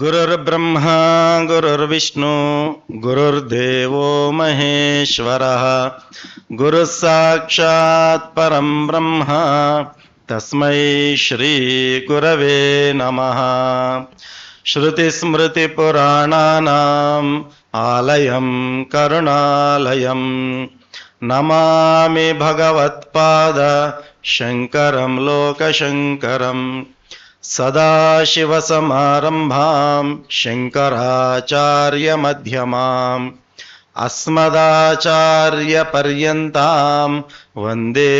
गुरुर्ब्रह्मा गुरुर्विष्णु गुरुर्देवो महेश्वरः गुरुः साक्षात् परं ब्रह्म तस्मै श्री गुरवे नमः। श्रुतिस्मृतिपुराणानाम् आलयं करुणालयं नमामि भगवत्पाद शङ्करं लोकशङ्करम्। सदाशिवसमारम्भां शङ्कराचार्यमध्यमाम् अस्मदाचार्यपर्यन्तां वन्दे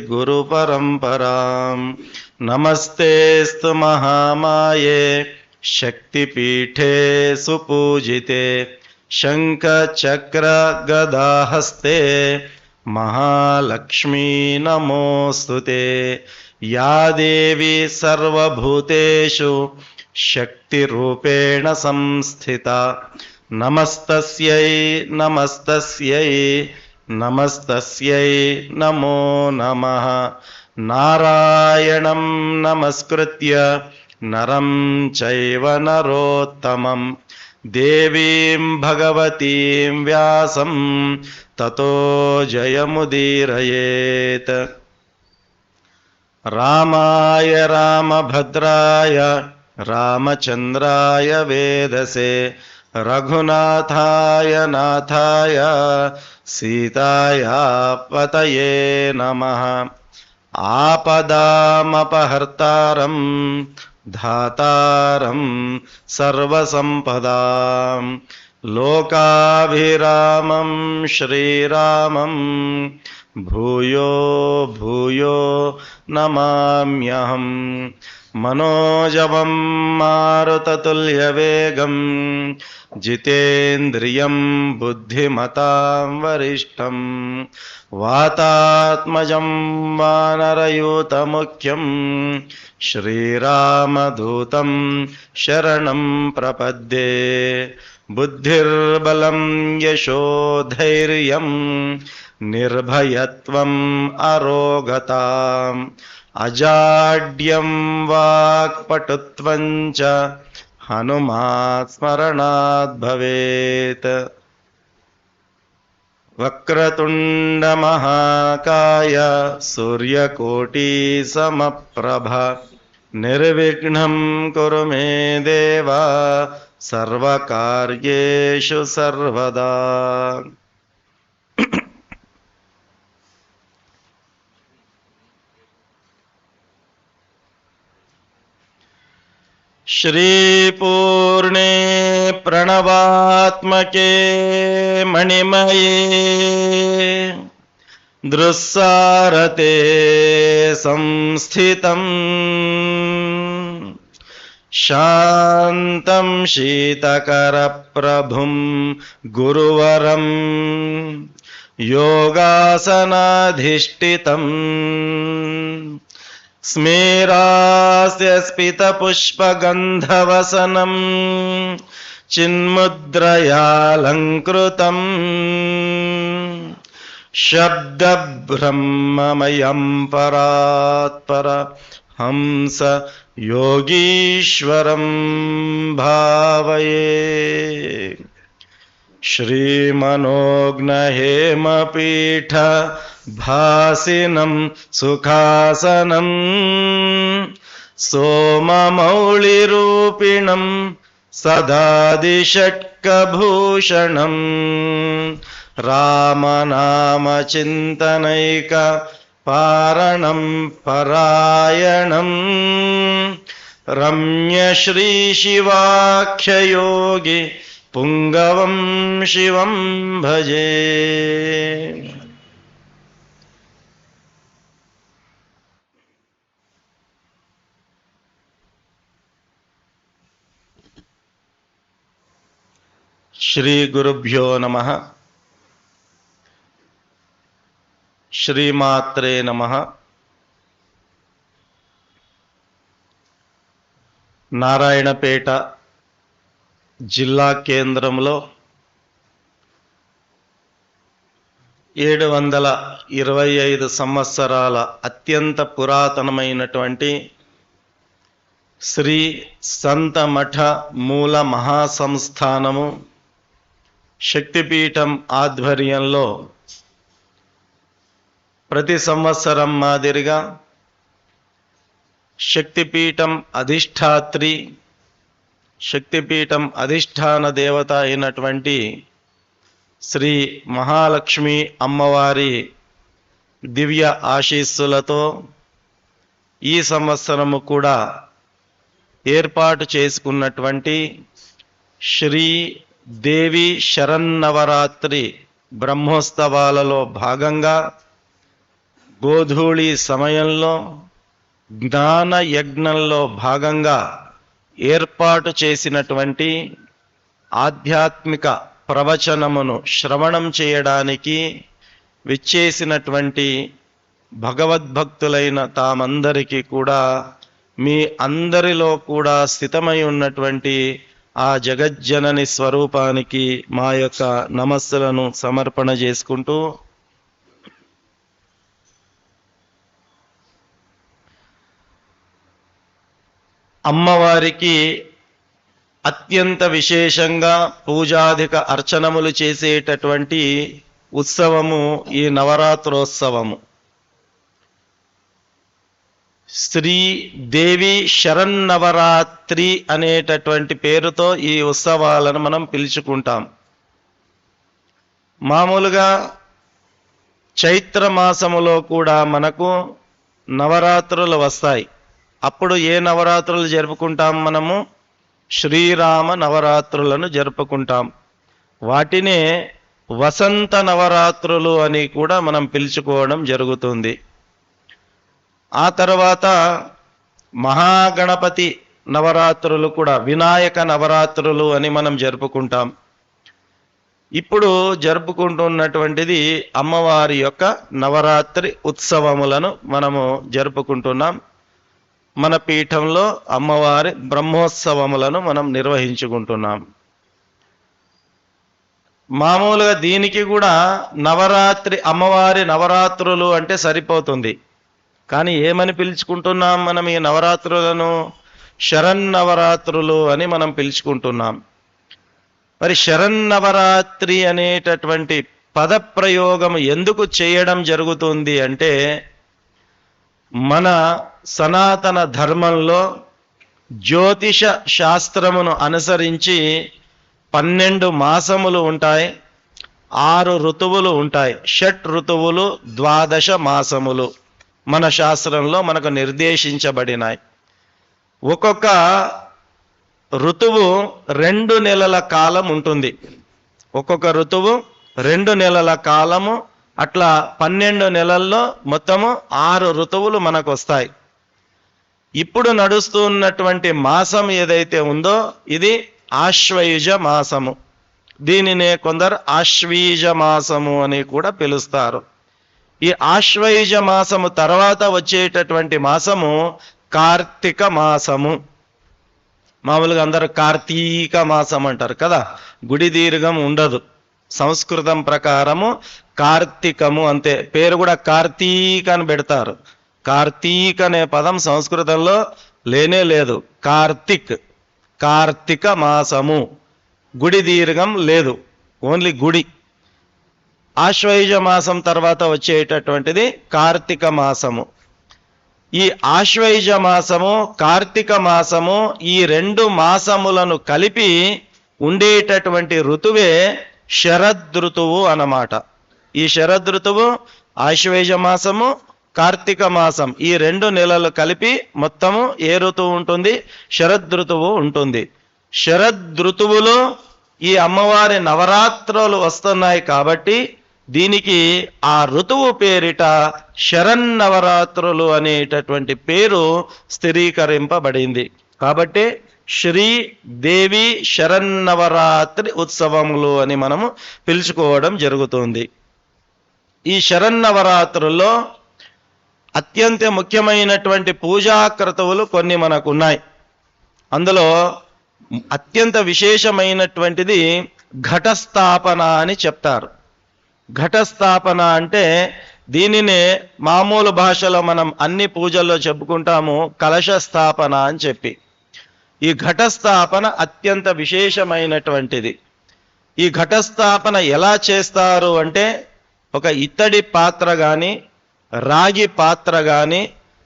गुरुपरम्पराम्। नमस्तेऽस्तु महामाये शक्तिपीठे सुपूजिते शङ्खचक्रगदाहस्ते महालक्ष्मी नमोऽस्तुते। या देवी सर्वभूतेषु शक्तिरूपेण संस्थिता नमस्तस्यै नमस्तस्यै नमस्तस्यै नमो नमः। नारायणं नमस्कृत्य नरं चैव नरोत्तमं देवीं भगवतीं व्यासं ततो जयमुदीरयेत्। रामाय रामभद्राय रामचन्द्राय वेदसे रघुनाथाय नाथाय सीताया पतये नमः। आपदामपहर्तारं धातारं सर्वसम्पदां लोकाभिरामं श्रीरामं भूयो भूयो नमाम्यहम्। मनोजवं मारुततुल्यवेगं जितेन्द्रियं बुद्धिमतां वरिष्ठं वातात्मजं वानरयूतमुख्यं श्रीरामदूतं शरणं प्रपद्ये। बुद्धिर्बलं यशोधैर्यं निर्भयत्वम् अरोगताम् अजाड्यं वाक्पटुत्वं च हनुमात् स्मरणात् भवेत्। वक्रतुण्डमहाकाय सूर्यकोटिसमप्रभ निर्विघ्नं कुरु मे देव सर्वकार्येषु सर्वदा। श्रीपूर्णे प्रणवात्मके मणिमये दृक्सारते संस्थितं शान्तं शीतकरप्रभुं गुरुवरं योगासनाधिष्ठितं स्मेरास्य स्फीतपुष्पगन्धवसनं चिन्मुद्रयालङ्कृतं शब्दब्रह्ममयं परात्पर हंस योगीश्वरं भावये। श्रीमनोज्ञहेमपीठ भासिनं सुखासनं सोममौलिरूपिणं सदादिषट्कभूषणं रामनामचिन्तनैक पारणं परायणं रम्यश्रीशिवाख्ययोगी पुंगवं शिवं भजे। श्री गुरुभ्यो नमः। श्रीमात्रे नमः। నారాయణపేట జిల్లా కేంద్రంలో 725 సంవత్సరాల అత్యంత పురాతనమైనటువంటి శ్రీ సంత మఠ మూల మహాసంస్థానము శక్తిపీఠం ఆధ్వర్యంలో ప్రతి సంవత్సరం మాదిరిగా శక్తిపీఠం అధిష్టాత్రి, శక్తిపీఠం అధిష్టాన దేవత అయినటువంటి శ్రీ మహాలక్ష్మి అమ్మవారి దివ్య ఆశీస్సులతో ఈ సంవత్సరము కూడా ఏర్పాటు చేసుకున్నటువంటి శ్రీ దేవి శరన్నవరాత్రి బ్రహ్మోత్సవాలలో భాగంగా గోధూళి సమయంలో జ్ఞాన యజ్ఞంలో భాగంగా ఏర్పాటు చేసినటువంటి ఆధ్యాత్మిక ప్రవచనమును శ్రవణం చేయడానికి విచ్చేసినటువంటి భగవద్భక్తులైన తామందరికీ కూడా మీ అందరిలో కూడా స్థితమై ఉన్నటువంటి ఆ జగజ్జనని స్వరూపానికి మా యొక్క నమస్సులను సమర్పణ చేసుకుంటూ అమ్మవారికి అత్యంత విశేషంగా పూజాధిక అర్చనములు చేసేటటువంటి ఉత్సవము ఈ నవరాత్రోత్సవము. శ్రీ దేవి శరన్నవరాత్రి అనేటటువంటి పేరుతో ఈ ఉత్సవాలను మనం పిలుచుకుంటాం. మామూలుగా చైత్ర మాసములో కూడా మనకు నవరాత్రులు వస్తాయి. అప్పుడు ఏ నవరాత్రులు జరుపుకుంటాం? మనము శ్రీరామ నవరాత్రులను జరుపుకుంటాం. వాటినే వసంత నవరాత్రులు అని కూడా మనం పిలుచుకోవడం జరుగుతుంది. ఆ తర్వాత మహాగణపతి నవరాత్రులు కూడా వినాయక నవరాత్రులు అని మనం జరుపుకుంటాం. ఇప్పుడు జరుపుకుంటున్నటువంటిది అమ్మవారి యొక్క నవరాత్రి ఉత్సవములను మనము జరుపుకుంటున్నాం. మన పీఠంలో అమ్మవారి బ్రహ్మోత్సవములను మనం నిర్వహించుకుంటున్నాం. మామూలుగా దీనికి కూడా నవరాత్రి అమ్మవారి నవరాత్రులు అంటే సరిపోతుంది. కానీ ఏమని పిలుచుకుంటున్నాం మనం ఈ నవరాత్రులను? శరన్నవరాత్రులు అని మనం పిలుచుకుంటున్నాం. మరి శరన్నవరాత్రి అనేటటువంటి పదప్రయోగం ఎందుకు చేయడం జరుగుతుంది అంటే, మన సనాతన ధర్మంలో జ్యోతిష శాస్త్రమును అనుసరించి 12 మాసములు ఉంటాయి, 6 ఋతువులు ఉంటాయి. షట్ ఋతువులు 12 మాసములు మన శాస్త్రంలో మనకు నిర్దేశించబడినాయి. ఒక్కొక్క ఋతువు 2 నెలల కాలం ఉంటుంది. ఒక్కొక్క ఋతువు 2 నెలల కాలము. అట్లా 12 నెలల్లో మొత్తము 6 ఋతువులు మనకు వస్తాయి. ఇప్పుడు నడుస్తున్నటువంటి మాసం ఏదైతే ఉందో ఇది ఆశ్వయుజ మాసము. దీనినే కొందరు ఆశ్వీజ మాసము అని కూడా పిలుస్తారు. ఈ ఆశ్వయుజ మాసము తర్వాత వచ్చేటటువంటి మాసము కార్తీక మాసము. మామూలుగా అందరూ కార్తీక మాసం అంటారు కదా, గుడి దీర్ఘం ఉండదు. సంస్కృతం ప్రకారము కార్తీకము అంతే, పేరు కూడా కార్తీక అని పెడతారు. కార్తీక్ అనే పదం సంస్కృతంలో లేనే లేదు. కార్తీక మాసము, గుడి దీర్ఘం లేదు, ఓన్లీ గుడి. ఆశ్వయుజ మాసం తర్వాత వచ్చేటటువంటిది కార్తీక మాసము. ఈ ఆశ్వయుజ మాసము, కార్తీక మాసము, ఈ 2 మాసములను కలిపి ఉండేటటువంటి ఋతువే శరదృతువు అన్నమాట. ఈ శరదృతువు ఆశ్వయుజ మాసము, కార్తీక మాసం, ఈ 2 నెలలు కలిపి మొత్తము ఏ ఋతువు ఉంటుంది? శరదృతువు ఉంటుంది. శరదృతువులో ఈ అమ్మవారి నవరాత్రులు వస్తున్నాయి కాబట్టి దీనికి ఆ ఋతువు పేరిట శరన్నవరాత్రులు అనేటటువంటి పేరు స్థిరీకరింపబడింది. కాబట్టి శ్రీ దేవి శరన్నవరాత్రి ఉత్సవములు అని మనము పిలుచుకోవడం జరుగుతుంది. ఈ శరన్నవరాత్రుల్లో అత్యంత ముఖ్యమైనటువంటి పూజాక్రతువులు కొన్ని మనకున్నాయి. అందులో అత్యంత విశేషమైనటువంటిది ఘటస్థాపన అని చెప్తారు. ఘటస్థాపన అంటే దీనినే మామూలు భాషలో మనం అన్ని పూజల్లో చెప్పుకుంటాము కలశ స్థాపన అని చెప్పి. ఈ ఘటస్థాపన అత్యంత విశేషమైనటువంటిది. ఈ ఘటస్థాపన ఎలా చేస్తారు అంటే, ఒక ఇత్తడి పాత్ర కానీ రాగి పాత్ర కానీ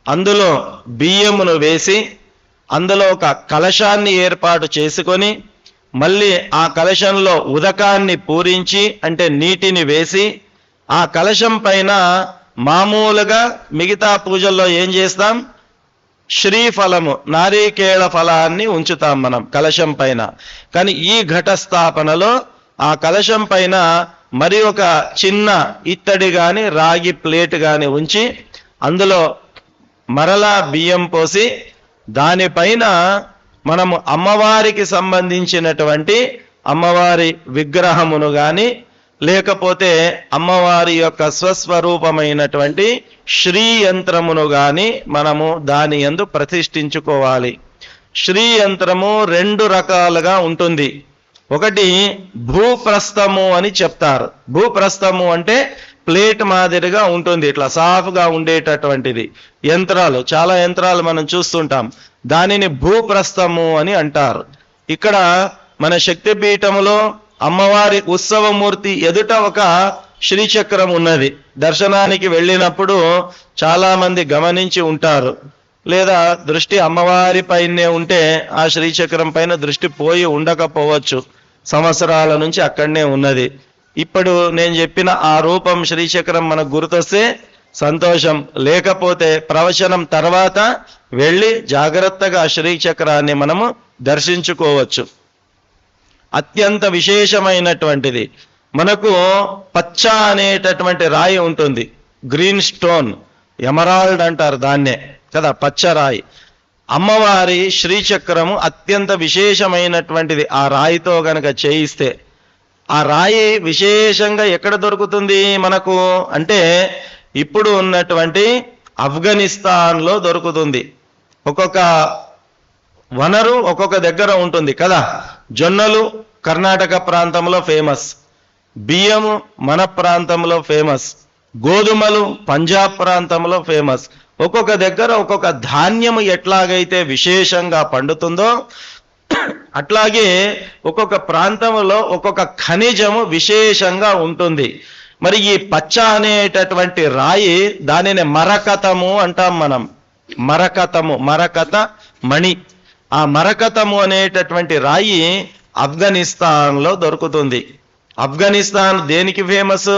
అందులో బియ్యమును వేసి అందులో ఒక కలశాన్ని ఏర్పాటు చేసుకొని మళ్ళీ ఆ కలశంలో ఉదకాన్ని పూరించి అంటే నీటిని వేసి ఆ కలశం పైన మామూలుగా మిగతా పూజల్లో ఏం చేస్తాం, శ్రీఫలము నారికేళ ఫలాన్ని ఉంచుతాం మనం కలశం పైన. కానీ ఈ ఘటస్థాపనలో ఆ కలశం పైన మరి ఒక చిన్న ఇత్తడి గాని రాగి ప్లేట్ గాని ఉంచి అందులో మరలా బియ్యం పోసి దానిపైన మనము అమ్మవారికి సంబంధించినటువంటి అమ్మవారి విగ్రహమును గాని లేకపోతే అమ్మవారి యొక్క స్వస్వరూపమైనటువంటి శ్రీ యంత్రమును గాని మనము దాని యందు ప్రతిష్ఠించుకోవాలి. శ్రీ యంత్రము 2 రకాలుగా ఉంటుంది. ఒకటి భూప్రస్థము అని చెప్తారు. భూప్రస్థము అంటే ప్లేట్ మాదిరిగా ఉంటుంది, ఇట్లా సాఫ్గా ఉండేటటువంటిది. యంత్రాలు, చాలా యంత్రాలు మనం చూస్తుంటాం, దానిని భూప్రస్థము అని అంటారు. ఇక్కడ మన శక్తిపీఠములో అమ్మవారి ఉత్సవమూర్తి ఎదుట ఒక శ్రీచక్రం ఉన్నది. దర్శనానికి వెళ్ళినప్పుడు చాలా మంది గమనించి ఉంటారు, లేదా దృష్టి అమ్మవారి పైనే ఉంటే ఆ శ్రీచక్రం పైన దృష్టి పోయి ఉండకపోవచ్చు, సంవత్సరాల నుంచి అక్కడనే ఉన్నది. ఇప్పుడు నేను చెప్పిన ఆ రూపం శ్రీచక్రం మనకు గుర్తొస్తే సంతోషం, లేకపోతే ప్రవచనం తర్వాత వెళ్ళి జాగ్రత్తగా శ్రీచక్రాన్ని మనము దర్శించుకోవచ్చు. అత్యంత విశేషమైనటువంటిది. మనకు పచ్చ అనేటటువంటి రాయి ఉంటుంది, గ్రీన్ స్టోన్, ఎమరాల్డ్ అంటారు దాన్నే కదా, పచ్చ రాయి. అమ్మవారి శ్రీచక్రము అత్యంత విశేషమైనటువంటిది. ఆ రాయితో గనక చేయిస్తే ఆ రాయి విశేషంగా ఎక్కడ దొరుకుతుంది మనకు అంటే, ఇప్పుడు ఉన్నటువంటి ఆఫ్ఘనిస్తాన్లో దొరుకుతుంది. ఒక్కొక్క వనరు ఒక్కొక్క దగ్గర ఉంటుంది కదా. జొన్నలు కర్ణాటక ప్రాంతంలో ఫేమస్, బియ్యము మన ప్రాంతంలో ఫేమస్, గోధుమలు పంజాబ్ ప్రాంతంలో ఫేమస్. ఒక్కొక్క దగ్గర ఒక్కొక్క ధాన్యము ఎట్లాగైతే విశేషంగా పండుతుందో అట్లాగే ఒక్కొక్క ప్రాంతంలో ఒక్కొక్క ఖనిజము విశేషంగా ఉంటుంది. మరి ఈ పచ్చ అనేటటువంటి రాయి, దానిని మరకతము అంటాం మనం. మరకతము, మరకత మణి. ఆ మరకతము అనేటటువంటి రాయి ఆఫ్ఘనిస్తాన్లో దొరుకుతుంది. ఆఫ్ఘనిస్తాన్ దేనికి ఫేమస్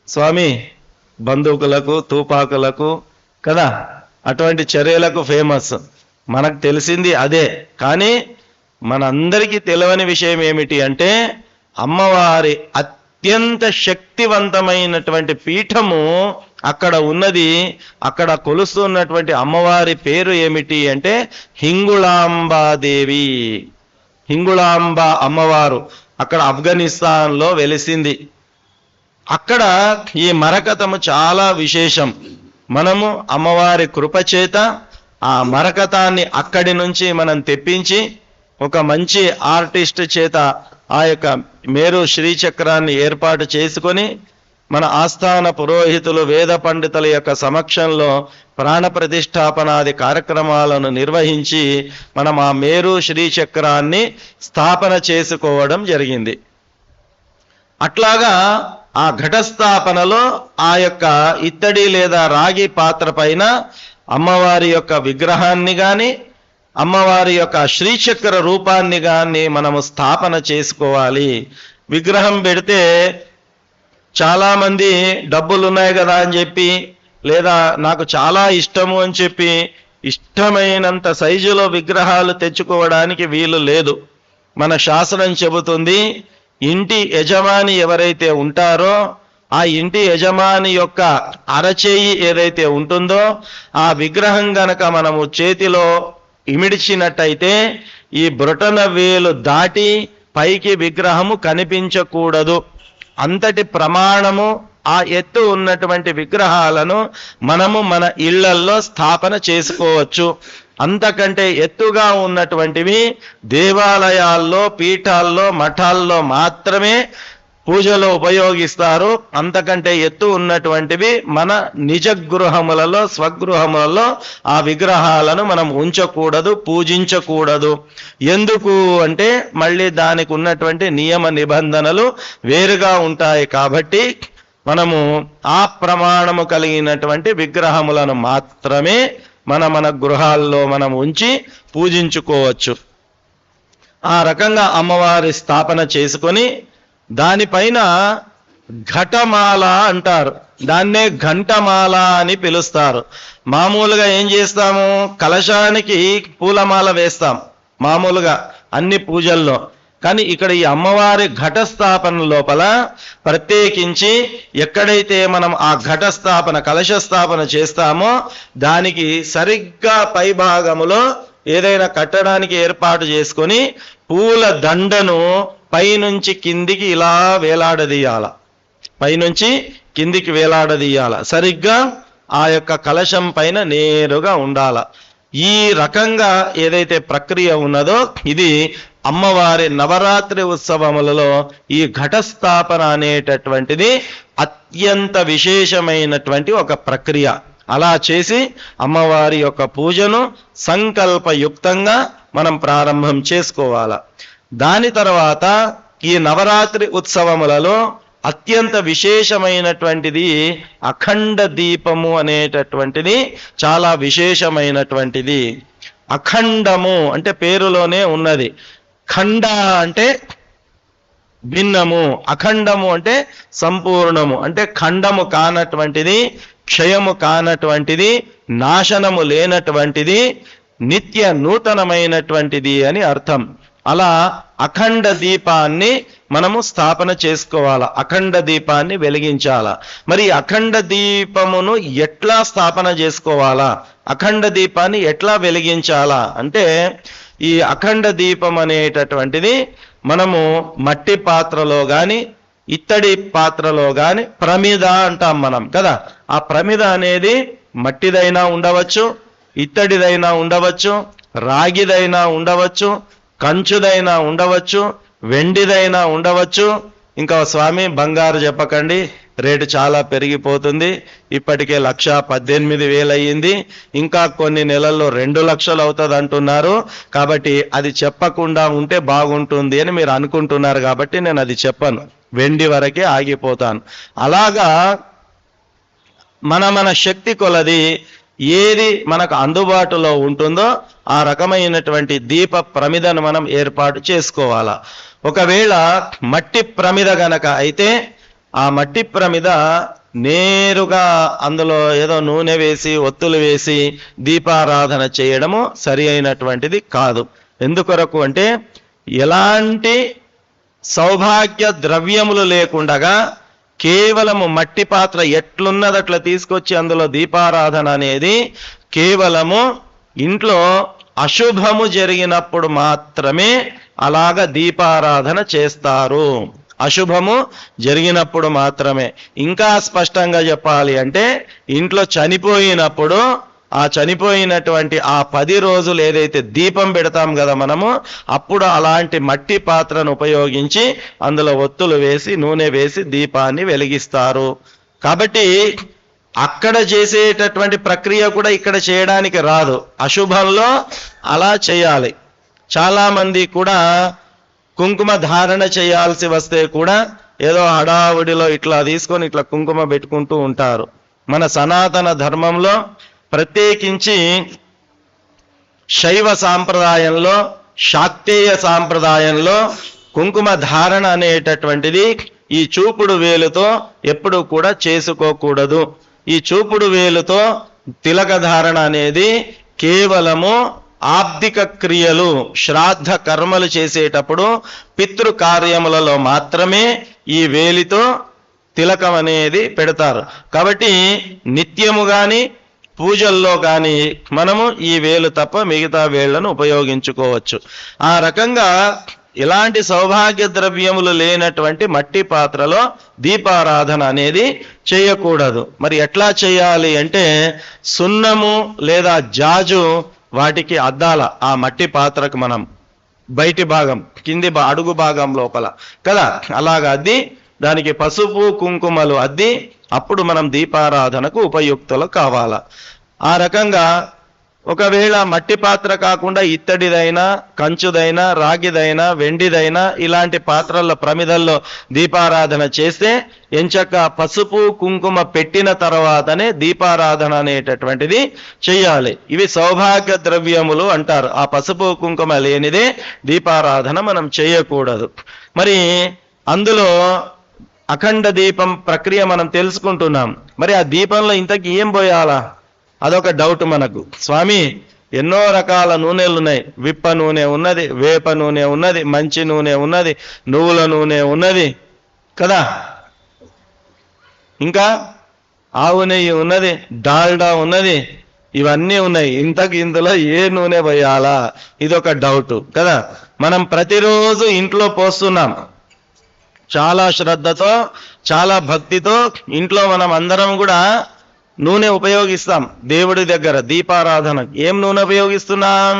స్వామి? బందూకులకు, తుపాకులకు కదా, అటువంటి చర్యలకు ఫేమస్. మనకు తెలిసింది అదే. కానీ మనందరికీ తెలియని విషయం ఏమిటి అంటే, అమ్మవారి అత్యంత శక్తివంతమైనటువంటి పీఠము అక్కడ ఉన్నది. అక్కడ కొలుస్తున్నటువంటి అమ్మవారి పేరు ఏమిటి అంటే హింగుళాంబాదేవి. హింగుళాంబ అమ్మవారు అక్కడ ఆఫ్ఘనిస్తాన్లో వెలిసింది. అక్కడ ఈ మరకతము చాలా విశేషం. మనము అమ్మవారి కృపచేత ఆ మరకతాన్ని అక్కడి నుంచి మనం తెప్పించి ఒక మంచి ఆర్టిస్ట్ చేత ఆ యొక్క మేరు శ్రీచక్రాన్ని ఏర్పాటు చేసుకొని మన ఆస్థాన పురోహితులు, వేద పండితుల యొక్క సమక్షంలో ప్రాణ ప్రతిష్టాపనాది కార్యక్రమాలను నిర్వహించి మనం ఆ మేరు శ్రీచక్రాన్ని స్థాపన చేసుకోవడం జరిగింది. అట్లాగా ఆ ఘటస్థాపనలో ఆ యొక్క ఇత్తడి లేదా రాగి పాత్ర పైన అమ్మవారి యొక్క విగ్రహాన్ని కానీ అమ్మవారి యొక్క శ్రీచక్ర రూపాన్ని కానీ మనము స్థాపన చేసుకోవాలి. విగ్రహం పెడితే చాలామంది డబ్బులు ఉన్నాయి కదా అని చెప్పి, లేదా నాకు చాలా ఇష్టము అని చెప్పి ఇష్టమైనంత సైజులో విగ్రహాలు తెచ్చుకోవడానికి వీలు లేదు. మన శాస్త్రం చెబుతుంది, ఇంటి యజమాని ఎవరైతే ఉంటారో ఆ ఇంటి యజమాని యొక్క అరచేయి ఏదైతే ఉంటుందో ఆ విగ్రహం గనక మనము చేతిలో ఇమిడిచినట్టయితే ఈ బ్రొటన వేలు దాటి పైకి విగ్రహము కనిపించకూడదు. అంతటి ప్రమాణము ఆ ఎత్తు ఉన్నటువంటి విగ్రహాలను మనము మన ఇళ్లల్లో స్థాపన చేసుకోవచ్చు. అంతకంటే ఎత్తుగా ఉన్నటువంటివి దేవాలయాల్లో, పీఠాల్లో, మఠాల్లో మాత్రమే పూజలో ఉపయోగిస్తారు. అంతకంటే ఎత్తు ఉన్నటువంటివి మన నిజ గృహములలో, స్వగృహములలో ఆ విగ్రహాలను మనం ఉంచకూడదు, పూజించకూడదు. ఎందుకు అంటే మళ్ళీ దానికి ఉన్నటువంటి నియమ నిబంధనలు వేరుగా ఉంటాయి. కాబట్టి మనము ఆ ప్రమాణము కలిగినటువంటి విగ్రహములను మాత్రమే మన గృహాల్లో మనం ఉంచి పూజించుకోవచ్చు. ఆ రకంగా అమ్మవారి స్థాపన చేసుకొని దానిపైన ఘటమాల అంటారు, దాన్నే ఘంటమాల అని పిలుస్తారు. మామూలుగా ఏం చేస్తాము, కలశానికి పూలమాల వేస్తాం మామూలుగా అన్ని పూజల్లో. కానీ ఇక్కడ ఈ అమ్మవారి ఘటస్థాపన లోపల ప్రత్యేకించి ఎక్కడైతే మనం ఆ ఘటస్థాపన, కలశ స్థాపన చేస్తామో దానికి సరిగ్గా పై భాగములో ఏదైనా కట్టడానికి ఏర్పాటు చేసుకొని పూల దండను పైనుంచి కిందికి ఇలా వేలాడదీయాల, పైనుంచి కిందికి వేలాడదీయాల. సరిగ్గా ఆ యొక్క కలశం పైన నేరుగా ఉండాల. ఈ రకంగా ఏదైతే ప్రక్రియ ఉన్నదో ఇది అమ్మవారి నవరాత్రి ఉత్సవములలో ఈ ఘటస్థాపన అనేటటువంటిది అత్యంత విశేషమైనటువంటి ఒక ప్రక్రియ. అలా చేసి అమ్మవారి యొక్క పూజను సంకల్పయుక్తంగా మనం ప్రారంభం చేసుకోవాలి. దాని తర్వాత ఈ నవరాత్రి ఉత్సవములలో అత్యంత విశేషమైనటువంటిది అఖండ దీపము అనేటటువంటిది చాలా విశేషమైనటువంటిది. అఖండము అంటే పేరులోనే ఉన్నది. ఖండ అంటే భిన్నము, అఖండము అంటే సంపూర్ణము, అంటే ఖండము కానటువంటిది, క్షయము కానటువంటిది, నాశనము లేనటువంటిది, నిత్య నూతనమైనటువంటిది అని అర్థం. అలా అఖండ దీపాన్ని మనము స్థాపన చేసుకోవాలా, అఖండ దీపాన్ని వెలిగించాలా. మరి అఖండ దీపమును ఎట్లా స్థాపన చేసుకోవాలా, అఖండ దీపాన్ని ఎట్లా వెలిగించాలా అంటే ఈ అఖండ దీపం అనేటటువంటిది మనము మట్టి పాత్రలో కానీ ఇత్తడి పాత్రలో కానీ ప్రమిద అంటాం మనం కదా. ఆ ప్రమిద అనేది మట్టిదైనా ఉండవచ్చు, ఇత్తడిదైనా ఉండవచ్చు, రాగిదైనా ఉండవచ్చు, కంచుదైనా ఉండవచ్చు, వెండిదైనా ఉండవచ్చు. ఇంకా స్వామి బంగారు చెప్పకండి, రేటు చాలా పెరిగిపోతుంది, ఇప్పటికే 1,18,000 అయ్యింది, ఇంకా కొన్ని నెలల్లో 2 లక్షలు అవుతుంది అంటున్నారు. కాబట్టి అది చెప్పకుండా ఉంటే బాగుంటుంది అని మీరు అనుకుంటున్నారు కాబట్టి నేను అది చెప్పను, వెండి వరకే ఆగిపోతాను. అలాగా మన శక్తి కొలది ఏది మనకు అందుబాటులో ఉంటుందో ఆ రకమైనటువంటి దీప ప్రమిదను మనం ఏర్పాటు చేసుకోవాలా. ఒకవేళ మట్టి ప్రమిద గనక అయితే ఆ మట్టి ప్రమిద నేరుగా అందులో ఏదో నూనె వేసి ఒత్తులు వేసి దీపారాధన చేయడము సరి అయినటువంటిది కాదు. ఎందుకొరకు అంటే ఎలాంటి సౌభాగ్య ద్రవ్యములు లేకుండగా కేవలము మట్టి పాత్ర ఎట్లున్నది అట్లా తీసుకొచ్చి అందులో దీపారాధన అనేది కేవలము ఇంట్లో అశుభము జరిగినప్పుడు మాత్రమే అలాగ దీపారాధన చేస్తారు, అశుభము జరిగినప్పుడు మాత్రమే. ఇంకా స్పష్టంగా చెప్పాలి అంటే ఇంట్లో చనిపోయినప్పుడు ఆ చనిపోయినటువంటి ఆ 10 రోజులు ఏదైతే దీపం పెడతాం కదా మనము, అప్పుడు అలాంటి మట్టి పాత్రను ఉపయోగించి అందులో ఒత్తులు వేసి నూనె వేసి దీపాన్ని వెలిగిస్తారు. కాబట్టి అక్కడ చేసేటటువంటి ప్రక్రియ కూడా ఇక్కడ చేయడానికి రాదు, అశుభంలో అలా చేయాలి. చాలా మంది కూడా కుంకుమ ధారణ చేయాల్సి వస్తే కూడా ఏదో హడావుడిలో ఇట్లా తీసుకొని ఇట్లా కుంకుమ పెట్టుకుంటూ ఉంటారు. మన సనాతన ధర్మంలో ప్రత్యేకించి శైవ సాంప్రదాయంలో, శాక్తేయ సాంప్రదాయంలో కుంకుమ ధారణ అనేటటువంటిది ఈ చూపుడు వేలుతో ఎప్పుడు కూడా చేసుకోకూడదు. ఈ చూపుడు వేలుతో తిలక ధారణ అనేది కేవలము ఆబ్దిక క్రియలు, శ్రాద్ధ కర్మలు చేసేటప్పుడు పితృ కార్యములలో మాత్రమే ఈ వేలితో తిలకం అనేది పెడతారు. కాబట్టి నిత్యము గాని పూజల్లో కానీ మనము ఈ వేలు తప్ప మిగతా వేళ్లను ఉపయోగించుకోవచ్చు. ఆ రకంగా ఇలాంటి సౌభాగ్య ద్రవ్యములు లేనటువంటి మట్టి పాత్రలో దీపారాధన అనేది చేయకూడదు. మరి ఎట్లా చేయాలి అంటే సున్నము లేదా జాజు వాటికి అద్దాల ఆ మట్టి పాత్రకు మనం బయటి భాగం కింది అడుగు భాగం లోపల కదా అలాగా అద్ది దానికి పసుపు కుంకుమలు అద్ది అప్పుడు మనం దీపారాధనకు ఉపయుక్తులు కావాలా. ఆ రకంగా ఒకవేళ మట్టి పాత్ర కాకుండా ఇత్తడిదైనా, కంచుదైనా, రాగిదైనా, వెండిదైనా ఇలాంటి పాత్రల్లో ప్రమిదల్లో దీపారాధన చేస్తే ఎంచక్క పసుపు కుంకుమ పెట్టిన తర్వాతనే దీపారాధన అనేటటువంటిది చెయ్యాలి. ఇవి సౌభాగ్య ద్రవ్యములు అంటారు. ఆ పసుపు కుంకుమ లేనిదే దీపారాధన మనం చేయకూడదు. మరి అందులో అఖండ దీపం ప్రక్రియ మనం తెలుసుకుంటున్నాం. మరి ఆ దీపంలో ఇంతకీ ఏం పోయాలా? అదొక డౌట్ మనకు. స్వామి, ఎన్నో రకాల నూనెలు ఉన్నాయి. విప్ప నూనె ఉన్నది, వేప నూనె ఉన్నది, మంచి నూనె ఉన్నది, నువ్వుల నూనె ఉన్నది కదా, ఇంకా ఆవు నెయ్యి ఉన్నది, డాల్డా ఉన్నది, ఇవన్నీ ఉన్నాయి. ఇందులో ఏ నూనె పోయాలా? ఇదొక డౌట్ కదా. మనం ప్రతిరోజు ఇంట్లో పోస్తున్నాం. చాలా శ్రద్ధతో, చాలా భక్తితో ఇంట్లో మనం అందరం కూడా నూనె ఉపయోగిస్తాం. దేవుడి దగ్గర దీపారాధన ఏం నూనె ఉపయోగిస్తున్నాం?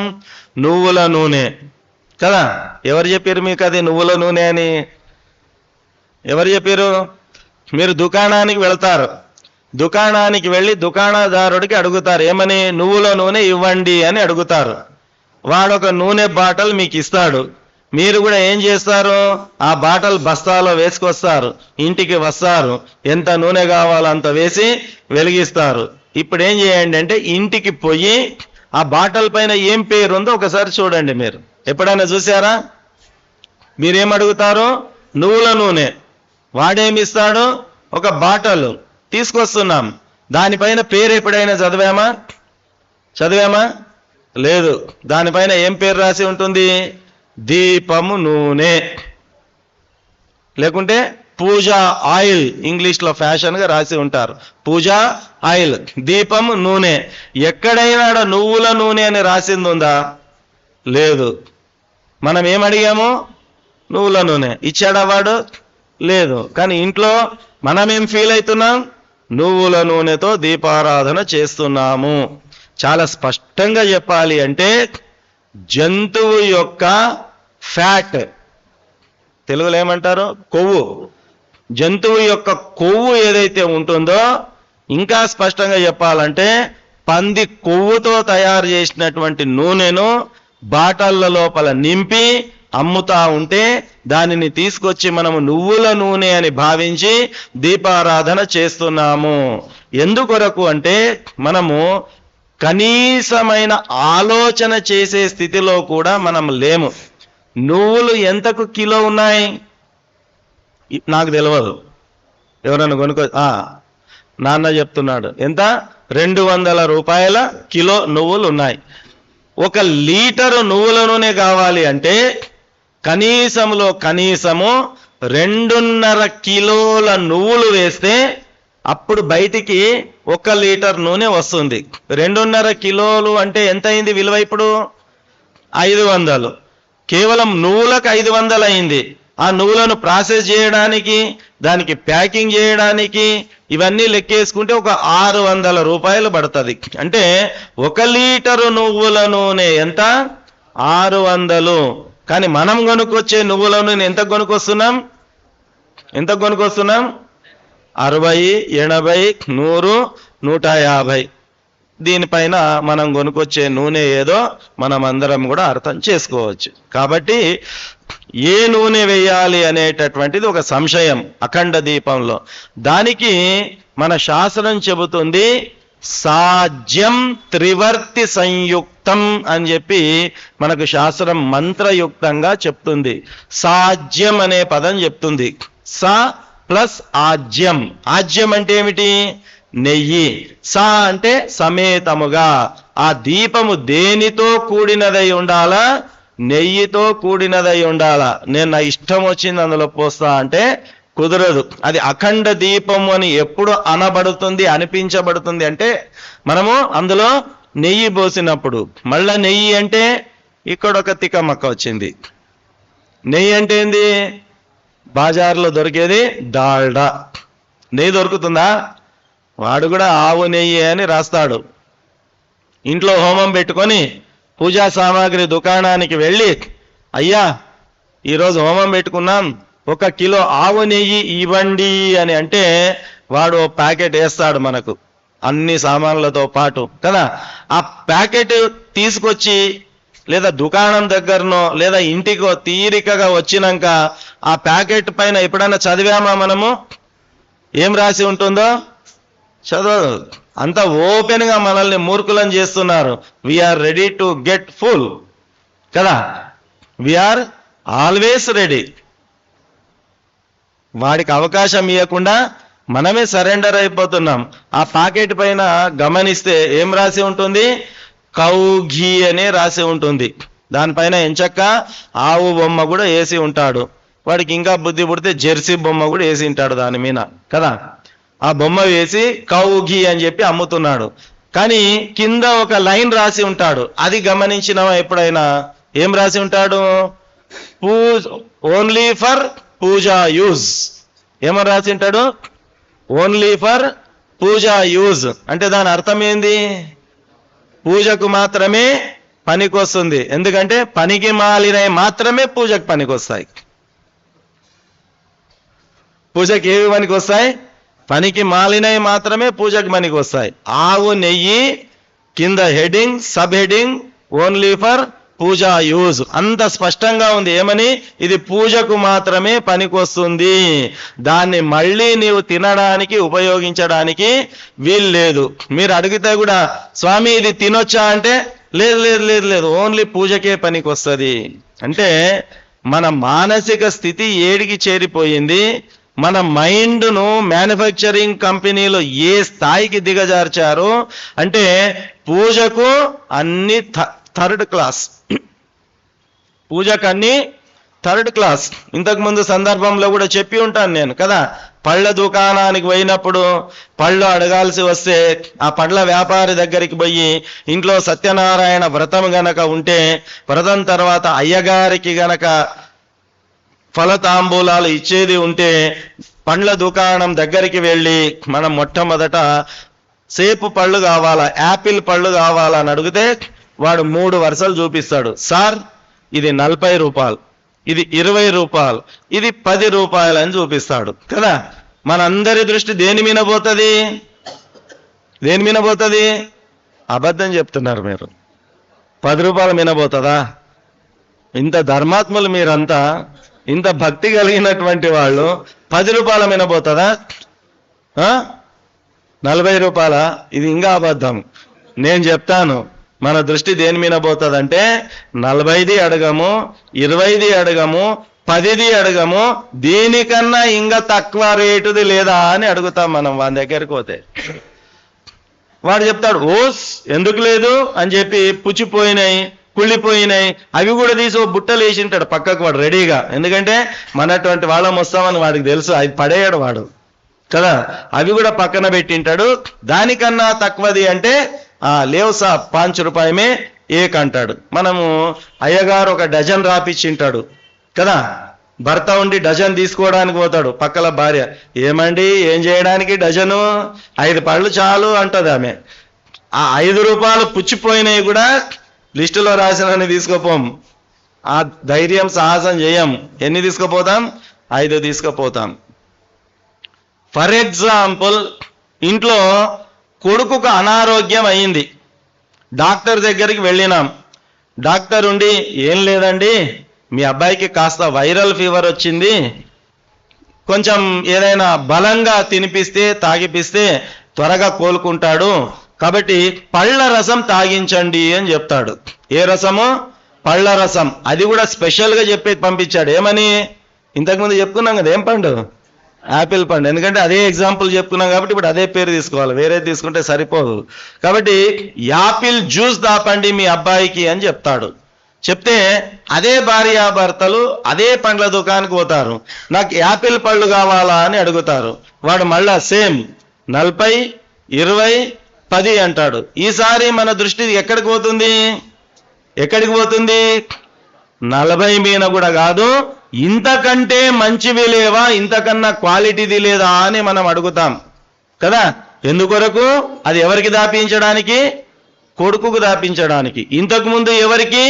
నువ్వుల నూనె కదా. ఎవరు చెప్పారు మీకు అది నువ్వుల నూనె అని? ఎవరు చెప్పారు? మీరు దుకాణానికి వెళ్తారు. దుకాణానికి వెళ్ళి దుకాణదారుడికి అడుగుతారు, ఏమని? నువ్వుల నూనె ఇవ్వండి అని అడుగుతారు. వాడొక నూనె బాటల్ మీకు ఇస్తాడు. మీరు కూడా ఏం చేస్తారు? ఆ బాటల్ బస్తాలో వేసుకొస్తారు. ఇంటికి వస్తారు. ఎంత నూనె కావాలో అంత వేసి వెలిగిస్తారు. ఇప్పుడు ఏం చేయండి అంటే, ఇంటికి పోయి ఆ బాటల్ పైన ఏం పేరు ఉందో ఒకసారి చూడండి. మీరు ఎప్పుడైనా చూసారా? మీరేం అడుగుతారు? నువ్వుల నూనె. వాడేమిస్తాడు? ఒక బాటల్ తీసుకొస్తున్నాం. దానిపైన పేరు ఎప్పుడైనా చదివామా? లేదు. దానిపైన ఏం పేరు రాసి ఉంటుంది? దీపము నూనె, లేకుంటే పూజా ఆయిల్. ఇంగ్లీష్లో ఫ్యాషన్గా రాసి ఉంటారు పూజా ఆయిల్, దీపము నూనె. ఎక్కడైనా నువ్వుల నూనె అని రాసింది ఉందా? లేదు. మనం ఏమడిగాము? నువ్వుల నూనె. ఇచ్చాడా వాడు? లేదు. కానీ ఇంట్లో మనమేం ఫీల్ అవుతున్నాం? నువ్వుల నూనెతో దీపారాధన చేస్తున్నాము. చాలా స్పష్టంగా చెప్పాలి అంటే, జంతువు యొక్క ఫ్యాట్, తెలుగులో ఏమంటారు? కొవ్వు. జంతువు యొక్క కొవ్వు ఏదైతే ఉంటుందో, ఇంకా స్పష్టంగా చెప్పాలంటే పంది కొవ్వుతో తయారు చేసినటువంటి నూనెను బాటళ్ళ లోపల నింపి అమ్ముతా ఉంటే దానిని తీసుకొచ్చి మనము నువ్వుల నూనె అని భావించి దీపారాధన చేస్తున్నాము. ఎందుకొరకు అంటే, మనము కనీసమైన ఆలోచన చేసే స్థితిలో కూడా మనం లేము. నువ్వులు ఎంతకు కిలో ఉన్నాయి? నాకు తెలియదు. ఎవరన్నా కొనుక్కో. నాన్న చెప్తున్నాడు. ఎంత? 200 రూపాయల కిలో నువ్వులు ఉన్నాయి. 1 లీటరు నువ్వుల నూనె కావాలి అంటే కనీసంలో కనీసము 2.5 కిలోల నువ్వులు వేస్తే అప్పుడు బయటికి 1 లీటర్ నూనె వస్తుంది. 2.5 కిలోలు అంటే ఎంత అయింది విలువ? ఇప్పుడు 500. కేవలం నువ్వులకు 500 అయింది. ఆ నువ్వులను ప్రాసెస్ చేయడానికి, దానికి ప్యాకింగ్ చేయడానికి, ఇవన్నీ లెక్కేసుకుంటే ఒక 600 రూపాయలు పడుతుంది. అంటే 1 లీటరు నువ్వుల నూనె ఎంత? 600. కానీ మనం కొనుక్కొచ్చే నువ్వుల నూనె ఎంత కొనుక్కొస్తున్నాం? 60, 80, 100, 150. దీనిపైన మనం కొనుక్కొచ్చే నూనె ఏదో మనం అందరం కూడా అర్థం చేసుకోవచ్చు. కాబట్టి ఏ నూనె వేయాలి అనేటటువంటిది ఒక సంశయం అఖండ దీపంలో. దానికి మన శాస్త్రం చెబుతుంది, సాజ్యం త్రివర్తి సంయుక్తం అని చెప్పి మనకు శాస్త్రం మంత్రయుక్తంగా చెప్తుంది. సాజ్యం అనే పదం చెప్తుంది. సా ప్లస్ ఆజ్యం. ఆజ్యం అంటే ఏమిటి? నెయ్యి. సా అంటే సమేతముగా. ఆ దీపము దేనితో కూడినదై ఉండాలా? నెయ్యితో కూడినదై ఉండాలా. నేను నా ఇష్టం వచ్చింది అందులో పోస్తా అంటే కుదరదు. అది అఖండ దీపం అని ఎప్పుడు అనబడుతుంది, అనిపించబడుతుంది అంటే మనము అందులో నెయ్యి పోసినప్పుడు. మళ్ళా నెయ్యి అంటే ఇక్కడ ఒక తికమక్క వచ్చింది. నెయ్యి అంటే ఏంది? బాజార్లో దొరికేది డాల్డా. నెయ్యి దొరుకుతుందా? వాడు కూడా ఆవు నెయ్యి అని రాస్తాడు. ఇంట్లో హోమం పెట్టుకొని పూజా సామాగ్రి దుకాణానికి వెళ్ళి, అయ్యా ఈరోజు హోమం పెట్టుకున్నాం, 1 కిలో ఆవు నెయ్యి ఇవ్వండి అని అంటే వాడు ప్యాకెట్ వేస్తాడు మనకు అన్ని సామాన్లతో పాటు కదా. ఆ ప్యాకెట్ తీసుకొచ్చి లేదా దుకాణం దగ్గరనో లేదా ఇంటికో తీరికగా వచ్చినాక ఆ ప్యాకెట్ పైన ఎప్పుడైనా చదివామా మనము? ఏం రాసి ఉంటుందో చదవదు. అంత ఓపెన్ గా మనల్ని మూర్ఖులను చేస్తున్నారు. We are ready to get fool కదా, వీఆర్ ఆల్వేస్ రెడీ. వాడికి అవకాశం ఇవ్వకుండా మనమే సరెండర్ అయిపోతున్నాం. ఆ ప్యాకెట్ పైన గమనిస్తే ఏం రాసి ఉంటుంది? కౌ ఘీ అనే రాసి ఉంటుంది. దానిపైన ఎంచక్క ఆవు బొమ్మ కూడా వేసి ఉంటాడు. వాడికి ఇంకా బుద్ధి పుడితే జెర్సీ బొమ్మ కూడా వేసి ఉంటాడు దాని మీద కదా. ఆ బొమ్మ వేసి కౌ ఘీ అని చెప్పి అమ్ముతున్నాడు. కానీ కింద ఒక లైన్ రాసి ఉంటాడు. అది గమనించినవా ఎప్పుడైనా? ఏం రాసి ఉంటాడు? Only for puja use. ఏమని రాసి ఉంటాడు? Only for puja use. అంటే దాని అర్థం ఏంది? పూజకు మాత్రమే పనికొస్తుంది. ఎందుకంటే పనికి మాలినవి మాత్రమే పూజకు పనికొస్తాయి. పూజకి ఏవి పనికి వస్తాయి? పనికి మాలినవి మాత్రమే పూజకు పనికి వస్తాయి. ఆవు నెయ్యి కింద heading, sub heading only for puja use. అంత స్పష్టంగా ఉంది. ఏమని? ఇది పూజకు మాత్రమే పనికొస్తుంది. దాన్ని మళ్ళీ నీవు తినడానికి ఉపయోగించడానికి వీలు లేదు. మీరు అడిగితే కూడా స్వామి ఇది తినొచ్చా అంటే లేదు లేదు లేదు లేదు, ఓన్లీ పూజకే పనికొస్తుంది. అంటే మన మానసిక స్థితి ఏడికి చేరిపోయింది? మన మైండ్ను మ్యానుఫ్యాక్చరింగ్ కంపెనీలో ఏ స్థాయికి దిగజార్చారు అంటే పూజకు అన్ని థర్డ్ క్లాస్. పూజకు అన్ని థర్డ్ క్లాస్. ఇంతకుముందు సందర్భంలో కూడా చెప్పి ఉంటాను నేను కదా. పళ్ళ దుకాణానికి పోయినప్పుడు పళ్ళు అడగాల్సి వస్తే ఆ పళ్ళ వ్యాపారి దగ్గరికి పోయి ఇంట్లో సత్యనారాయణ వ్రతం గనక ఉంటే వ్రతం తర్వాత అయ్యగారికి గనక ఫలతాంబూలాలు ఇచ్చేది ఉంటే పండ్ల దుకాణం దగ్గరికి వెళ్ళి మనం మొట్టమొదట సేపు పళ్ళు కావాలా, యాపిల్ పళ్ళు కావాలా అని అడిగితే వాడు 3 వరుసలు చూపిస్తాడు. సార్ ఇది 40 రూపాయలు, ఇది 20 రూపాయలు, ఇది 10 రూపాయలు అని చూపిస్తాడు కదా. మనందరి దృష్టి దేని మీద పోతుంది? దేని మీద పోతుంది? అబద్ధం చెప్తున్నారు మీరు. 10 రూపాయల మీద పోతుందా? ఇంత ధర్మాత్ములు మీరంతా, ఇంత భక్తి కలిగినటువంటి వాళ్ళు 10 రూపాయల మీద పోతుందా? 40 రూపాయల? ఇది ఇంకా అబద్ధం. నేను చెప్తాను మన దృష్టి దేని మీద పోతుందంటే 40ది అడగము, 20ది అడగము, 10ది అడగము, దీనికన్నా ఇంకా తక్కువ రేటుది లేదా అని అడుగుతాం మనం వాని దగ్గరికి పోతే. వాడు చెప్తాడు ఓస్ ఎందుకు లేదు అని చెప్పి పుచ్చిపోయినాయి, కుళ్ళిపోయినాయి, అవి కూడా తీసి ఓ బుట్టలు వేసింటాడు పక్కకు వాడు రెడీగా. ఎందుకంటే మనటువంటి వాళ్ళం వస్తామని వాడికి తెలుసు, అది పడేయాడు వాడు కదా. అవి కూడా పక్కన పెట్టింటాడు. దానికన్నా తక్కువది అంటే లేవు సా 5 రూపాయమే ఏక్ అంటాడు. మనము అయ్యగారు ఒక డజన్ రాపిచ్చింటాడు కదా. భర్త ఉండి డజన్ తీసుకోవడానికి పోతాడు, పక్కల భార్య ఏమండి ఏం చేయడానికి డజను, 5 పళ్ళు చాలు అంటది ఆమె. ఆ 5 రూపాయలు పుచ్చిపోయినవి కూడా లిస్టులో రాసినని తీసుకోపోం. ఆ ధైర్యం సాహసం చేయం. ఎన్ని తీసుకుపోతాం? 5 తీసుకుపోతాం. ఫర్ ఎగ్జాంపుల్, ఇంట్లో కొడుకుకు అనారోగ్యం అయింది, డాక్టర్ దగ్గరికి వెళ్ళినాం. డాక్టర్ ఉండి ఏం లేదండి మీ అబ్బాయికి కాస్త వైరల్ ఫీవర్ వచ్చింది, కొంచెం ఏదైనా బలంగా తినిపిస్తే తాగిపిస్తే త్వరగా కోలుకుంటాడు, కాబట్టి పళ్ళ రసం తాగించండి అని చెప్తాడు. ఏ రసము? పళ్ళ రసం. అది కూడా స్పెషల్గా చెప్పి పంపించాడు. ఏమని? ఇంతకుముందు చెప్పుకున్నాం కదా, ఏం పండు? యాపిల్ పండు. ఎందుకంటే అదే ఎగ్జాంపుల్ చెప్పుకున్నాం కాబట్టి ఇప్పుడు అదే పేరు తీసుకోవాలి, వేరే తీసుకుంటే సరిపోదు. కాబట్టి యాపిల్ జ్యూస్ దాపండి మీ అబ్బాయికి అని చెప్తాడు. చెప్తే అదే భార్యాభర్తలు అదే పండ్ల దుకాణానికి పోతారు, నాకు యాపిల్ పళ్ళు కావాలా అని అడుగుతారు. వాడు మళ్ళా సేమ్ 40, 20, 10 అంటాడు. ఈసారి మన దృష్టి ఎక్కడికి పోతుంది? ఎక్కడికి పోతుంది? 40 మీద కూడా కాదు, ఇంతకంటే మంచివి లేవా, ఇంతకన్నా క్వాలిటీది లేదా అని మనం అడుగుతాం కదా. ఎందుకొరకు? అది ఎవరికి దాపించడానికి? కొడుకుకు దాపించడానికి. ఇంతకుముందు ఎవరికి?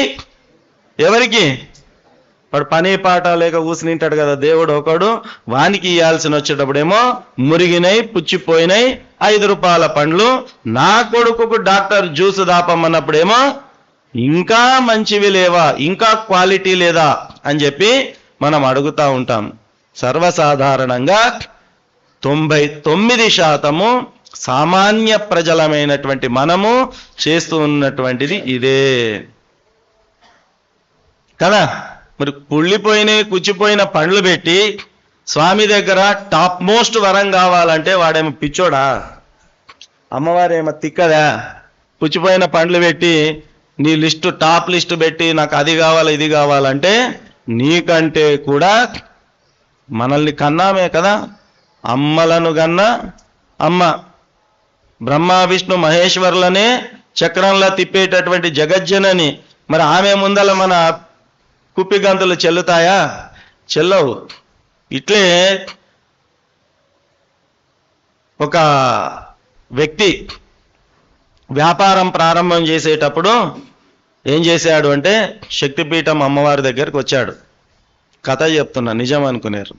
వాడు పని పాట లేక కూర్చునింటాడు కదా దేవుడు ఒకడు, వానికి ఇవ్వాల్సిన వచ్చేటప్పుడేమో మురిగినై పుచ్చిపోయినాయి 5 రూపాయల పండ్లు. నా కొడుకుకు డాక్టర్ జ్యూస్ దాపమన్నప్పుడేమో ఇంకా మంచివి లేవా, ఇంకా క్వాలిటీ లేదా అని చెప్పి మనం అడుగుతా ఉంటాం. సర్వసాధారణంగా 99% సామాన్య ప్రజలమైనటువంటి మనము చేస్తూ ఉన్నటువంటిది ఇదే కదా. మరి కుళ్ళిపోయినాయి కుచ్చిపోయిన పండ్లు పెట్టి స్వామి దగ్గర టాప్ మోస్ట్ వరం కావాలంటే వాడేమో పిచ్చోడా, అమ్మవారేమో తిక్కదా? పుచ్చిపోయిన పండ్లు పెట్టి నీ లిస్టు టాప్ లిస్టు పెట్టి నాకు అది కావాలి ఇది కావాలంటే, నీకంటే కూడా మనల్ని కన్నామే కదా, అమ్మలను కన్నా అమ్మ, బ్రహ్మ విష్ణు మహేశ్వరులనే చక్రంలా తిప్పేటటువంటి జగజ్జనని. మరి ఆమె ముందల మన కుప్పిగంతులు చెల్లుతాయా? చెల్లవు. ఇట్లే ఒక వ్యక్తి వ్యాపారం ప్రారంభం చేసేటప్పుడు ఏం చేశాడు అంటే, శక్తిపీఠం అమ్మవారి దగ్గరికి వచ్చాడు. కథ చెప్తున్నా, నిజం అనుకునేరు.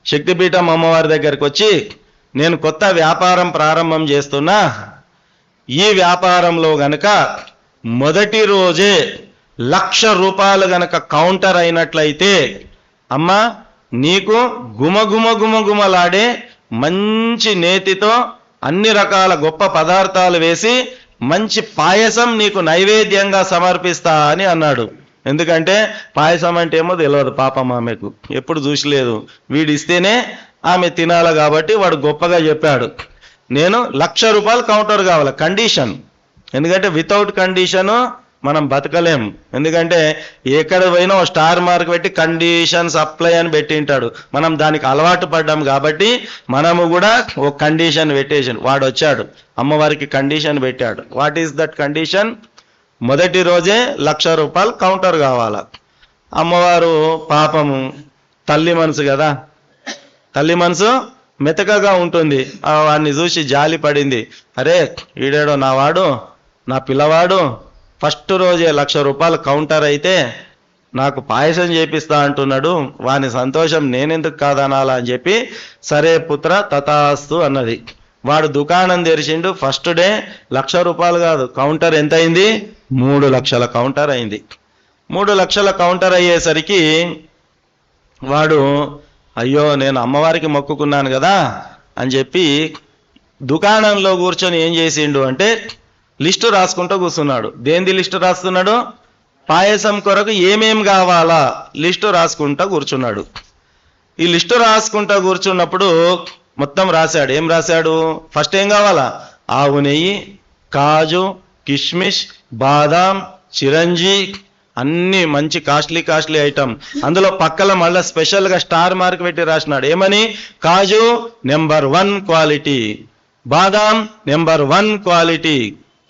శక్తిపీఠం అమ్మవారి దగ్గరికి వచ్చి, నేను కొత్త వ్యాపారం ప్రారంభం చేస్తున్నా, ఈ వ్యాపారంలో గనక మొదటి రోజే 1,00,000 రూపాయలు గనక కౌంటర్ అయినట్లయితే అమ్మ నీకు గుమగుమలాడే మంచి నేతితో అన్ని రకాల గొప్ప పదార్థాలు వేసి మంచి పాయసం నీకు నైవేద్యంగా సమర్పిస్తా అని అన్నాడు. ఎందుకంటే పాయసం అంటే ఏమో తెలియదు పాపం ఆమెకు, ఎప్పుడు చూసలేదు. వీడిస్తేనే ఆమె తినాలి కాబట్టి వాడు గొప్పగా చెప్పాడు, నేను 1,00,000 రూపాయలు కౌంటర్ కావాలి, కండిషన్. ఎందుకంటే వితౌట్ కండిషను మనం బతకలేం. ఎందుకంటే ఎక్కడ పోయినా స్టార్ మార్క్ పెట్టి కండిషన్స్ అప్లై అని పెట్టింటాడు. మనం దానికి అలవాటు పడ్డాం కాబట్టి మనము కూడా ఒక కండిషన్ పెట్టేసి, వాడు వచ్చాడు అమ్మవారికి కండిషన్ పెట్టాడు. What is that condition? మొదటి రోజే 1,00,000 రూపాయలు కౌంటర్ కావాలా. అమ్మవారు పాపము తల్లి మనసు కదా, తల్లి మనసు మెతకగా ఉంటుంది. వాడిని చూసి జాలి పడింది. అరే ఈడేడో నా వాడు, నా పిల్లవాడు ఫస్ట్ రోజే 1,00,000 రూపాయలు కౌంటర్ అయితే నాకు పాయసం చేపిస్తా అంటున్నాడు, వాని సంతోషం నేనెందుకు కాదనాలా అని చెప్పి, సరే పుత్ర తథాస్తు అన్నది. వాడు దుకాణం తెరిచిండు. ఫస్ట్ డే 1,00,000 రూపాయలు కాదు, కౌంటర్ ఎంత అయింది? 3 లక్షల కౌంటర్ అయింది. 3 లక్షల కౌంటర్ అయ్యేసరికి వాడు అయ్యో నేను అమ్మవారికి మొక్కుకున్నాను కదా అని చెప్పి దుకాణంలో కూర్చొని ఏం చేసిండు అంటే లిస్టు రాసుకుంటూ కూర్చున్నాడు. దేంది లిస్టు రాస్తున్నాడు? పాయసం కొరకు ఏమేం కావాలా లిస్టు రాసుకుంటూ కూర్చున్నాడు. ఈ లిస్టు రాసుకుంటూ కూర్చున్నప్పుడు మొత్తం రాశాడు. ఏం రాశాడు? ఫస్ట్ ఏం కావాలా? ఆవు నెయ్యి, కాజు, కిష్మిష్, బాదాం, చిరంజీ, అన్ని మంచి కాస్ట్లీ ఐటమ్. అందులో పక్కల మళ్ళీ స్పెషల్గా స్టార్ మార్క్ పెట్టి రాసినాడు. ఏమని? కాజు నెంబర్ 1 క్వాలిటీ, బాదాం నెంబర్ 1 క్వాలిటీ,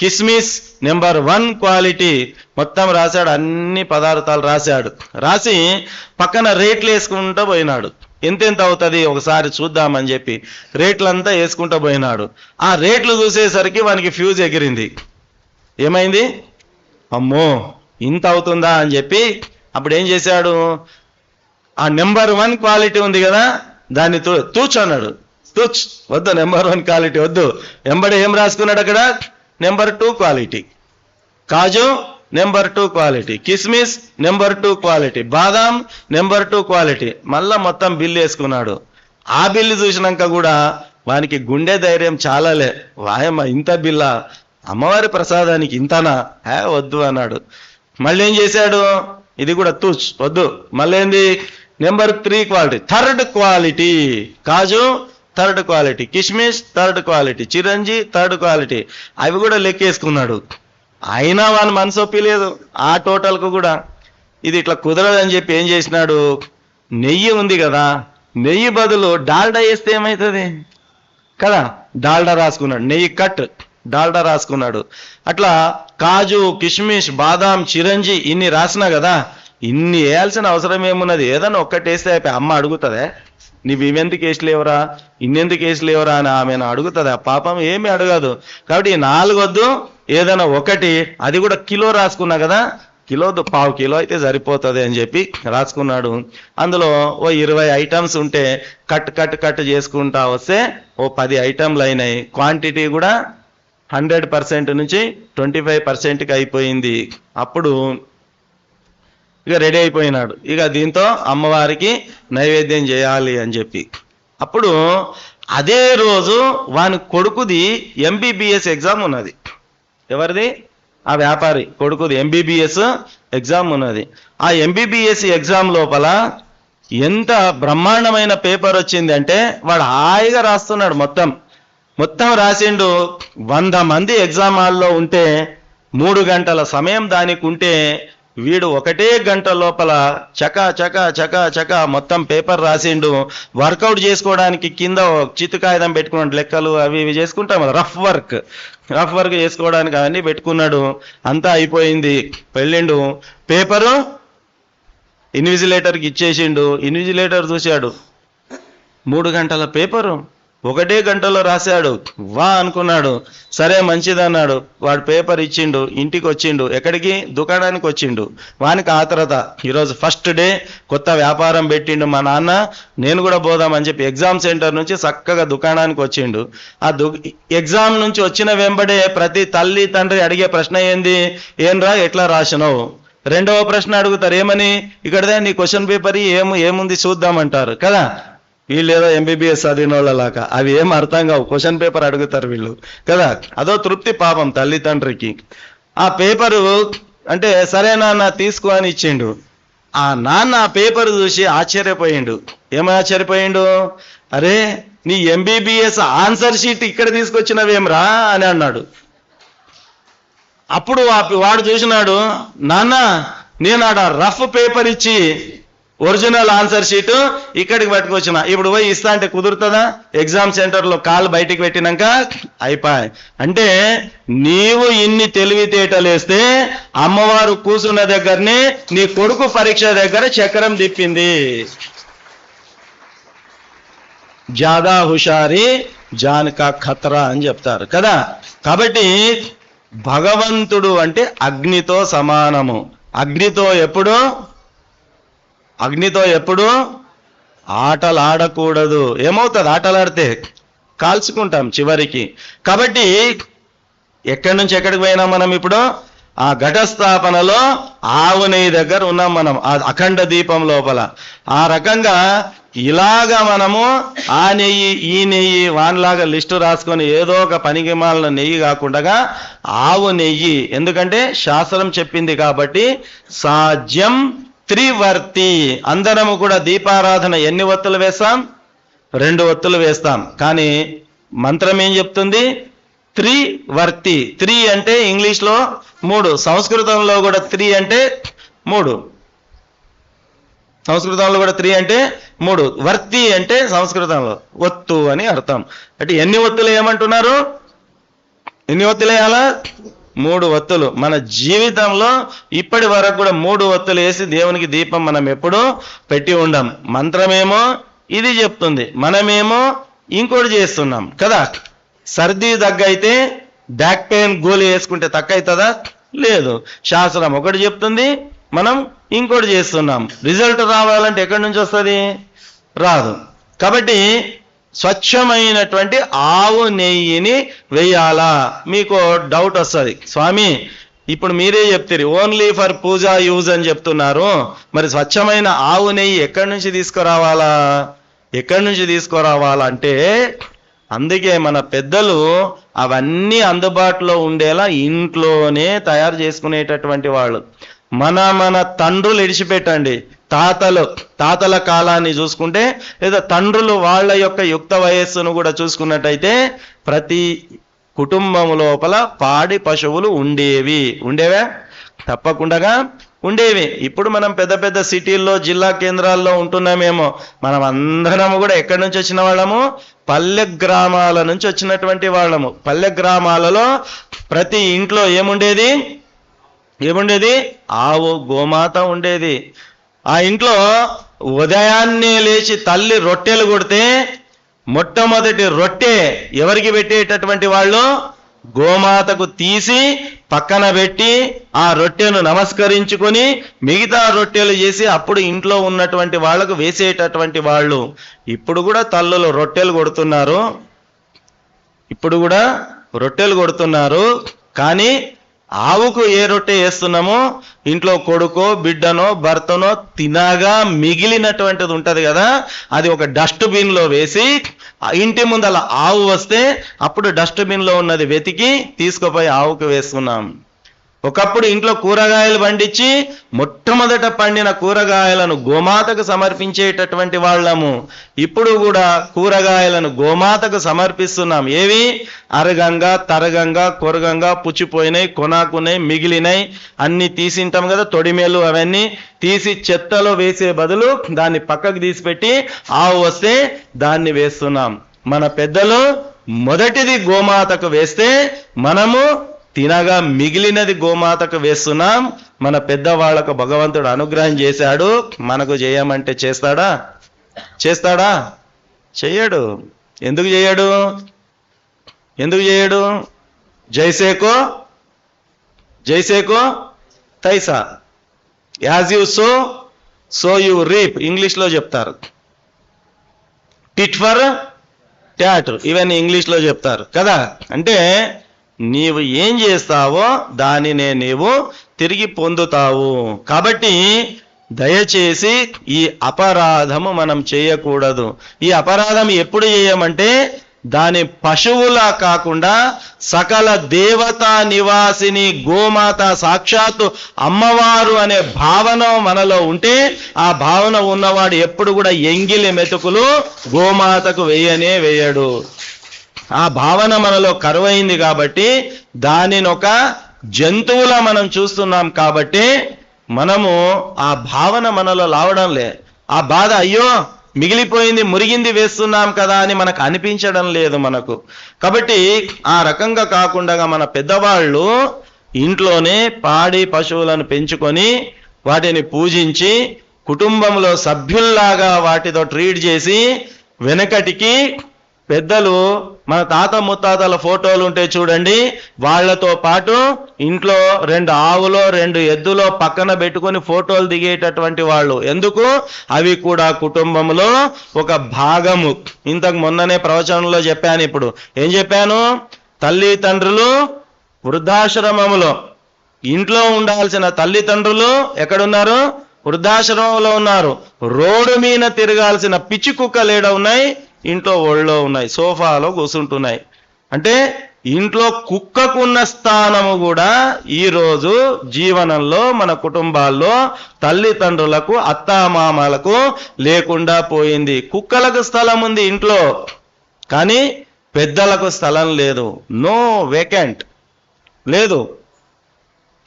కిస్మిస్ నెంబర్ 1 క్వాలిటీ, మొత్తం రాశాడు. అన్ని పదార్థాలు రాశాడు. రాసి పక్కన రేట్లు వేసుకుంటూ పోయినాడు. ఎంతెంత అవుతుంది ఒకసారి చూద్దామని చెప్పి రేట్లంతా వేసుకుంటూ పోయినాడు. ఆ రేట్లు చూసేసరికి వానికి ఫ్యూజ్ ఎగిరింది. ఏమైంది? అమ్మో ఇంత అవుతుందా అని చెప్పి అప్పుడు ఏం చేశాడు? ఆ నెంబర్ 1 క్వాలిటీ ఉంది కదా దాన్ని తూచు అన్నాడు. తూచ్ వద్దు, నెంబర్ 1 క్వాలిటీ వద్దు. ఎంబడే ఏం రాసుకున్నాడు అక్కడ? Number 2 quality. కాజు నెంబర్ 2 క్వాలిటీ, కిస్మిస్ నెంబర్ 2 క్వాలిటీ, బాదాం నెంబర్ 2 క్వాలిటీ. మళ్ళా మొత్తం బిల్లు వేసుకున్నాడు. ఆ బిల్లు చూసినాక కూడా వానికి గుండె ధైర్యం చాలాలే. వాయమ్మ ఇంత బిల్లా, అమ్మవారి ప్రసాదానికి ఇంతనా? వద్దు అన్నాడు. మళ్ళీ ఏం చేశాడు? ఇది కూడా తూచ్ వద్దు. మళ్ళీ ఏంది? నెంబర్ 3 క్వాలిటీ, 3rd క్వాలిటీ, కాజు 3rd క్వాలిటీ, కిష్మిష్ 3rd క్వాలిటీ, చిరంజీ 3rd క్వాలిటీ. అవి కూడా లెక్కేసుకున్నాడు. అయినా వాని మనసు ఒప్పిలేదు ఆ టోటల్కు కూడా. ఇది ఇట్లా కుదరదని చెప్పి ఏం చేసినాడు? నెయ్యి ఉంది కదా, నెయ్యి బదులు డాల్డా వేస్తే ఏమవుతుంది కదా, డాల్డా రాసుకున్నాడు. నెయ్యి కట్ డాల్డా రాసుకున్నాడు. అట్లా కాజు, కిష్మిష్, బాదాం, చిరంజీ ఇన్ని రాసినా కదా, ఇన్ని వేయాల్సిన అవసరం ఏమున్నది? ఏదన్నా ఒక్కటి వేస్తే అయిపోయి. అమ్మ అడుగుతుందే నీవు ఇవెందుకు వేసలేవరా, ఇన్నెందుకు వేసలేవరా అని ఆమెను అడుగుతుంది. ఆ పాపం ఏమీ అడగదు. కాబట్టి ఈ 4 వద్దు, ఏదైనా ఒకటి, అది కూడా కిలో రాసుకున్నా కదా, పావు కిలో అయితే సరిపోతుంది అని చెప్పి రాసుకున్నాడు. అందులో ఓ 20 ఐటమ్స్ ఉంటే కట్ చేసుకుంటా వస్తే ఓ 10 ఐటమ్లు అయినాయి. క్వాంటిటీ కూడా 100% నుంచి 25%కి అయిపోయింది. అప్పుడు ఇక రెడీ అయిపోయినాడు. ఇక దీంతో అమ్మవారికి నైవేద్యం చేయాలి అని చెప్పి. అప్పుడు అదే రోజు వాని కొడుకుది MBBS ఎగ్జామ్ ఉన్నది. ఎవరిది? ఆ వ్యాపారి కొడుకుది MBBS ఎగ్జామ్ ఉన్నది. ఆ MBBS ఎగ్జామ్ లోపల ఎంత బ్రహ్మాండమైన పేపర్ వచ్చింది అంటే వాడు హాయిగా రాస్తున్నాడు. మొత్తం రాసిండు. 100 మంది ఎగ్జామ్ హాల్లో ఉంటే 3 గంటల సమయం దానికి ఉంటే వీడు 1 గంట లోపల చకా మొత్తం పేపర్ రాసిండు. వర్కౌట్ చేసుకోవడానికి కింద చిత్తు కాగితం పెట్టుకున్నాడు. లెక్కలు అవి ఇవి చేసుకుంటాం కదా, రఫ్ వర్క్ చేసుకోవడానికి అవన్నీ పెట్టుకున్నాడు. అంతా అయిపోయింది. వెళ్ళిండు, పేపరు ఇన్విజిలేటర్కి ఇచ్చేసిండు. ఇన్విజిలేటర్ చూశాడు, 3 గంటల పేపరు 1 గంటలో రాశాడు. వా అనుకున్నాడు. సరే మంచిదన్నాడు. వాడు పేపర్ ఇచ్చిండు. ఇంటికి వచ్చిండు. ఎక్కడికి? దుకాణానికి వచ్చిండు. వానికి ఆతరత. ఈరోజు ఫస్ట్ డే, కొత్త వ్యాపారం పెట్టిండు మా నాన్న, నేను కూడా పోదామని చెప్పి ఎగ్జామ్ సెంటర్ నుంచి చక్కగా దుకాణానికి వచ్చిండు. ఆ ఎగ్జామ్ నుంచి వచ్చిన వెంబడే ప్రతి తల్లి తండ్రి అడిగే ప్రశ్న ఏంది? ఏంరా ఎట్లా రాసినావు? రెండవ ప్రశ్న అడుగుతారు, ఏమని? ఇక్కడదే నీ క్వశ్చన్ పేపర్ ఏముంది చూద్దామంటారు కదా. వీళ్ళు ఏదో MBBS చదివిన వాళ్ళలాగా అవి ఏం అర్థం కావు. క్వశ్చన్ పేపర్ అడుగుతారు వీళ్ళు కదా. అదో తృప్తి పాపం తల్లిదండ్రికి. ఆ పేపరు అంటే సరే నాన్న తీసుకో అని ఇచ్చిండు. ఆ నాన్న ఆ పేపర్ చూసి ఆశ్చర్యపోయిండు. ఏమని ఆశ్చర్యపోయిండు? అరే నీ MBBS ఆన్సర్ షీట్ ఇక్కడ తీసుకొచ్చినవేమ్రా అని అన్నాడు. అప్పుడు వాడు చూసినాడు, నాన్న నేను ఆడ రఫ్ పేపర్ ఇచ్చి ఒరిజినల్ ఆన్సర్ షీటు ఇక్కడికి పట్టుకొచ్చిన, ఇప్పుడు పోయి ఇస్తా అంటే కుదురుతుందా? ఎగ్జామ్ సెంటర్లో కాలు బయటికి పెట్టినాక అయిపోయి. అంటే నీవు ఇన్ని తెలివితేటలేస్తే అమ్మవారు కూర్చున్న దగ్గరనే నీ కొడుకు పరీక్ష దగ్గర చక్రం తిప్పింది. జాదా హుషారి జాన్కా ఖతరా అని చెప్తారు కదా. కాబట్టి భగవంతుడు అంటే అగ్నితో సమానము. అగ్నితో ఎప్పుడు ఆటలాడకూడదు. ఏమవుతుంది? ఆటలాడితే కాల్చుకుంటాం చివరికి. కాబట్టి ఎక్కడి నుంచి ఎక్కడికి పోయినాం మనం? ఇప్పుడు ఆ ఘటస్థాపనలో ఆవు నెయ్యి దగ్గర ఉన్నాం మనం, ఆ అఖండ దీపం లోపల. ఆ రకంగా ఇలాగా మనము ఆ నెయ్యి ఈ నెయ్యి వాన్లాగా లిస్టు రాసుకొని ఏదో ఒక పనికి మాలిన నెయ్యి కాకుండా ఆవు నెయ్యి, ఎందుకంటే శాస్త్రం చెప్పింది కాబట్టి. సాధ్యం త్రివర్తి. అందరము కూడా దీపారాధన ఎన్ని ఒత్తులు వేస్తాం? 2 ఒత్తులు వేస్తాం. కానీ మంత్రం ఏం చెప్తుంది? త్రివర్తి. 3 అంటే ఇంగ్లీష్లో 3, సంస్కృతంలో కూడా 3 అంటే 3. సంస్కృతంలో కూడా 3 అంటే 3. వర్తి అంటే సంస్కృతంలో ఒత్తు అని అర్థం. అంటే ఎన్ని ఒత్తులు ఏమంటున్నారు? ఎన్ని ఒత్తులు వేయాలా? 3 ఒత్తులు. మన జీవితంలో ఇప్పటి వరకు కూడా 3 ఒత్తులు వేసి దేవునికి దీపం మనం ఎప్పుడూ పెట్టి ఉండం. మంత్రమేమో ఇది చెప్తుంది, మనమేమో ఇంకోటి చేస్తున్నాం కదా. సర్ది దగ్గైతే బ్యాక్ పెయిన్ గోళీ వేసుకుంటే తక్కువవుతుందా? లేదు. శాస్త్రం ఒకటి చెప్తుంది, మనం ఇంకోటి చేస్తున్నాం. రిజల్ట్ రావాలంటే ఎక్కడి నుంచి వస్తుంది? రాదు. కాబట్టి స్వచ్ఛమైనటువంటి ఆవు నెయ్యిని వేయాలా? మీకు డౌట్ వస్తుంది, స్వామి ఇప్పుడు మీరే చెప్తారు ఓన్లీ ఫర్ పూజా యూజ్ అని చెప్తున్నారు, మరి స్వచ్ఛమైన ఆవు నెయ్యి ఎక్కడి నుంచి తీసుకురావాలంటే అందుకే మన పెద్దలు అవన్నీ అందుబాటులో ఉండేలా ఇంట్లోనే తయారు చేసుకునేటటువంటి వాళ్ళు. మన తండ్రులు ఇడిచిపెట్టండి, తాతల కాలాన్ని చూసుకుంటే, లేదా తండ్రులు వాళ్ళ యొక్క యుక్త వయస్సును కూడా చూసుకున్నట్టయితే ప్రతి కుటుంబం లోపల పాడి పశువులు ఉండేవే తప్పకుండా ఉండేవి. ఇప్పుడు మనం పెద్ద పెద్ద సిటీల్లో జిల్లా కేంద్రాల్లో ఉంటున్నామేమో, మనం అందరము కూడా ఎక్కడి నుంచి వచ్చిన వాళ్ళము? పల్లె గ్రామాల నుంచి వచ్చినటువంటి వాళ్ళము. పల్లె గ్రామాలలో ప్రతి ఇంట్లో ఏముండేది? ఆవు గోమాత ఉండేది. ఆ ఇంట్లో ఉదయాన్నే లేచి తల్లి రొట్టెలు కొడితే మొట్టమొదటి రొట్టె ఎవరికి పెట్టేటటువంటి వాళ్ళు? గోమాతకు తీసి పక్కన పెట్టి ఆ రొట్టెను నమస్కరించుకొని మిగతా రొట్టెలు చేసి అప్పుడు ఇంట్లో ఉన్నటువంటి వాళ్లకు వేసేటటువంటి వాళ్ళు. ఇప్పుడు కూడా తల్లులు రొట్టెలు కొడుతున్నారు, కానీ ఆవుకు ఏ రొట్టె వేస్తున్నామో ఇంట్లో కొడుకో బిడ్డనో భర్తనో తినగా మిగిలినటువంటిది ఉంటది కదా, అది ఒక డస్ట్బిన్ లో వేసి ఇంటి ముందల ఆవు వస్తే అప్పుడు డస్ట్బిన్ లో ఉన్నది వెతికి తీసుకుపోయి ఆవుకు వేస్తున్నాం. ఒకప్పుడు ఇంట్లో కూరగాయలు పండించి మొట్టమొదట పండిన కూరగాయలను గోమాతకు సమర్పించేటటువంటి వాళ్ళము. ఇప్పుడు కూడా కూరగాయలను గోమాతకు సమర్పిస్తున్నాం. ఏవి? అరగంగా, తరగంగా, కొరగంగా, పుచ్చిపోయినాయి, కొనాకున్నాయి, మిగిలినాయి అన్ని తీసింటాం కదా, తొడిమేలు అవన్నీ తీసి చెత్తలో వేసే బదులు దాన్ని పక్కకు తీసిపెట్టి ఆవు వస్తే దాన్ని వేస్తున్నాం. మన పెద్దలు మొదటిది గోమాతకు వేస్తే మనము తినగా మిగిలినది గోమాతకు వేస్తున్నాం. మన పెద్దవాళ్లకు భగవంతుడు అనుగ్రహం చేశాడు, మనకు చేయమంటే చేస్తాడా? చెయ్యడు. ఎందుకు చేయడు? జైసేకో తైసా, as you sow you reap ఇంగ్లీష్లో చెప్తారు. టిట్ ఫర్ ట్యాట్ ఇవన్నీ ఇంగ్లీష్లో చెప్తారు కదా. అంటే నీవు ఏం చేస్తావో దానినే నీవు తిరిగి పొందుతావు. కాబట్టి దయచేసి ఈ అపరాధము మనం చేయకూడదు. ఈ అపరాధం ఎప్పుడు చేయమంటే దాని పశువులా కాకుండా సకల దేవతా నివాసిని గోమాత సాక్షాత్తు అమ్మవారు అనే భావన మనలో ఉంటే ఆ భావన ఉన్నవాడు ఎప్పుడు కూడా ఎంగిలి మెతుకులు గోమాతకు వేయడు. ఆ భావన మనలో కరువైంది కాబట్టి దానిని ఒక జంతువులా మనం చూస్తున్నాం కాబట్టి మనము ఆ భావన మనలో లావడం లే. ఆ బాధ అయ్యో మిగిలిపోయింది మురిగింది వేస్తున్నాం కదా అని మనకు అనిపించడం లేదు మనకు. కాబట్టి ఆ రకంగా కాకుండా మన పెద్దవాళ్ళు ఇంట్లోనే పాడి పశువులను పెంచుకొని వాటిని పూజించి కుటుంబంలో సభ్యుల్లాగా వాటితో ట్రీట్ చేసి, వెనకటికి పెద్దలు మన తాత ముత్తాతల ఫోటోలు ఉంటే చూడండి, వాళ్లతో పాటు ఇంట్లో 2 ఆవులో 2 ఎద్దులో పక్కన పెట్టుకొని ఫోటోలు దిగేటటువంటి వాళ్ళు. ఎందుకు? అవి కూడా కుటుంబంలో ఒక భాగము. ఇంతకు మొన్ననే ప్రవచనంలో చెప్పాను. ఇప్పుడు ఏం చెప్పాను? తల్లిదండ్రులు వృద్ధాశ్రమంలో, ఇంట్లో ఉండాల్సిన తల్లిదండ్రులు ఎక్కడున్నారు? వృద్ధాశ్రమంలో ఉన్నారు. రోడ్డు మీద తిరగాల్సిన పిచ్చి కుక్కలు ఏడ ఉన్నాయి? ఇంట్లో ఒళ్ళో ఉన్నాయి, సోఫాలో కూర్చుంటున్నాయి. అంటే ఇంట్లో కుక్కకున్న స్థానము కూడా ఈరోజు జీవనంలో మన కుటుంబాల్లో తల్లిదండ్రులకు అత్తామామలకు లేకుండా పోయింది. కుక్కలకు స్థలం ఉంది ఇంట్లో, కానీ పెద్దలకు స్థలం లేదు. నో వేకెంట్ లేదు.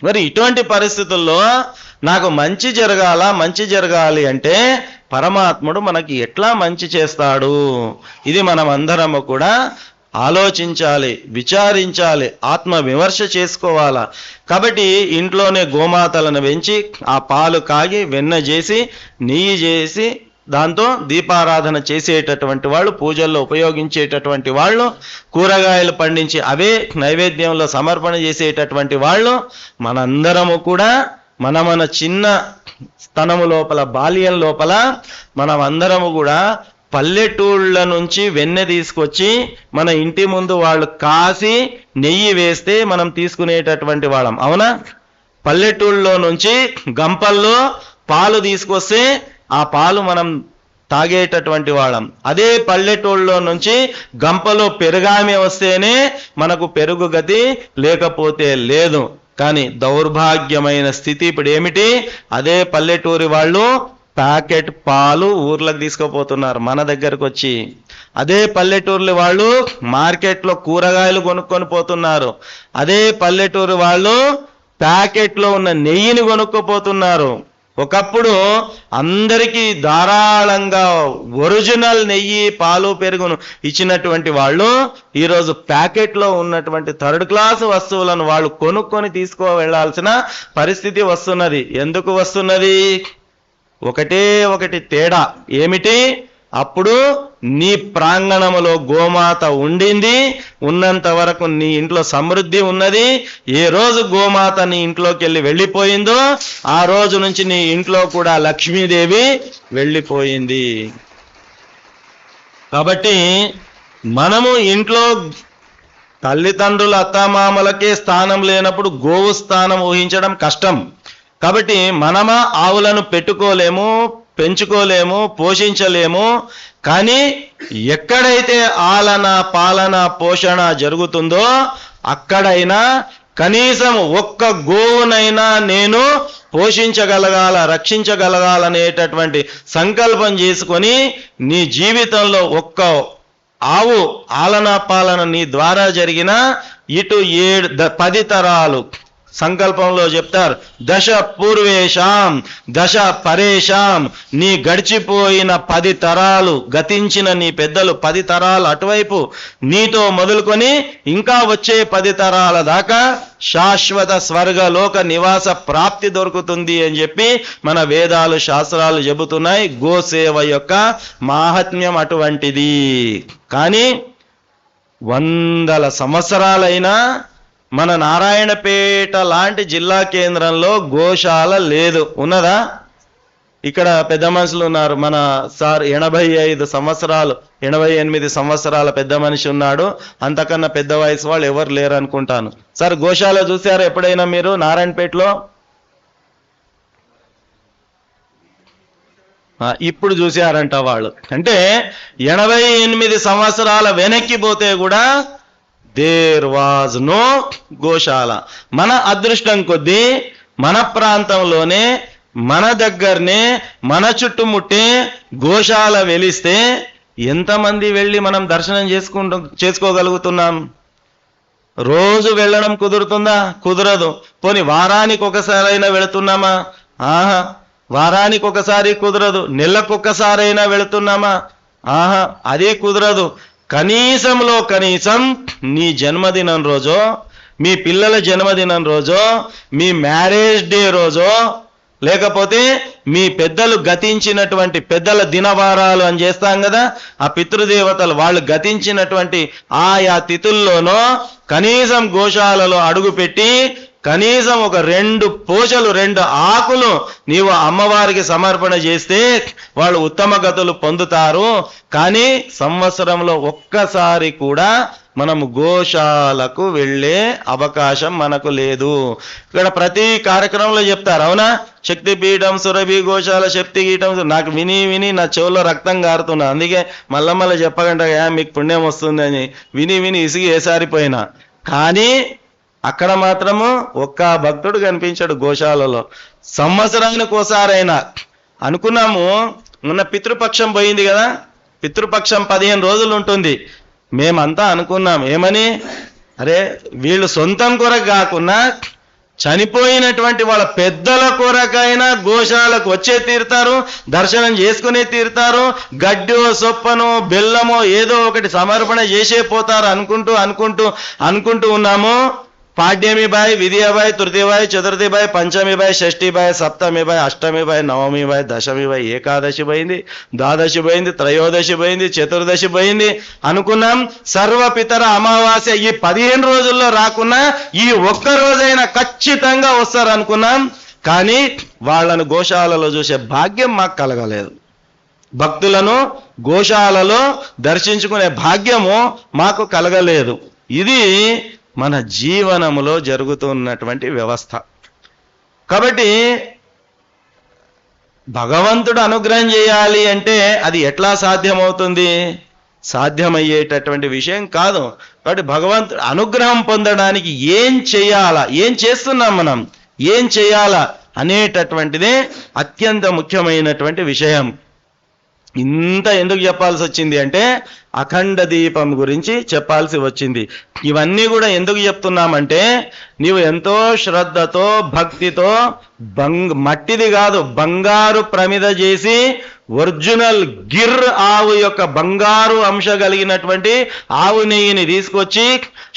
మరి ఇటువంటి పరిస్థితుల్లో నాకు మంచి జరగాలి అంటే పరమాత్ముడు మనకి ఎట్లా మంచి చేస్తాడు? ఇది మనం అందరము కూడా ఆలోచించాలి, విచారించాలి, ఆత్మ విమర్శ చేసుకోవాలా. కాబట్టి ఇంట్లోనే గోమాతలను పెంచి ఆ పాలు కాగి వెన్న చేసి నెయ్యి చేసి దాంతో దీపారాధన చేసేటటువంటి వాళ్ళు, పూజల్లో ఉపయోగించేటటువంటి వాళ్ళు, కూరగాయలు పండించి అవే నైవేద్యంలో సమర్పణ చేసేటటువంటి వాళ్ళు మనందరము కూడా మన చిన్న స్తనము లోపల, బాల్యం లోపల మనం అందరము కూడా పల్లెటూళ్ళ నుంచి వెన్నె తీసుకొచ్చి మన ఇంటి ముందు వాళ్ళు కాసి నెయ్యి వేస్తే మనం తీసుకునేటటువంటి వాళ్ళం. అవునా? పల్లెటూళ్ళలో నుంచి గంపల్లో పాలు తీసుకొస్తే ఆ పాలు మనం తాగేటటువంటి వాళ్ళం. అదే పల్లెటూళ్ళలో నుంచి గంపలో పెరుగామె వస్తేనే మనకు పెరుగు గతి, లేకపోతే లేదు. కానీ దౌర్భాగ్యమైన స్థితి ఇప్పుడు ఏమిటి? అదే పల్లెటూరి వాళ్ళు ప్యాకెట్ పాలు ఊర్లకు తీసుకుపోతున్నారు మన దగ్గరకు వచ్చి. అదే పల్లెటూర్లు వాళ్ళు మార్కెట్లో కూరగాయలు కొనుక్కొని పోతున్నారు. అదే పల్లెటూరు వాళ్ళు ప్యాకెట్లో ఉన్న నెయ్యిని కొనుక్కోపోతున్నారు. ఒకప్పుడు అందరికీ ధారాళంగా ఒరిజినల్ నెయ్యి, పాలు, పెరుగును ఇచ్చినటువంటి వాళ్ళు ఈరోజు ప్యాకెట్లో ఉన్నటువంటి 3rd క్లాస్ వస్తువులను వాళ్ళు కొనుక్కొని వెళ్ళాల్సిన పరిస్థితి వస్తున్నది. ఎందుకు వస్తున్నది? ఒకటి తేడా ఏమిటి? అప్పుడు నీ ప్రాంగణములో గోమాత ఉండింది, ఉన్నంత వరకు నీ ఇంట్లో సమృద్ధి ఉన్నది. ఏ రోజు గోమాత నీ ఇంట్లోకి వెళ్ళిపోయిందో ఆ రోజు నుంచి నీ ఇంట్లో కూడా లక్ష్మీదేవి వెళ్ళిపోయింది. కాబట్టి మనము ఇంట్లో తల్లిదండ్రుల అత్తామామలకే స్థానం లేనప్పుడు గోవు స్థానం ఊహించడం కష్టం. కాబట్టి మనమా ఆవులను పెట్టుకోలేము, పెంచుకోలేము, పోషించలేము. కానీ ఎక్కడైతే ఆలన పాలన పోషణ జరుగుతుందో అక్కడైనా కనీసం ఒక్క గోవునైనా నేను పోషించగలగాల, రక్షించగలగాలనేటటువంటి సంకల్పం చేసుకొని నీ జీవితంలో ఒక్క ఆవు ఆలన పాలన నీ ద్వారా జరిగిన ఇటు 10 తరాలు సంకల్పంలో చెప్తారు. దశ పూర్వేషాం దశ పరేషాం, నీ గడిచిపోయిన 10 తరాలు, గతించిన నీ పెద్దలు 10 తరాలు అటువైపు నీతో మొదలుకొని ఇంకా వచ్చే 10 తరాల దాకా శాశ్వత స్వర్గలోక నివాస ప్రాప్తి దొరుకుతుంది అని చెప్పి మన వేదాలు శాస్త్రాలు చెబుతున్నాయి. గోసేవ యొక్క మాహాత్మ్యం అటువంటిది. కానీ 100 సంవత్సరాలైనా మన నారాయణపేట లాంటి జిల్లా కేంద్రంలో గోశాల లేదు. ఉన్నదా? ఇక్కడ పెద్ద మనుషులు ఉన్నారు. మన సార్ 85 సంవత్సరాలు 88 సంవత్సరాల పెద్ద మనిషి ఉన్నాడు. అంతకన్నా పెద్ద వయసు వాళ్ళు ఎవరు లేరు అనుకుంటాను. సార్ గోశాల చూసారా ఎప్పుడైనా మీరు నారాయణపేటలో? ఇప్పుడు చూశారంట వాళ్ళు. అంటే 88 సంవత్సరాల వెనక్కి పోతే కూడా దేర్ వాజ్ నో గోశాల. మన అదృష్టం కొద్దీ మన ప్రాంతంలోనే, మన దగ్గరనే, మన చుట్టుముట్టే గోశాల వెలిస్తే ఎంతమంది వెళ్ళి మనం దర్శనం చేసుకోగలుగుతున్నాం? రోజు వెళ్ళడం కుదురుతుందా? కుదరదు. పోనీ వారానికి ఒకసారైనా వెళుతున్నామా? వారానికి ఒకసారి కుదరదు. నెలకొకసారైనా వెళుతున్నామా? అది కుదరదు. కనీసంలో కనీసం నీ జన్మదినం రోజో, మీ పిల్లల జన్మదినం రోజో, మీ మ్యారేజ్ డే రోజో, లేకపోతే మీ పెద్దలు గతించినటువంటి పెద్దల దినవారాలు అని చేస్తాం కదా, ఆ పితృదేవతలు వాళ్ళు గతించినటువంటి ఆయా తిథుల్లోనో కనీసం గోశాలలో అడుగుపెట్టి కనీసం ఒక 2 పూజలు 2 ఆకులు నీవు అమ్మవారికి సమర్పణ చేస్తే వాళ్ళు ఉత్తమ గతులు పొందుతారు. కానీ సంవత్సరంలో ఒక్కసారి కూడా మనము గోశాలకు వెళ్ళే అవకాశం మనకు లేదు. ఇక్కడ ప్రతి కార్యక్రమంలో చెప్తారు, అవునా? శక్తిపీఠం, సురభి గోశాల, శక్తి గీఠం. నాకు విని విని నా చెవుల్లో రక్తం కారుతున్నా. అందుకే మళ్ళీ చెప్పకుండా మీకు పుణ్యం వస్తుంది అని విని విని ఇసిగి ఏసారిపోయినా. కానీ అక్కడ మాత్రము ఒక్క భక్తుడు కనిపించాడు గోశాలలో. సంవత్సరానికి ఒకసారైనా అనుకున్నాము. మొన్న పితృపక్షం పోయింది కదా, పితృపక్షం 15 రోజులు ఉంటుంది. మేమంతా అనుకున్నాం ఏమని, అరే వీళ్ళు సొంతం కొరకు కాకుండా చనిపోయినటువంటి వాళ్ళ పెద్దల కొరకైనా గోశాలకు వచ్చే తీరుతారు, దర్శనం చేసుకునే తీరుతారు, గడ్డో సొప్పనో బెల్లమో ఏదో ఒకటి సమర్పణ చేసే పోతారు అనుకుంటూ ఉన్నాము. పాడ్యమి బాయ్, విద్యాబాయ్, తృతీయబాయ్, చతుర్థిబాయ్, పంచమిబాయ్, షష్ఠిబాయ్, సప్తమిబాయ్, అష్టమిబాయ్, నవమిబాయ్, దశమిబాయ్, ఏకాదశి పోయింది, ద్వాదశి పోయింది, త్రయోదశి పోయింది, చతుర్దశి పోయింది అనుకున్నాం. సర్వపితర అమావాస్య ఈ 15 రోజుల్లో రాకున్నా ఈ ఒక్క రోజైనా ఖచ్చితంగా వస్తారు అనుకున్నాం. కానీ వాళ్ళను గోశాలలో చూసే భాగ్యం మాకు కలగలేదు. భక్తులను గోశాలలో దర్శించుకునే భాగ్యము మాకు కలగలేదు. ఇది మన జీవనములో జరుగుతున్నటువంటి వ్యవస్థ. కాబట్టి భగవంతుడు అనుగ్రహం చేయాలి అంటే అది ఎట్లా సాధ్యమవుతుంది? సాధ్యమయ్యేటటువంటి విషయం కాదు. కాబట్టి భగవంతుడు అనుగ్రహం పొందడానికి ఏం చేయాలా, ఏం చేస్తున్నాం మనం, ఏం చేయాలా అనేటటువంటిదే అత్యంత ముఖ్యమైనటువంటి విషయం. ఇంత ఎందుకు చెప్పాల్సి వచ్చింది అంటే అఖండ దీపం గురించి చెప్పాల్సి వచ్చింది. ఇవన్నీ కూడా ఎందుకు చెప్తున్నామంటే నీవు ఎంతో శ్రద్ధతో భక్తితో మట్టిది కాదు బంగారు ప్రమిద చేసి ఒరిజినల్ గిర్ ఆవు యొక్క బంగారు అంశ కలిగినటువంటి ఆవు నెయ్యిని తీసుకొచ్చి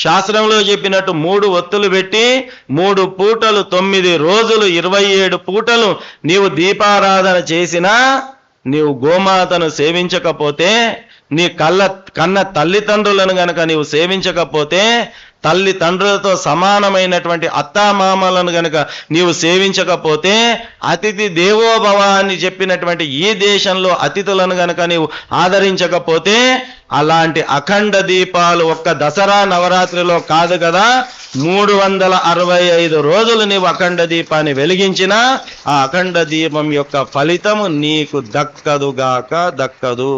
శాస్త్రంలో చెప్పినట్టు 3 ఒత్తులు పెట్టి 3 పూటలు 9 రోజులు 27 పూటలు నీవు దీపారాధన చేసినా నీవు గోమాతను సేవించకపోతే నీ కన్న తల్లిదండ్రులను గనక నీవు సేవించకపోతే, తల్లిదండ్రులతో సమానమైనటువంటి అత్తామామలను గనక నీవు సేవించకపోతే, అతిథి దేవోభవ అని చెప్పినటువంటి ఈ దేశంలో అతిథులను గనక నీవు ఆదరించకపోతే, అలాంటి అఖండ దీపాలు ఒక్క దసరా నవరాత్రిలో కాదు కదా, 365 రోజులు నీవు అఖండ దీపాన్ని వెలిగించినా ఆ అఖండ దీపం యొక్క ఫలితము నీకు దక్కదుగాక దక్కదు.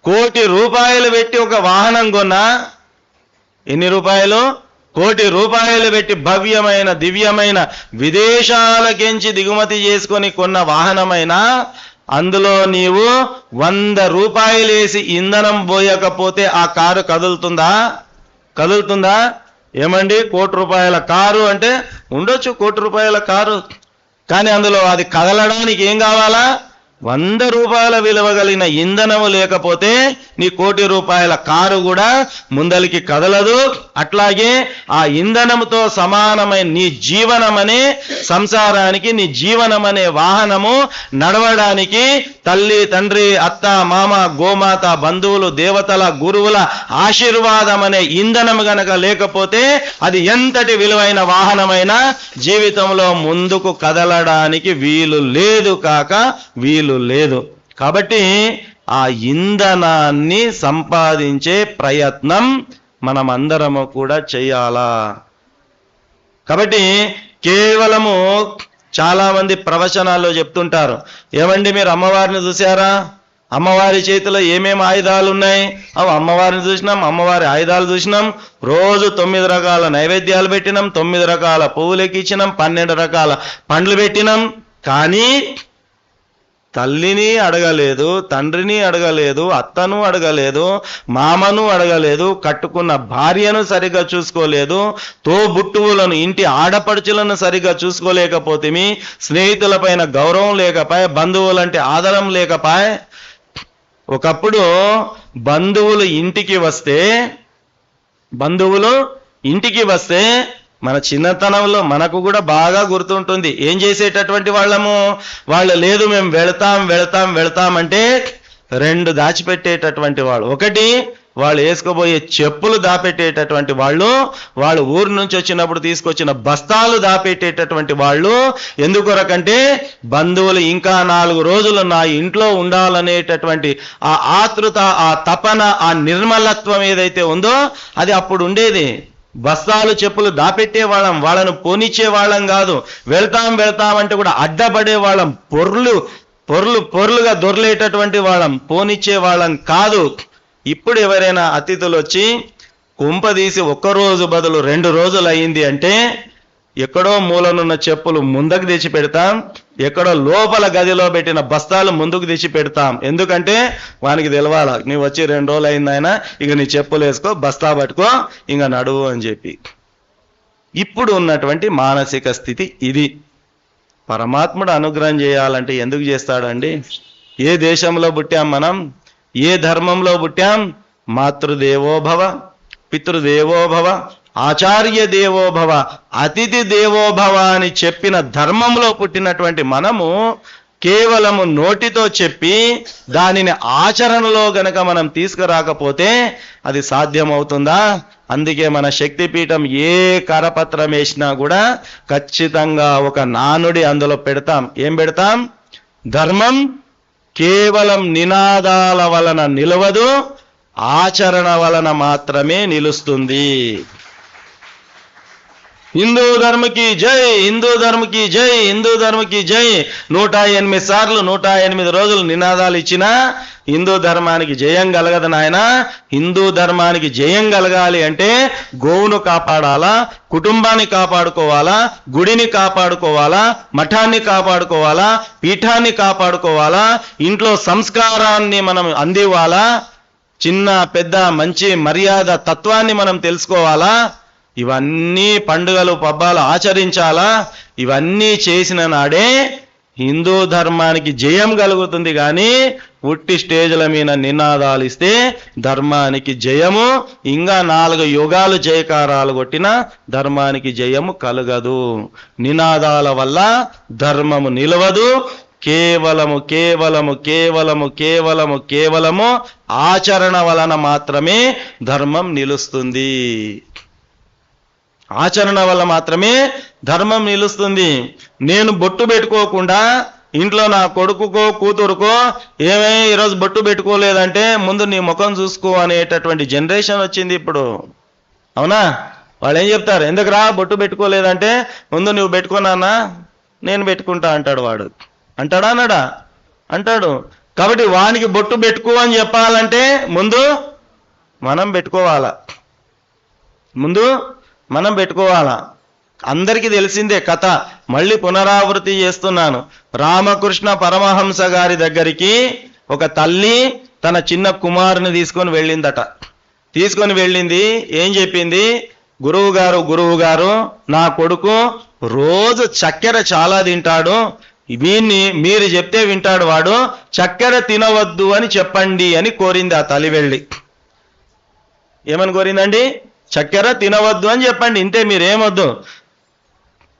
1,00,00,000 రూపాయలు పెట్టి ఒక వాహనం కొన్నా, ఎన్ని రూపాయలు? 1,00,00,000 రూపాయలు పెట్టి భవ్యమైన దివ్యమైన విదేశాలకెంచి దిగుమతి చేసుకొని కొన్న వాహనమైనా, అందులో నీవు 100 రూపాయలేసి ఇంధనం పోయకపోతే ఆ కారు కదులుతుందా? ఏమండి, 1,00,00,000 రూపాయల కారు అంటే ఉండొచ్చు, 1,00,00,000 రూపాయల కారు, కానీ అందులో అది కదలడానికి ఏం కావాలా? 100 రూపాయల విలువ కలిగిన ఇంధనము లేకపోతే నీ 1,00,00,000 రూపాయల కారు కూడా ముందలికి కదలదు. అట్లాగే ఆ ఇంధనముతో సమానమైన నీ జీవనమనే సంసారానికి, నీ జీవనమనే వాహనము నడవడానికి తల్లి, తండ్రి, అత్త, మామ, గోమాత, బంధువులు, దేవతల, గురువుల ఆశీర్వాదం అనే ఇంధనము గనక లేకపోతే అది ఎంతటి విలువైన వాహనమైనా జీవితంలో ముందుకు కదలడానికి వీలు లేదు. కాబట్టి ఆ ఇంధనాన్ని సంపాదించే ప్రయత్నం మనమందరము కూడా చేయాలా. కాబట్టి కేవలము చాలా మంది ప్రవచనాల్లో చెప్తుంటారు, ఏమండి మీరు అమ్మవారిని చూశారా? అమ్మవారి చేతిలో ఏమేమి ఆయుధాలు ఉన్నాయి? అమ్మవారిని చూసినాం, అమ్మవారి ఆయుధాలు చూసినాం, రోజు 9 రకాల నైవేద్యాలు పెట్టినాం, 9 రకాల పువ్వులు ఎక్కించినాం, 12 రకాల పండ్లు పెట్టినాం. కానీ తల్లిని అడగలేదు, తండ్రిని అడగలేదు, అత్తను అడగలేదు, మామను అడగలేదు, కట్టుకున్న భార్యను సరిగా చూసుకోలేదు, తోబుట్టువులను, ఇంటి ఆడపడుచులను సరిగా చూసుకోలేకపోతేమి, స్నేహితులపైన గౌరవం లేకపాయే, బంధువులంటే ఆదరం లేకపాయే. ఒకప్పుడు బంధువులు ఇంటికి వస్తే మన చిన్నతనంలో మనకు కూడా బాగా గుర్తుంటుంది. ఏం చేసేటటువంటి వాళ్ళము? వాళ్ళు లేదు మేము వెళతాం అంటే 2 దాచిపెట్టేటటువంటి వాళ్ళు. ఒకటి, వాళ్ళు వేసుకోబోయే చెప్పులు దాపెట్టేటటువంటి వాళ్ళు ఊరు నుంచి వచ్చినప్పుడు తీసుకొచ్చిన బస్తాలు దాపెట్టేటటువంటి వాళ్ళు. ఎందుకొరకంటే బంధువులు ఇంకా 4 రోజులు నా ఇంట్లో ఉండాలనేటటువంటి ఆ ఆతృత, ఆ తపన, ఆ నిర్మలత్వం ఏదైతే ఉందో అది అప్పుడు ఉండేది. బస్తాలు చెప్పులు దాపెట్టే వాళ్ళం, వాళ్ళను పోనిచ్చే వాళ్ళం కాదు. వెళ్తాం అంటే కూడా అడ్డపడే వాళ్ళం, పొర్లుగా దొర్లేటటువంటి వాళ్ళం, పోనిచ్చే వాళ్ళం కాదు. ఇప్పుడు ఎవరైనా అతిథులు వచ్చి కుంపదీసి 1 రోజు బదులు 2 రోజులు అయింది అంటే ఎక్కడో మూలనున్న చెప్పులు ముందుకు తెచ్చి పెడతాం, ఎక్కడో లోపల గదిలో పెట్టిన బస్తాలు ముందుకు తెచ్చి పెడతాం. ఎందుకంటే వానికి తెలవాలా, నీవు వచ్చి 2 రోజులు అయింది ఆయన, ఇక నీ చెప్పులు వేసుకో, బస్తా పట్టుకో, ఇంకా నడువు అని చెప్పి. ఇప్పుడు ఉన్నటువంటి మానసిక స్థితి ఇది. పరమాత్ముడు అనుగ్రహం చేయాలంటే ఎందుకు చేస్తాడండి? ఏ దేశంలో పుట్టాం మనం? ఏ ధర్మంలో పుట్టాం? మాతృదేవోభవ, పితృదేవోభవ, ఆచార్య దేవోభవ, అతిథి దేవోభవ అని చెప్పిన ధర్మంలో పుట్టినటువంటి మనము కేవలము నోటితో చెప్పి దానిని ఆచరణలో గనక మనం తీసుకురాకపోతే అది సాధ్యమవుతుందా? అందుకే మన శక్తిపీఠం ఏ కరపత్రం వేసినా కూడా ఖచ్చితంగా ఒక నానుడి అందులో పెడతాం. ఏం పెడతాం? ధర్మం కేవలం నినాదాల వలన నిలవదు, ఆచరణ వలన మాత్రమే నిలుస్తుంది. హిందూ ధర్మకి జై, హిందూ ధర్మకి జై, హిందూ ధర్మకి జై 108 సార్లు 108 రోజులు నినాదాలు ఇచ్చినా హిందూ ధర్మానికి జయం కలగదు నాయన. హిందూ ధర్మానికి జయం కలగాలి అంటే గోవును కాపాడాలా, కుటుంబాన్ని కాపాడుకోవాలా, గుడిని కాపాడుకోవాలా, మఠాన్ని కాపాడుకోవాలా, పీఠాన్ని కాపాడుకోవాలా, ఇంట్లో సంస్కారాన్ని మనం అందివ్వాలా, చిన్న పెద్ద మంచి మర్యాద తత్వాన్ని మనం తెలుసుకోవాలా, ఇవన్నీ పండుగలు పబ్బాలు ఆచరించాలా. ఇవన్నీ చేసిన నాడే హిందూ ధర్మానికి జయం కలుగుతుంది, కానీ ఉట్టి స్టేజ్ల మీద నినాదాలు ఇస్తే ధర్మానికి జయము, ఇంకా 4 యుగాలు జయకారాలు కొట్టినా ధర్మానికి జయము కలగదు. నినాదాల వల్ల ధర్మము నిలవదు. కేవలము కేవలము కేవలము కేవలము కేవలము ఆచరణ వలన మాత్రమే ధర్మం నిలుస్తుంది. ఆచరణ వల్ల మాత్రమే ధర్మం నిలుస్తుంది. నేను బొట్టు పెట్టుకోకుండా ఇంట్లో నా కొడుకుకో కూతురుకో ఏమే ఈరోజు బొట్టు పెట్టుకోలేదంటే ముందు నీ ముఖం చూసుకో అనేటటువంటి జనరేషన్ వచ్చింది ఇప్పుడు. అవునా? వాళ్ళు ఏం చెప్తారు, ఎందుకురా బొట్టు పెట్టుకోలేదంటే ముందు నువ్వు పెట్టుకున్నానా, నేను పెట్టుకుంటా అంటాడు. వాడు అంటాడా అన్నాడా? అంటాడు. కాబట్టి వానికి బొట్టు పెట్టుకో అని చెప్పాలంటే ముందు మనం పెట్టుకోవాలా, ముందు మనం పెట్టుకోవాలా. అందరికీ తెలిసిందే కథ, మళ్ళీ పునరావృతి చేస్తున్నాను. రామకృష్ణ పరమహంస గారి దగ్గరికి ఒక తల్లి తన చిన్న కుమారుని తీసుకొని వెళ్ళిందట. తీసుకొని వెళ్ళింది, ఏం చెప్పింది, గురువు గారు నా కొడుకు రోజు చక్కెర చాలా తింటాడు, వీన్ని మీరు చెప్తే వింటాడు, వాడు చక్కెర తినవద్దు అని చెప్పండి అని కోరింది ఆ తల్లి. వెళ్ళి ఏమని కోరిందండి? చక్కెర తినవద్దు అని చెప్పండి, ఇంతే, మీరేమొద్దు.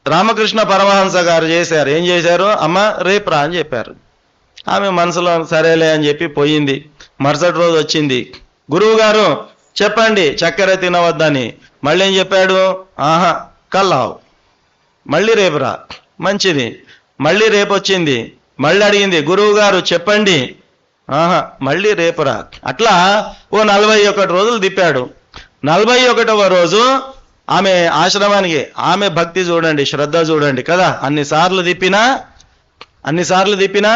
రామకృష్ణ పరమహంస గారు చేశారు, ఏం చేశారు, అమ్మ రేపు రా అని చెప్పారు. ఆమె మనసులో సరేలే అని చెప్పి పోయింది. మరుసటి రోజు వచ్చింది, గురువు గారు చెప్పండి చక్కెర తినవద్దని. మళ్ళీ ఏం చెప్పాడు, ఆహా కల్లావు, మళ్ళీ రేపు రా. మంచిది. మళ్ళీ రేపు వచ్చింది, మళ్ళీ అడిగింది, గురువు గారు చెప్పండి, ఆహా మళ్ళీ రేపు రా. అట్లా ఓ 41 రోజులు తిప్పాడు. 41వ రోజు ఆమె ఆశ్రమానికి, ఆమె భక్తి చూడండి, శ్రద్ధ చూడండి కదా, అన్నిసార్లు తిప్పినా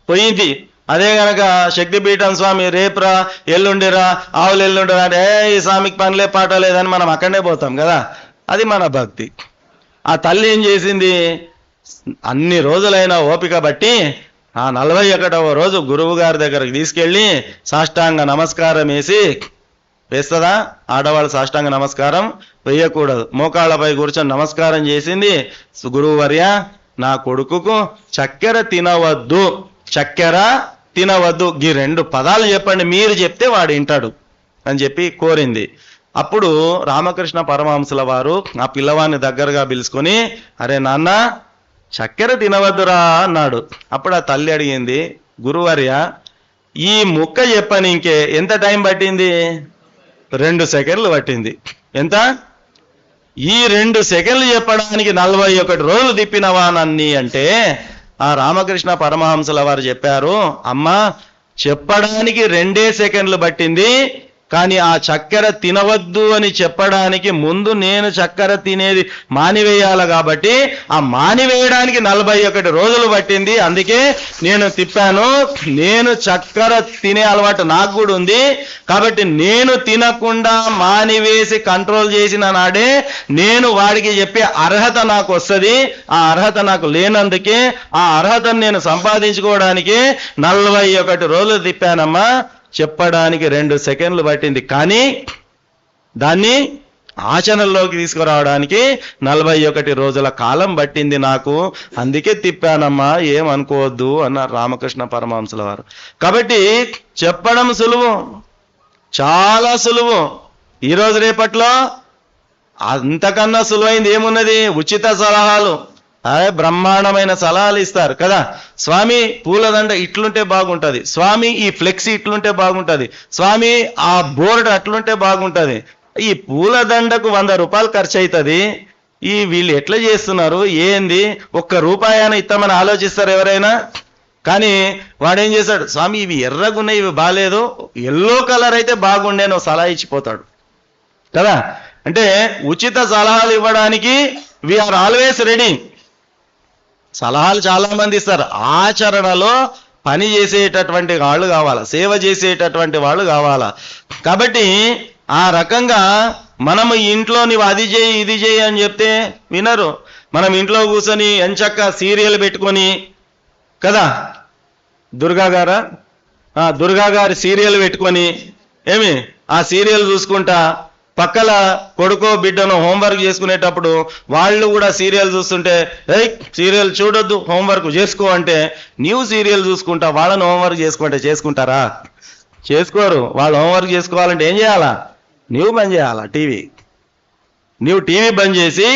పోయింది. అదే గనక శక్తిపీఠం స్వామి రేపురా ఎల్లుండిరా ఆవులు ఎల్లుండిరా అంటే ఈ స్వామికి పనిలే పాట లేదని మనం అక్కడనే పోతాం కదా, అది మన భక్తి. ఆ తల్లి ఏం చేసింది, అన్ని రోజులైన ఓపిక బట్టి ఆ 41వ రోజు గురువు గారి దగ్గరకు తీసుకెళ్ళి సాష్టాంగ నమస్కారం వేస్తుందా? ఆడవాళ్ళు సాష్టాంగ నమస్కారం వేయకూడదు. మోకాళ్ళపై కూర్చొని నమస్కారం చేసింది. గురువు వర్య, నా కొడుకుకు చక్కెర తినవద్దు ఈ 2 పదాలు చెప్పండి, మీరు చెప్తే వాడు వింటాడు అని చెప్పి కోరింది. అప్పుడు రామకృష్ణ పరమహంసుల వారు ఆ పిల్లవాడిని దగ్గరగా పిలుచుకొని, అరే నాన్న చక్కెర తినవద్దురా అన్నాడు. అప్పుడు ఆ తల్లి అడిగింది, గురువర్య ఈ ముక్క చెప్పని ఇంకే ఎంత టైం పట్టింది? 2 సెకండ్లు పట్టింది. ఎంత? ఈ 2 సెకండ్లు చెప్పడానికి 41 రోజులు తిప్పినవా నన్ని అంటే ఆ రామకృష్ణ పరమహంసుల వారు చెప్పారు, అమ్మా చెప్పడానికి 2 సెకండ్లు పట్టింది, కానీ ఆ చక్కెర తినవద్దు అని చెప్పడానికి ముందు నేను చక్కెర తినేది మానివేయాలి, కాబట్టి ఆ మానివేయడానికి 41 రోజులు పట్టింది. అందుకే నేను తిప్పాను. నేను చక్కెర తినే అలవాటు నాకు కూడా ఉంది, కాబట్టి నేను తినకుండా మానివేసి కంట్రోల్ చేసిన నాడే నేను వాడికి చెప్పే అర్హత నాకు వస్తుంది. ఆ అర్హత నాకు లేనందుకే ఆ అర్హతను నేను సంపాదించుకోవడానికి 41 రోజులు తిప్పానమ్మా. చెప్పడానికి 2 సెకండ్లు పట్టింది, కానీ దాన్ని ఆచరణలోకి తీసుకురావడానికి 41 రోజుల కాలం పట్టింది నాకు. అందుకే తిప్పానమ్మా, ఏమనుకోవద్దు అన్నారు రామకృష్ణ పరమహంసుల వారు. కాబట్టి చెప్పడం సులువు, చాలా సులువు. ఈరోజు రేపట్లో అంతకన్నా సులువైంది ఏమున్నది? ఉచిత సలహాలు. బ్రహ్మాండమైన సలహాలు ఇస్తారు కదా. స్వామి పూలదండ ఇట్లుంటే బాగుంటుంది, స్వామి ఈ ఫ్లెక్సీ ఇట్లుంటే బాగుంటుంది, స్వామి ఆ బోర్డు అట్లుంటే బాగుంటుంది. ఈ పూలదండకు 100 రూపాయలు ఖర్చు అవుతుంది. వీళ్ళు ఎట్లా చేస్తున్నారు ఏంది? 1 రూపాయి అయినా ఇస్తామని ఆలోచిస్తారు ఎవరైనా? కానీ వాడేం చేశాడు, స్వామి ఇవి ఎర్రగున్నాయి, ఇవి బాగాలేదు, ఎల్లో కలర్ అయితే బాగుండేనో సలహా ఇచ్చిపోతాడు కదా. అంటే ఉచిత సలహాలు ఇవ్వడానికి వీఆర్ ఆల్వేస్ రెడీ. సలహాలు చాలా మంది ఇస్తారు, ఆచరణలో పని చేసేటటువంటి వాళ్ళు కావాలా, సేవ చేసేటటువంటి వాళ్ళు కావాలా. కాబట్టి ఆ రకంగా మనము ఇంట్లో నువ్వు అది చేయి ఇది చేయి అని చెప్తే వినరు. మనం ఇంట్లో కూర్చొని ఎంచక్క సీరియల్ పెట్టుకొని కదా, దుర్గా గారి సీరియల్ పెట్టుకొని ఆ సీరియల్ చూసుకుంటా పక్కల కొడుకో బిడ్డను హోంవర్క్ చేసుకునేటప్పుడు వాళ్ళు కూడా సీరియల్ చూస్తుంటే సీరియల్ చూడొద్దు హోంవర్క్ చేసుకో అంటే నీవు సీరియల్ చూసుకుంటా వాళ్ళని హోంవర్క్ చేసుకుంటే చేసుకుంటారా? చేసుకోరు. వాళ్ళు హోంవర్క్ చేసుకోవాలంటే ఏం చేయాలా? నీవు బంద్ చేయాలా టీవీ. నీవు టీవీ బంద్ చేసి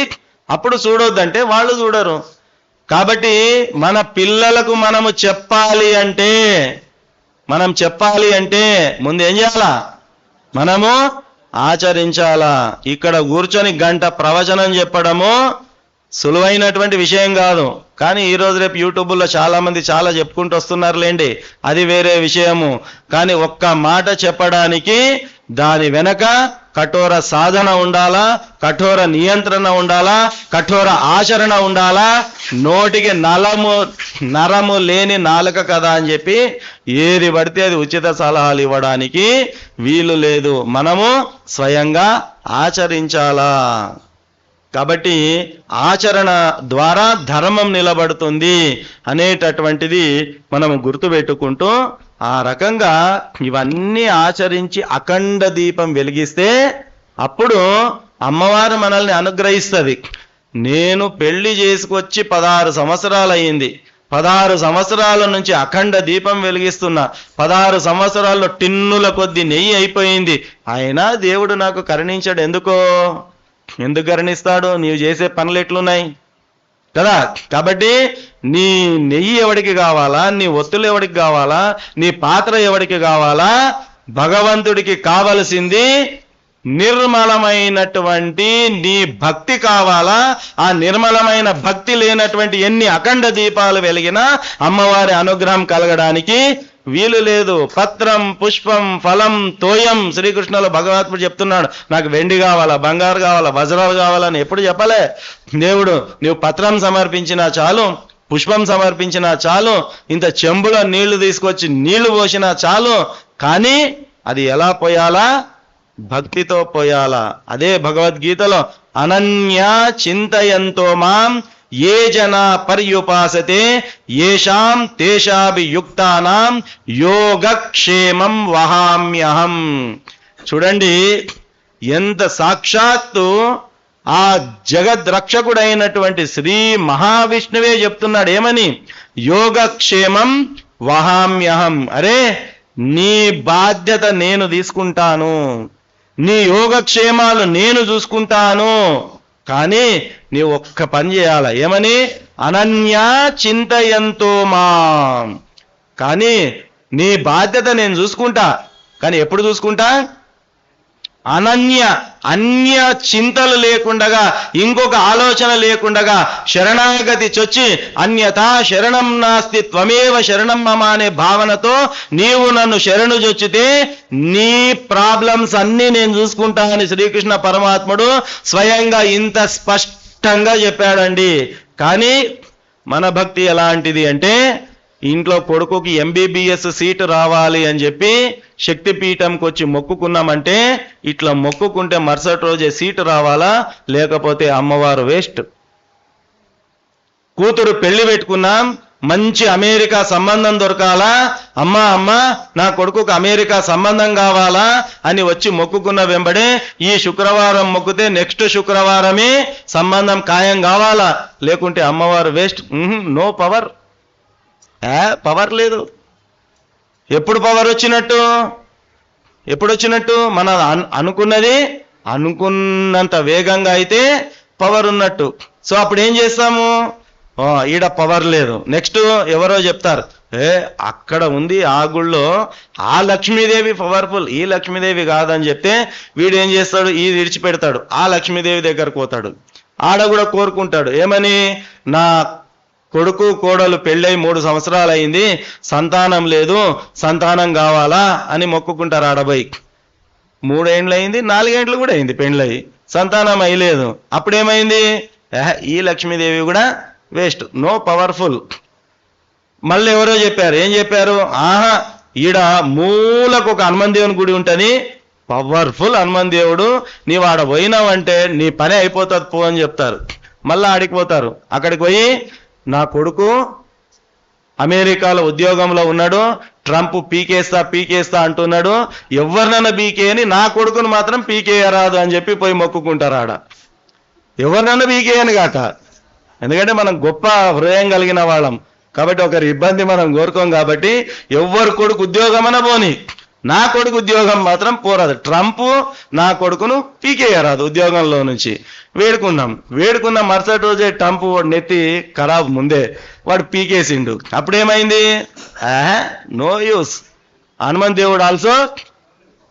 అప్పుడు చూడొద్దంటే వాళ్ళు చూడరు. కాబట్టి మన పిల్లలకు మనం చెప్పాలి అంటే ముందు ఏం చేయాలా? మనము ఆచరించాలా. ఇక్కడ కూర్చొని గంట ప్రవచనం చెప్పడము సులువైనటువంటి విషయం కాదు. కానీ ఈరోజు రేపు యూట్యూబ్లో చాలా మంది చాలా చెప్పుకుంటూ వస్తున్నారులేండి, అది వేరే విషయము. కానీ ఒక్క మాట చెప్పడానికి దాని వెనక కఠోర సాధన ఉండాలా, కఠోర నియంత్రణ ఉండాలా, కఠోర ఆచరణ ఉండాలా. నోటికి నరము లేని నాలుక కదా అని చెప్పి ఏది పడితే అది ఉచిత సలహాలు ఇవ్వడానికి వీలు లేదు. మనము స్వయంగా ఆచరించాలా. కాబట్టి ఆచరణ ద్వారా ధర్మం నిలబడుతుంది అనేటటువంటిది మనము గుర్తుపెట్టుకుంటూ ఆ రకంగా ఇవన్నీ ఆచరించి అఖండ దీపం వెలిగిస్తే అప్పుడు అమ్మవారు మనల్ని అనుగ్రహిస్తుంది. నేను పెళ్లి చేసుకొచ్చి 16 సంవత్సరాలు అయ్యింది. 16 సంవత్సరాల నుంచి అఖండ దీపం వెలిగిస్తున్నా. 16 సంవత్సరాల్లో టిన్నుల కొద్ది నెయ్యి అయిపోయింది. అయినా దేవుడు నాకు కరుణించాడు. ఎందుకు కరుణిస్తాడు? నీవు చేసే పనులు ఎట్లున్నాయి కదా. కాబట్టి నీ నెయ్యి ఎవడికి కావాలా, నీ ఒత్తులు ఎవడికి కావాలా, నీ పాత్ర ఎవడికి కావాలా? భగవంతుడికి కావలసింది నిర్మలమైనటువంటి నీ భక్తి కావాలా. ఆ నిర్మలమైన భక్తి లేనటువంటి ఎన్ని అఖండ దీపాలు వెలిగినా అమ్మవారి అనుగ్రహం కలగడానికి వీలు లేదు. పత్రం పుష్పం ఫలం తోయం. శ్రీకృష్ణులో భగవద్గీత చెప్తున్నాడు, నాకు వెండి కావాలా, బంగారు కావాలా, వజ్రాలు కావాలని ఎప్పుడు చెప్పలే దేవుడు. నువ్వు పత్రం సమర్పించినా చాలు, పుష్పం సమర్పించినా చాలు, ఇంత చెంబులో నీళ్లు తీసుకొచ్చి నీళ్లు పోసినా చాలు. కానీ అది ఎలా పోయాలా? భక్తితో పోయాలా. అదే భగవద్గీతలో అనన్యా చింతయంతో మాం ఏ జనా పర్యుపాసతే ఏషాం తేషాభియుక్తానాం యోగక్షేమం వహామ్యహం. చూడండి ఎంత సాక్షాత్తు ఆ జగద్రక్షకుడైనటువంటి శ్రీ మహావిష్ణువే చెప్తున్నాడు. ఏమని? యోగక్షేమం వహామ్యహం. అరే నీ బాధ్యత నేను తీసుకుంటాను, నీ యోగక్షేమాలు నేను చూసుకుంటాను. కానీ నీ ఒక్క పని చేయాల. ఏమని? అనన్యా చింతయంతో మాం. కానీ నీ బాధ్యత నేను చూసుకుంటా. కానీ ఎప్పుడు చూసుకుంటా? అన్య చింతలు లేకుండగా, ఇంకొక ఆలోచన లేకుండగా శరణాగతి చొచ్చి అన్యథా శరణం నాస్తి త్వమేవ శరణం మమ అనే భావనతో నీవు నన్ను శరణు చొచ్చితే నీ ప్రాబ్లమ్స్ అన్నీ నేను చూసుకుంటా అని శ్రీకృష్ణ పరమాత్ముడు స్వయంగా ఇంత స్పష్టంగా చెప్పాడండి. కానీ మన భక్తి ఎలాంటిది అంటే, ఇంట్లో కొడుకుకి MBBS సీటు రావాలి అని చెప్పి శక్తిపీఠంకి వచ్చి మొక్కుకున్నామంటే ఇట్లా మొక్కుకుంటే మరుసటి రోజే సీటు రావాలా, లేకపోతే అమ్మవారు వేస్ట్. కూతురు పెళ్లి పెట్టుకున్నాం, మంచి అమెరికా సంబంధం దొరకాలా, అమ్మ నా కొడుకుకు అమెరికా సంబంధం కావాలా అని వచ్చి మొక్కుకున్న వెంబడే ఈ శుక్రవారం మొక్కుతే నెక్స్ట్ శుక్రవారమే సంబంధం ఖాయం కావాలా, లేకుంటే అమ్మవారు వేస్ట్. No power. పవర్ లేదు. ఎప్పుడు పవర్ వచ్చినట్టు? ఎప్పుడు వచ్చినట్టు? మన అనుకున్నది అనుకున్నంత వేగంగా అయితే పవర్ ఉన్నట్టు. సో అప్పుడు ఏం చేస్తాము? ఈడ పవర్ లేదు. నెక్స్ట్ ఎవరో చెప్తారు, అక్కడ ఉంది ఆ గుళ్ళో ఆ లక్ష్మీదేవి పవర్ఫుల్, ఈ లక్ష్మీదేవి కాదని చెప్తే వీడు ఏం చేస్తాడు? ఇది విడిచిపెడతాడు, ఆ లక్ష్మీదేవి దగ్గరకు పోతాడు. ఆడ కూడా కోరుకుంటాడు. ఏమని? నా కొడుకు కోడలు పెళ్ళై 3 సంవత్సరాలు అయింది, సంతానం లేదు, సంతానం కావాలా అని మొక్కుకుంటారు. ఆడబోయి 3 ఏండ్లు అయింది, 4 ఏండ్లు కూడా అయింది పెళ్ళయి, సంతానం అయ్యలేదు. అప్పుడేమైంది? ఈ లక్ష్మీదేవి కూడా వేస్ట్, నో పవర్ఫుల్. మళ్ళీ ఎవరో చెప్పారు. ఏం చెప్పారు? ఈడ మూలకు ఒక హనుమాన్ దేవుని గుడి ఉంటుంది, పవర్ఫుల్ హనుమాన్ దేవుడు, నీవు ఆడ పోయినావంటే నీ పని అయిపోతుంది పో అని చెప్తారు. మళ్ళీ ఆడికి పోతారు. అక్కడికి పోయి నా కొడుకు అమెరికాలో ఉద్యోగంలో ఉన్నాడు, ట్రంప్ పీకేస్తా అంటున్నాడు. ఎవరినైనా పీకేయని, నా కొడుకును మాత్రం పీకేయరాదు అని చెప్పి పోయి మొక్కుకుంటారు ఆడ. ఎవరినైనా పీకేయని కాక, ఎందుకంటే మనం గొప్ప హృదయం కలిగిన వాళ్ళం కాబట్టి ఒకరి ఇబ్బంది మనం కోరుకోం కాబట్టి ఎవరి కొడుకు ఉద్యోగమన పోని, నా కొడుకు ఉద్యోగం మాత్రం పోరాదు. ట్రంప్ నా కొడుకును పీకేయరాదు ఉద్యోగంలో నుంచి. వేడుకున్నాం మరుసటి రోజే ట్రంప్ నెత్తి ఖరాబ్ ముందే వాడు పీకేసిండు. అప్పుడేమైంది? నో యూస్, హనుమంత్ దేవుడు ఆల్సో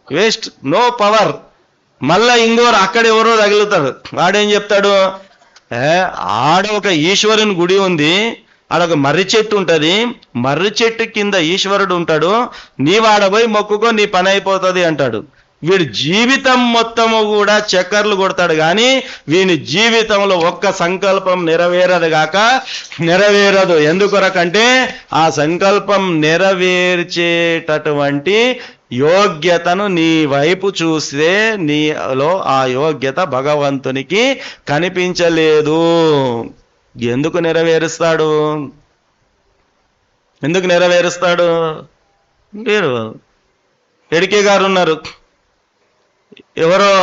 వేస్ట్, నో పవర్. మళ్ళా ఇంకోరు అక్కడ ఎవరో తగులుతాడు. వాడేం చెప్తాడు? ఆడ ఒక ఈశ్వరుని గుడి ఉంది, ఆడొక మర్రి చెట్టు ఉంటుంది, మర్రి చెట్టు కింద ఈశ్వరుడు ఉంటాడు, నీవాడపోయి మొక్కుకో నీ పని అయిపోతుంది అంటాడు. వీడి జీవితం మొత్తము కూడా చక్కర్లు కొడతాడు కానీ వీని జీవితంలో ఒక్క సంకల్పం నెరవేరదు. ఎందుకొరకంటే ఆ సంకల్పం నెరవేర్చేటటువంటి యోగ్యతను నీ వైపు చూస్తే నీలో ఆ యోగ్యత భగవంతునికి కనిపించలేదు. ఎందుకు నెరవేరుస్తాడు? లేరు. ఎడికే గారు ఉన్నారు, ఎవరో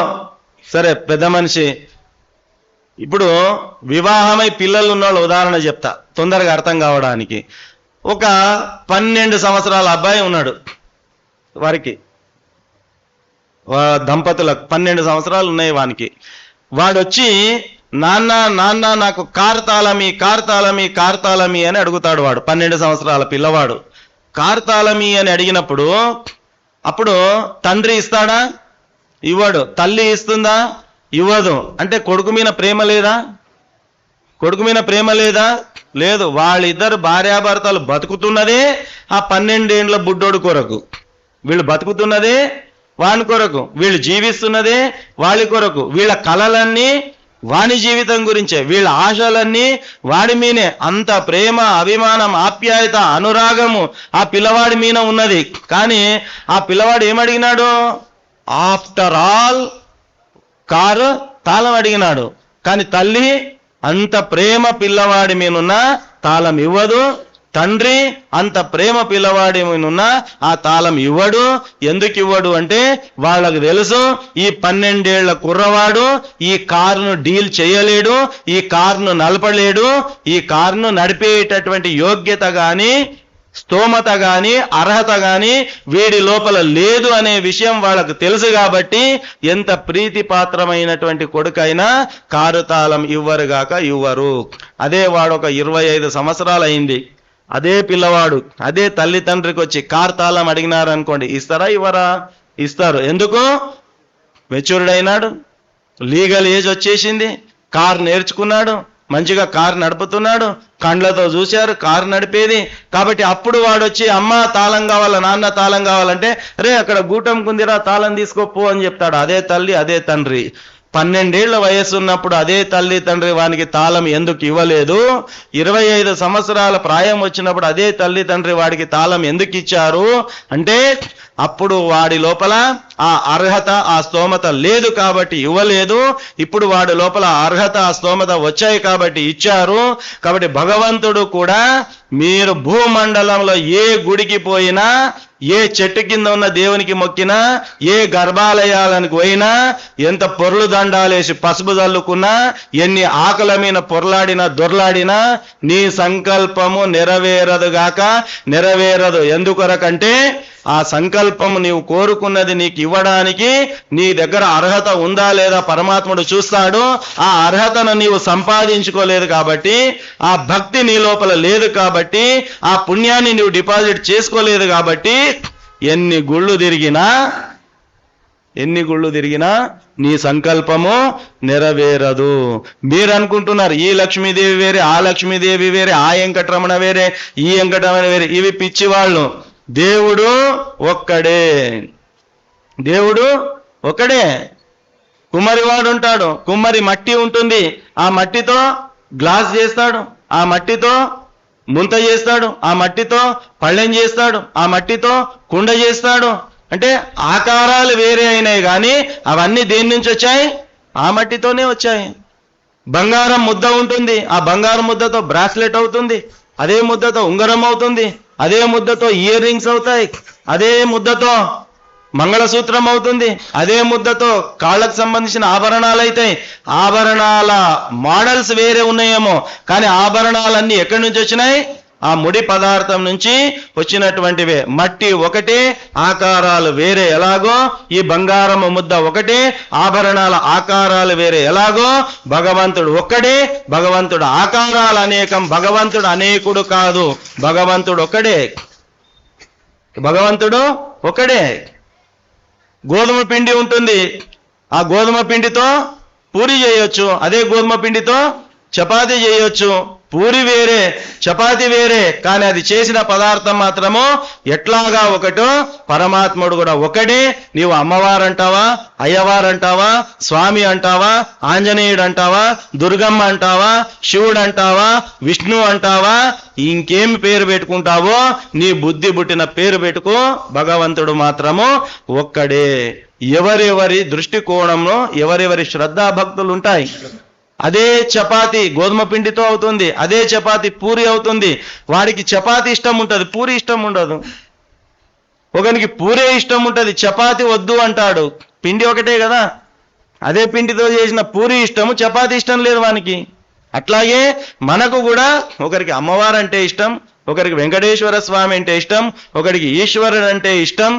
సరే పెద్ద మనిషి. ఇప్పుడు వివాహమై పిల్లలు ఉన్నవాళ్ళు ఉదాహరణ చెప్తా తొందరగా అర్థం కావడానికి. ఒక 12 సంవత్సరాల అబ్బాయి ఉన్నాడు, వారికి దంపతులకు 12 సంవత్సరాలు ఉన్నాయి వానికి. వాడొచ్చి నాన్న నాకు కార్ తాళమి అని అడుగుతాడు. వాడు 12 సంవత్సరాల పిల్లవాడు కార్ తాళమి అని అడిగినప్పుడు అప్పుడు తండ్రి ఇస్తాడా? ఇవ్వడు. తల్లి ఇస్తుందా? ఇవ్వదు. అంటే కొడుకు మీద ప్రేమ లేదా? లేదు. వాళ్ళిద్దరు భార్యాభర్తలు బతుకుతున్నదే ఆ 12 ఏండ్ల బుడ్డోడు కొరకు, వీళ్ళు బతుకుతున్నదే వాని కొరకు, వీళ్ళు జీవిస్తున్నదే వాళ్ళ కొరకు, వీళ్ళ కలలన్నీ వాని జీవితం గురించే, వీళ్ళ ఆశలన్నీ వాడి మీనే. అంత ప్రేమ, అభిమానం, ఆప్యాయత, అనురాగము ఆ పిల్లవాడి మీద ఉన్నది. కానీ ఆ పిల్లవాడు ఏమడిగినాడు? ఆఫ్టర్ ఆల్ కారు తాళం అడిగినాడు. కానీ తల్లి అంత ప్రేమ పిల్లవాడి మీనున్న తాళం ఇవ్వదు. తండ్రి అంత ప్రేమ పిల్లవాడి మీనున్న ఆ తాళం ఇవ్వడు. ఎందుకు ఇవ్వడు అంటే వాళ్ళకు తెలుసు ఈ 12 ఏళ్ల కుర్రవాడు ఈ కారును డీల్ చేయలేడు, ఈ కారును నడపలేడు, ఈ కారును నడిపేటటువంటి యోగ్యత కానీ స్తోమత కానీ అర్హత కానీ వీడి లోపల లేదు అనే విషయం వాళ్ళకు తెలుసు. కాబట్టి ఎంత ప్రీతిపాత్రమైనటువంటి కొడుకైనా కారు తాళం ఇవ్వరు. అదే వాడు ఒక 25 సంవత్సరాలు అయింది, అదే పిల్లవాడు అదే తల్లిదండ్రికి వచ్చి కారు తాళం అడిగినారనుకోండి, ఇస్తారా? ఇవ్వరా? ఇస్తారు. ఎందుకు? మెచ్యూర్డ్ అయినాడు, లీగల్ ఏజ్ వచ్చేసింది, కారు నేర్చుకున్నాడు, మంచిగా కారు నడుపుతున్నాడు, కండ్లతో చూశారు కారు నడిపేది. కాబట్టి అప్పుడు వాడు వచ్చి అమ్మ తాళం కావాలా, నాన్న తాళం కావాలంటే రే అక్కడ గూటం కుందిరా తాళం తీసుకోపో అని చెప్తాడు. అదే తల్లి అదే తండ్రి 12 ఏళ్ల వయస్సు ఉన్నప్పుడు అదే తల్లి తండ్రి వానికి తాళం ఎందుకు ఇవ్వలేదు? 25 సంవత్సరాల ప్రాయం వచ్చినప్పుడు అదే తల్లి తండ్రి వాడికి తాళం ఎందుకు ఇచ్చారు అంటే అప్పుడు వాడి లోపల ఆ అర్హత ఆ స్తోమత లేదు కాబట్టి ఇవ్వలేదు. ఇప్పుడు వాడి లోపల అర్హత ఆ స్తోమత వచ్చాయి కాబట్టి ఇచ్చారు. కాబట్టి భగవంతుడు కూడా మీరు భూమండలంలో ఏ గుడికి పోయినా, ఏ చెట్టు కింద ఉన్న దేవునికి మొక్కినా, ఏ గర్భాలయాలకు పోయినా, ఎంత పొర్లు దండాలేసి పసుపు చల్లుకున్నా, ఎన్ని ఆకల మీద పొర్లాడినా దొర్లాడినా నీ సంకల్పము నెరవేరదు. ఎందుకొరకంటే ఆ సంకల్పము నీవు కోరుకున్నది నీకు ఇవ్వడానికి నీ దగ్గర అర్హత ఉందా లేదా పరమాత్ముడు చూస్తాడు. ఆ అర్హతను నీవు సంపాదించుకోలేదు కాబట్టి, ఆ భక్తి నీ లోపల లేదు కాబట్టి, ఆ పుణ్యాన్ని నీవు డిపాజిట్ చేసుకోలేదు కాబట్టి ఎన్ని గుళ్ళు తిరిగినా నీ సంకల్పము నెరవేరదు. మీరు అనుకుంటున్నారు ఈ లక్ష్మీదేవి వేరే, ఆ లక్ష్మీదేవి వేరే, ఆ వెంకటరమణ వేరే, ఈ వెంకటరమణ వేరే. ఇవి పిచ్చివాళ్ళు. దేవుడు ఒక్కడే. కుమ్మరివాడు ఉంటాడు, కుమ్మరి మట్టి ఉంటుంది, ఆ మట్టితో గ్లాస్ చేస్తాడు, ఆ మట్టితో ముంత చేస్తాడు, ఆ మట్టితో పళ్ళెం చేస్తాడు, ఆ మట్టితో కుండ చేస్తాడు. అంటే ఆకారాలు వేరే అయినాయి కానీ అవన్నీ దేని నుంచి వచ్చాయి? ఆ మట్టితోనే వచ్చాయి. బంగారం ముద్ద ఉంటుంది, ఆ బంగారం ముద్దతో బ్రాస్లెట్ అవుతుంది, అదే ముద్దతో ఉంగరం అవుతుంది, అదే ముద్దతో ఇయర్ రింగ్స్ అవుతాయి, అదే ముద్దతో మంగళసూత్రం అవుతుంది, అదే ముద్దతో కాళ్ళకు సంబంధించిన ఆభరణాలు అవుతాయి. ఆభరణాల మోడల్స్ వేరే ఉన్నాయేమో, కానీ ఆభరణాలన్నీ ఎక్కడి నుంచి వచ్చినాయి? ఆ ముడి పదార్థం నుంచి వచ్చినటువంటివే. మట్టి ఒకటే, ఆకారాలు వేరే ఎలాగో, ఈ బంగారము ముద్ద ఒకటే, ఆభరణాల ఆకారాలు వేరే ఎలాగో, భగవంతుడు ఒక్కడే, భగవంతుడు ఆకారాలు అనేకం, భగవంతుడు అనేకుడు కాదు, భగవంతుడు ఒక్కడే, భగవంతుడు ఒకడే. గోధుమ పిండి ఉంటుంది, ఆ గోధుమ పిండితో పూరి చేయొచ్చు, అదే గోధుమ పిండితో చపాతీ చేయొచ్చు. పూరి వేరే, చపాతి వేరే, కానీ అది చేసిన పదార్థం మాత్రము ఎట్లాగా ఒకటో పరమాత్ముడు కూడా ఒకడే. నీవు అమ్మవారంటావా, అయ్యవారంటావా, స్వామి అంటావా, ఆంజనేయుడు అంటావా, దుర్గమ్మ అంటావా, శివుడు అంటావా, విష్ణు అంటావా, ఇంకేం పేరు పెట్టుకుంటావో నీ బుద్ధి పుట్టిన పేరు పెట్టుకో, భగవంతుడు మాత్రము ఒక్కడే. ఎవరెవరి దృష్టికోణంలో ఎవరెవరి శ్రద్ధాభక్తులు ఉంటాయి. అదే చపాతి గోధుమ పిండితో అవుతుంది, అదే చపాతి పూరి అవుతుంది. వాడికి చపాతి ఇష్టం ఉంటుంది, పూరి ఇష్టం ఉండదు. ఒకనికి పూరే ఇష్టం ఉంటుంది, చపాతి వద్దు అంటాడు. పిండి ఒకటే కదా, అదే పిండితో చేసిన పూరి ఇష్టము, చపాతి ఇష్టం లేదు వానికి. అట్లాగే మనకు కూడా ఒకరికి అమ్మవారు అంటే ఇష్టం, ఒకరికి వెంకటేశ్వర స్వామి అంటే ఇష్టం, ఒకరికి ఈశ్వరుడు అంటే ఇష్టం.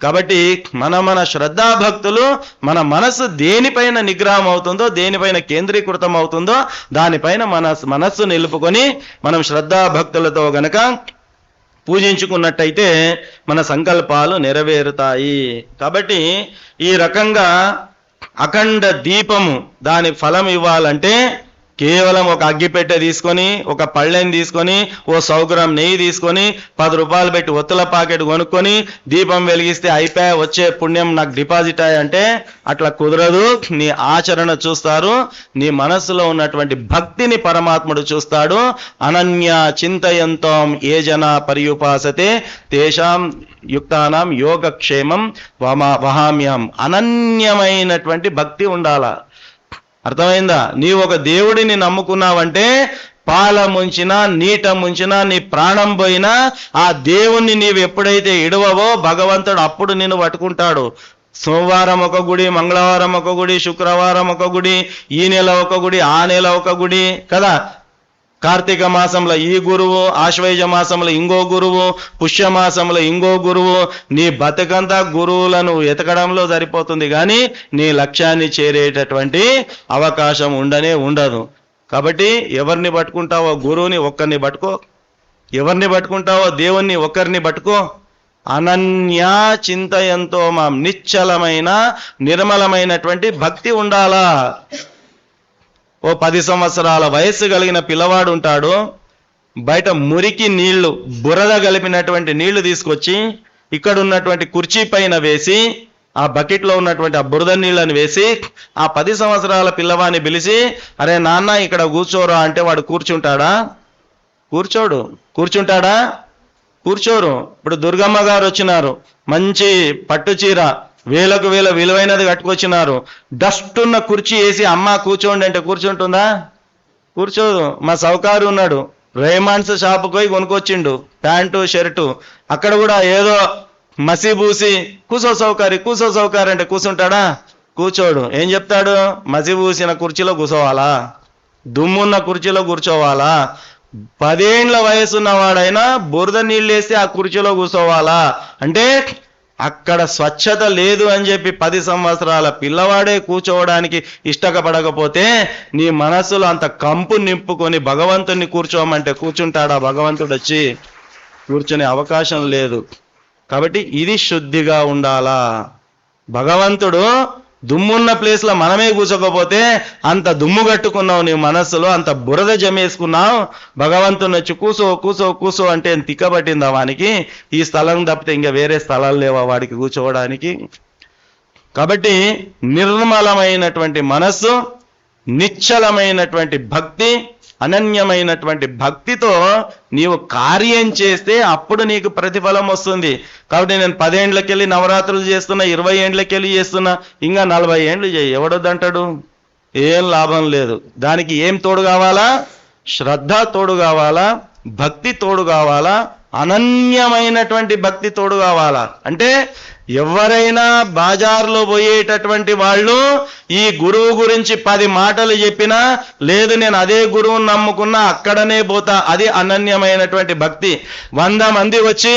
కాబట్టి మన శ్రద్ధాభక్తులు, మన మనస్సు దేనిపైన నిగ్రహం అవుతుందో, దేనిపైన కేంద్రీకృతం అవుతుందో దానిపైన మనస్సు నిలుపుకొని మనం శ్రద్ధాభక్తులతో గనక పూజించుకున్నట్టయితే మన సంకల్పాలు నెరవేరుతాయి. కాబట్టి ఈ రకంగా అఖండ దీపము దాని ఫలం ఇవ్వాలంటే కేవలం ఒక అగ్గిపెట్టె తీసుకొని, ఒక పళ్ళెని తీసుకొని, ఓ 100 గ్రాం నెయ్యి తీసుకొని, 10 రూపాయలు పెట్టి ఒత్తుల ప్యాకెట్ కొనుక్కొని దీపం వెలిగిస్తే అయిపోయా వచ్చే పుణ్యం నాకు డిపాజిట్ అయ్యంటే అట్లా కుదరదు. నీ ఆచరణ చూస్తారు, నీ మనస్సులో ఉన్నటువంటి భక్తిని పరమాత్ముడు చూస్తాడు. అనన్య చింతయంతం ఏ జన పర్యుపాసతే తేషాం యుక్తానాం యోగక్షేమం వహామ్యం. అనన్యమైనటువంటి భక్తి ఉండాలా. అర్థమైందా? నీవు ఒక దేవుడిని నమ్ముకున్నావంటే పాల ముంచినా నీట ముంచినా నీ ప్రాణం పోయినా ఆ దేవుణ్ణి నీవు ఎప్పుడైతే ఇడవవో భగవంతుడు అప్పుడు నిన్ను పట్టుకుంటాడు. సోమవారం ఒక గుడి, మంగళవారం ఒక గుడి, శుక్రవారం ఒక గుడి, ఈ నెల ఒక గుడి, ఆ నెల ఒక గుడి కదా. కార్తీక మాసంలో ఈ గురువు, ఆశ్వయుజ మాసంలో ఇంకో గురువు, పుష్యమాసంలో ఇంకో గురువు. నీ బతుకంతా గురువులను ఎతకడంలో సరిపోతుంది, కానీ నీ లక్ష్యాన్ని చేరేటటువంటి అవకాశం ఉండదు. కాబట్టి ఎవరిని పట్టుకుంటావో గురువుని ఒక్కరిని పట్టుకో, ఎవరిని పట్టుకుంటావో దేవుణ్ణి ఒక్కరిని పట్టుకో. అనన్యా చింతయంతో మాం, నిశ్చలమైన నిర్మలమైనటువంటి భక్తి ఉండాలా. ఓ 10 సంవత్సరాల వయస్సు కలిగిన పిల్లవాడు ఉంటాడు, బయట మురికి నీళ్లు, బురద కలిపినటువంటి నీళ్లు తీసుకొచ్చి ఇక్కడ ఉన్నటువంటి కుర్చీ పైన వేసి, ఆ బకెట్లో ఉన్నటువంటి ఆ బురద నీళ్ళని వేసి ఆ 10 సంవత్సరాల పిల్లవాడిని పిలిచి, అరే నాన్న ఇక్కడ కూర్చోరా అంటే వాడు కూర్చుంటాడా? కూర్చోడు. కూర్చుంటాడా? కూర్చోరు. ఇప్పుడు దుర్గమ్మ గారు వచ్చినారు, మంచి పట్టు చీర, వేలకు వేల విలువైనది కట్టుకొచ్చినారు. డస్ట్ ఉన్న కుర్చీ వేసి అమ్మ కూర్చోండి అంటే కూర్చుంటుందా? కూర్చోదు. మా సౌకారు ఉన్నాడు, రేమాండ్స్ షాపుకి పోయి కొనుక్కొచ్చిండు ప్యాంటు షర్టు, అక్కడ కూడా ఏదో మసిబూసి కూసో సౌకారి అంటే కూర్చుంటాడా? కూర్చోడు. ఏం చెప్తాడు? మసిబూసిన కుర్చీలో కూర్చోవాలా, దుమ్మున్న కుర్చీలో కూర్చోవాలా, 10 ఏండ్ల వయసున్నవాడైనా బురద నీళ్ళేసి ఆ కుర్చీలో కూర్చోవాలా అంటే అక్కడ స్వచ్ఛత లేదు అని చెప్పి 10 సంవత్సరాల పిల్లవాడే కూర్చోవడానికి ఇష్టపడకపోతే నీ మనస్సులో అంత కంపు నింపుకొని భగవంతుని కూర్చోమంటే కూర్చుంటాడా? భగవంతుడు వచ్చి కూర్చునే అవకాశం లేదు. కాబట్టి ఇది శుద్ధిగా ఉండాలా. భగవంతుడు దుమ్మున్న ప్లేస్లో మనమే కూర్చోకపోతే అంత దుమ్ము కట్టుకున్నావు నీ మనస్సులో, అంత బురద జమేసుకున్నావు. భగవంతుని వచ్చి కూసో అంటే తిక్కబట్టిందా వానికి? ఈ స్థలం తప్పితే ఇంకా వేరే స్థలాలు లేవా వాడికి కూర్చోవడానికి? కాబట్టి నిర్మలమైనటువంటి మనస్సు, నిశ్చలమైనటువంటి భక్తి, అనన్యమైనటువంటి భక్తితో నీవు కార్యం చేస్తే అప్పుడు నీకు ప్రతిఫలం వస్తుంది. కాబట్టి నేను 10 ఏండ్లకెళ్ళి నవరాత్రులు చేస్తున్నా, 20 ఏండ్లకెళ్ళి చేస్తున్నా, ఇంకా 40 ఏండ్లు చేయి, ఎవడొద్దంటాడు? ఏం లాభం లేదు. దానికి ఏం తోడు కావాలా? శ్రద్ధ తోడు కావాలా, భక్తి తోడు కావాలా, అనన్యమైనటువంటి భక్తి తోడు కావాలా. అంటే ఎవరైనా బాజార్లో పోయేటటువంటి వాళ్ళు ఈ గురువు గురించి 10 మాటలు చెప్పినా, లేదు నేను అదే గురువుని నమ్ముకున్నా అక్కడనే పోతా, అది అనన్యమైనటువంటి భక్తి. 100 మంది వచ్చి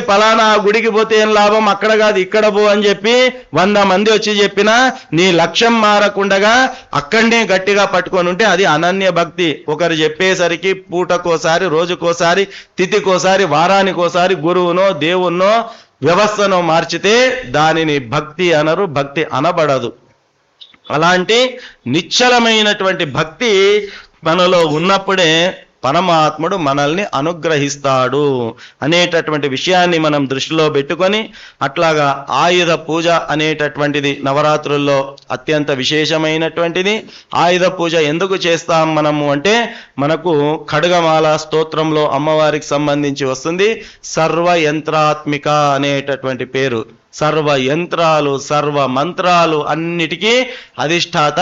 పలానా గుడికి పోతే ఏం లాభం, అక్కడ కాదు ఇక్కడ పో అని చెప్పి 100 మంది వచ్చి చెప్పినా నీ లక్ష్యం మారకుండగా అక్కడనే గట్టిగా పట్టుకొని ఉంటే అది అనన్య భక్తి. ఒకరు చెప్పేసరికి పూటకోసారి, రోజుకోసారి, తిథికోసారి, వారానికోసారి గురువునో దేవుణ్ణో వ్యవస్థను మార్చితే దానిని భక్తి అనరు, భక్తి అనబడదు. అలాంటి నిశ్చలమైనటువంటి భక్తి మనలో ఉన్నప్పుడే పరమాత్ముడు మనల్ని అనుగ్రహిస్తాడు అనేటటువంటి విషయాన్ని మనం దృష్టిలో పెట్టుకొని, అట్లాగా ఆయుధ పూజ అనేటటువంటిది నవరాత్రుల్లో అత్యంత విశేషమైనటువంటిది. ఆయుధ పూజ ఎందుకు చేస్తాం మనము అంటే, మనకు ఖడ్గమాల స్తోత్రంలో అమ్మవారికి సంబంధించి వస్తుంది సర్వయంత్రాత్మిక అనేటటువంటి పేరు. సర్వ యంత్రాలు, సర్వ మంత్రాలు అన్నిటికీ అధిష్టాత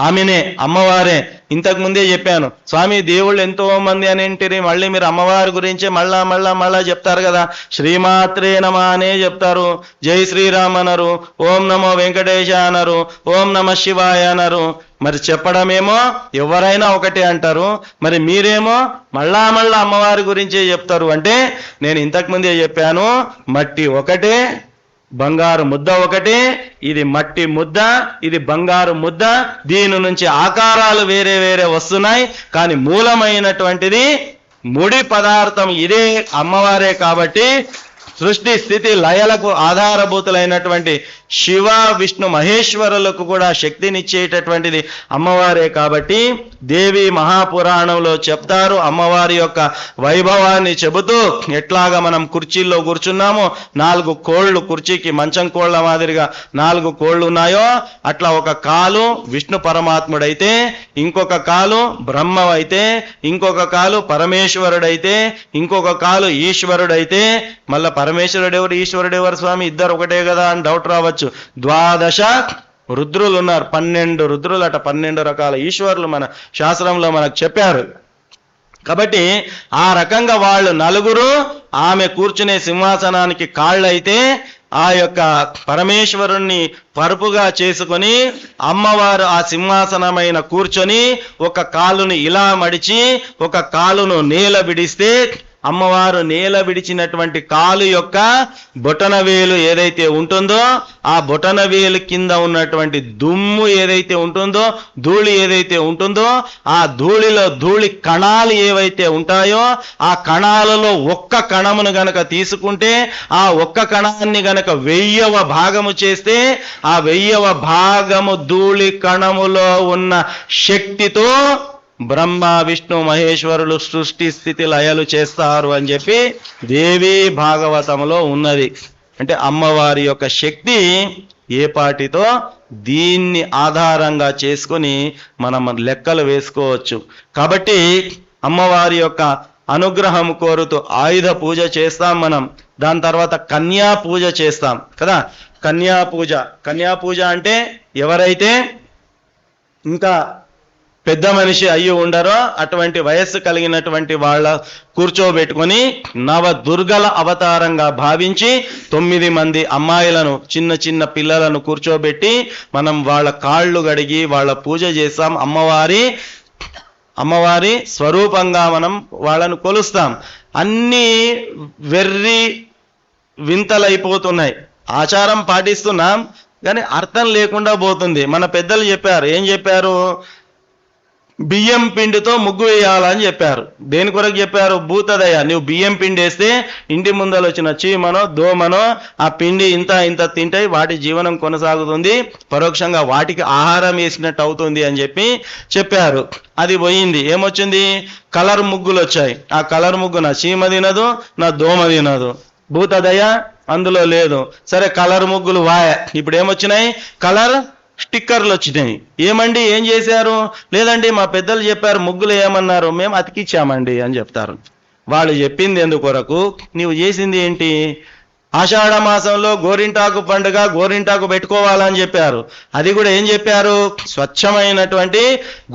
ఆమెనే, అమ్మవారే. ఇంతకు ముందే చెప్పాను, స్వామి దేవుళ్ళు ఎంతో మంది అని ఏంటిరి, మళ్ళీ మీరు అమ్మవారి గురించి మళ్ళా చెప్తారు కదా. శ్రీమాత్రే నమ అనే చెప్తారు, జై శ్రీరామ్ అనరు, ఓం నమో వెంకటేశ అనరు, ఓం నమ శివాయ అనరు. మరి చెప్పడమేమో ఎవరైనా ఒకటే అంటారు, మరి మీరేమో మళ్ళా అమ్మవారి గురించే చెప్తారు. అంటే నేను ఇంతకు ముందే చెప్పాను, మట్టి ఒకటే, బంగారు ముద్ద ఒకటే. ఇది మట్టి ముద్ద, ఇది బంగారు ముద్ద. దీని నుంచి ఆకారాలు వేరే వేరే వస్తున్నాయి, కానీ మూలమైనటువంటిది ముడి పదార్థం ఇదే అమ్మవారే. కాబట్టి సృష్టి స్థితి లయలకు ఆధారభూతులైనటువంటి శివ విష్ణు మహేశ్వరులకు కూడా శక్తినిచ్చేటటువంటిది అమ్మవారే. కాబట్టి దేవి మహాపురాణంలో చెప్తారు, అమ్మవారి యొక్క వైభవాన్ని చెబుతూ ఎట్లాగా మనం కుర్చీల్లో కూర్చున్నామో 4 కోళ్ళు, కుర్చీకి మంచం కోళ్ల మాదిరిగా 4 కోళ్ళు ఉన్నాయో, అట్లా ఒక కాలు విష్ణు పరమాత్ముడైతే, ఇంకొక కాలు బ్రహ్మ అయితే, ఇంకొక కాలు పరమేశ్వరుడైతే, ఇంకొక కాలు ఈశ్వరుడైతే. మళ్ళా పరమేశ్వరుడెవరు ఈశ్వరుడెవరు స్వామి, ఇద్దరు ఒకటే కదా అని డౌట్ రావచ్చు. 12 రుద్రులు ఉన్నారు, 12 రుద్రులట, 12 రకాల ఈశ్వరులు మన శాస్త్రంలో మనకు చెప్పారు. కాబట్టి ఆ రకంగా వాళ్ళు 4 ఆమె కూర్చునే సింహాసనానికి కాళ్ళైతే, ఆ యొక్క పరమేశ్వరుణ్ణి పరుపుగా చేసుకొని అమ్మవారు ఆ సింహాసనమైన కూర్చొని ఒక కాలుని ఇలా మడిచి ఒక కాలును నేల విడిస్తే, అమ్మవారు నేల విడిచినటువంటి కాలు యొక్క బొటనవేలు ఏదైతే ఉంటుందో, ఆ బొటనవేలు కింద ఉన్నటువంటి దుమ్ము ఏదైతే ఉంటుందో, ధూళి ఏదైతే ఉంటుందో, ఆ ధూళిలో ధూళి కణాలు ఏవైతే ఉంటాయో, ఆ కణాలలో ఒక్క కణమును గనక తీసుకుంటే, ఆ ఒక్క కణాన్ని గనక 1000వ భాగము చేస్తే, ఆ 1000వ భాగము ధూళి కణములో ఉన్న శక్తితో బ్రహ్మ విష్ణు మహేశ్వరులు సృష్టి స్థితి లయలు చేస్తారు అని చెప్పి దేవి భాగవతంలో ఉన్నది. అంటే అమ్మవారి యొక్క శక్తి ఏ పాటితో దీన్ని ఆధారంగా చేసుకొని మనం లెక్కలు వేసుకోవచ్చు. కాబట్టి అమ్మవారి యొక్క అనుగ్రహం కోరుతూ ఆయుధ పూజ చేస్తాం మనం. దాని తర్వాత కన్యా పూజ చేస్తాం కదా. కన్యా పూజ అంటే ఎవరైతే ఇంకా పెద్ద మనిషి అయ్యి ఉండరో అటువంటి వయస్సు కలిగినటువంటి వాళ్ళ కూర్చోబెట్టుకొని నవదుర్గల అవతారంగా భావించి 9 మంది అమ్మాయిలను, చిన్న చిన్న పిల్లలను కూర్చోబెట్టి మనం వాళ్ళ కాళ్ళు గడిగి వాళ్ళ పూజ చేస్తాం. అమ్మవారి స్వరూపంగా మనం వాళ్ళను కొలుస్తాం. అన్నీ వెర్రి వింతలైపోతున్నాయి. ఆచారం పాటిస్తున్నాం కానీ అర్థం లేకుండా పోతుంది. మన పెద్దలు చెప్పారు, ఏం చెప్పారు? బియ్యం పిండితో ముగ్గు వేయాలని చెప్పారు. దేని కొరకు చెప్పారు? భూతదయ. నువ్వు బియ్యం పిండి వేస్తే ఇంటి ముందర వచ్చిన చీమనో దోమనో ఆ పిండి ఇంత తింటాయి, వాటి జీవనం కొనసాగుతుంది, పరోక్షంగా వాటికి ఆహారం వేసినట్టు అవుతుంది అని చెప్పారు. అది పోయింది. ఏమొచ్చింది? కలర్ ముగ్గులు వచ్చాయి. ఆ కలర్ ముగ్గు నా చీమ తినదు, నా దోమ తినదు. భూతదయ అందులో లేదు. సరే కలర్ ముగ్గులు వాయ. ఇప్పుడు ఏమొచ్చినాయి? కలర్ స్టిక్కర్లు వచ్చినాయి. ఏమండి ఏం చేశారు? లేదండి మా పెద్దలు చెప్పారు ముగ్గులు ఏమన్నారు, మేము అతికిచ్చామండి అని చెప్తారు. వాళ్ళు చెప్పింది ఎందుకొరకు, నీవు చేసింది ఏంటి? ఆషాఢ మాసంలో గోరింటాకు పండుగ, గోరింటాకు పెట్టుకోవాలని చెప్పారు. అది కూడా ఏం చెప్పారు? స్వచ్ఛమైనటువంటి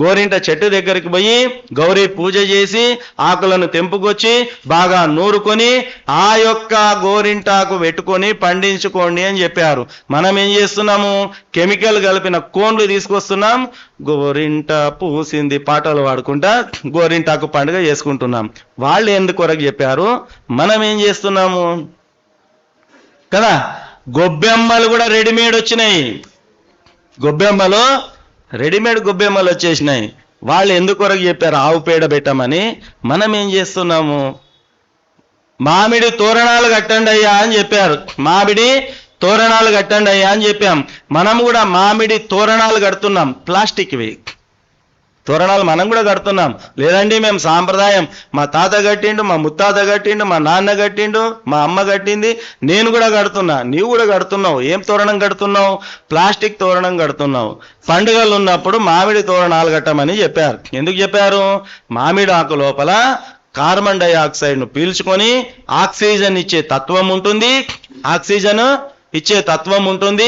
గోరింట చెట్టు దగ్గరికి పోయి గౌరీ పూజ చేసి ఆకులను తెంపుకొచ్చి బాగా నూరుకొని ఆ యొక్క గోరింటాకు పెట్టుకొని పండించుకోండి అని చెప్పారు. మనం ఏం చేస్తున్నాము? కెమికల్ కలిపిన కోన్లు తీసుకొస్తున్నాం, గోరింట పూసింది పాటలు పాడుకుంటా గోరింటాకు పండుగ చేసుకుంటున్నాం. వాళ్ళు ఎందుకొరకు చెప్పారు? మనం ఏం చేస్తున్నాము కదా? గొబ్బెమ్మలు కూడా రెడీమేడ్ వచ్చినాయి. రెడీమేడ్ గొబ్బెమ్మలు వచ్చేసినాయి. వాళ్ళు ఎందుకొరకు చెప్పారు ఆవు పేడ పెట్టమని? మనం ఏం చేస్తున్నాము? మామిడి తోరణాలు కట్టండి అయ్యా అని చెప్పారు. మామిడి తోరణాలు కట్టండి అయ్యా అని చెప్పాం. మనం కూడా మామిడి తోరణాలు కడుతున్నాం, ప్లాస్టిక్వి తోరణాలు మనం కూడా కడుతున్నాం. లేదండి మేము సాంప్రదాయం, మా తాత కట్టిండు, మా ముత్తాత కట్టిండు, మా నాన్న కట్టిండు, మా అమ్మ కట్టింది, నేను కూడా కడుతున్నా, నీవు కూడా కడుతున్నావు. ఏం తోరణం కడుతున్నావు? ప్లాస్టిక్ తోరణం కడుతున్నావు. పండుగలు ఉన్నప్పుడు మామిడి తోరణాలు కట్టమని చెప్పారు. ఎందుకు చెప్పారు? మామిడి ఆకు లోపల కార్బన్ డైఆక్సైడ్ను పీల్చుకొని ఆక్సిజన్ ఇచ్చే తత్వం ఉంటుంది.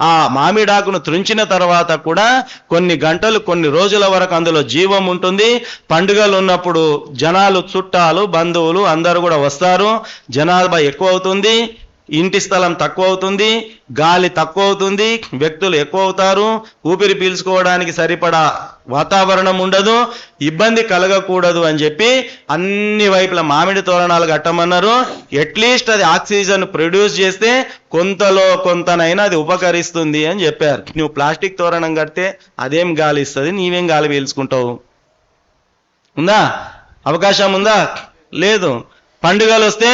ఆ మామిడాకును త్రుంచిన తర్వాత కూడా కొన్ని గంటలు, కొన్ని రోజుల వరకు అందులో జీవం ఉంటుంది. పండుగలు ఉన్నప్పుడు జనాలు, చుట్టాలు, బంధువులు అందరూ కూడా వస్తారు. జనాభా ఎక్కువ అవుతుంది, ఇంటి స్థలం తక్కువ అవుతుంది, గాలి తక్కువ అవుతుంది, వ్యక్తులు ఎక్కువ అవుతారు, ఊపిరి పీల్చుకోవడానికి సరిపడా వాతావరణం ఉండదు, ఇబ్బంది కలగకూడదు అని చెప్పి అన్ని వైపుల మామిడి తోరణాలు కట్టమన్నారు. అట్లీస్ట్ అది ఆక్సిజన్ ప్రొడ్యూస్ చేస్తే కొంతలో కొంతనైనా అది ఉపకరిస్తుంది అని చెప్పారు. నువ్వు ప్లాస్టిక్ తోరణం కడితే అదేం గాలి ఇస్తుంది? నీవేం గాలి పీల్చుకుంటావు? ఉందా? అవకాశం ఉందా? లేదు. పండుగలు వస్తే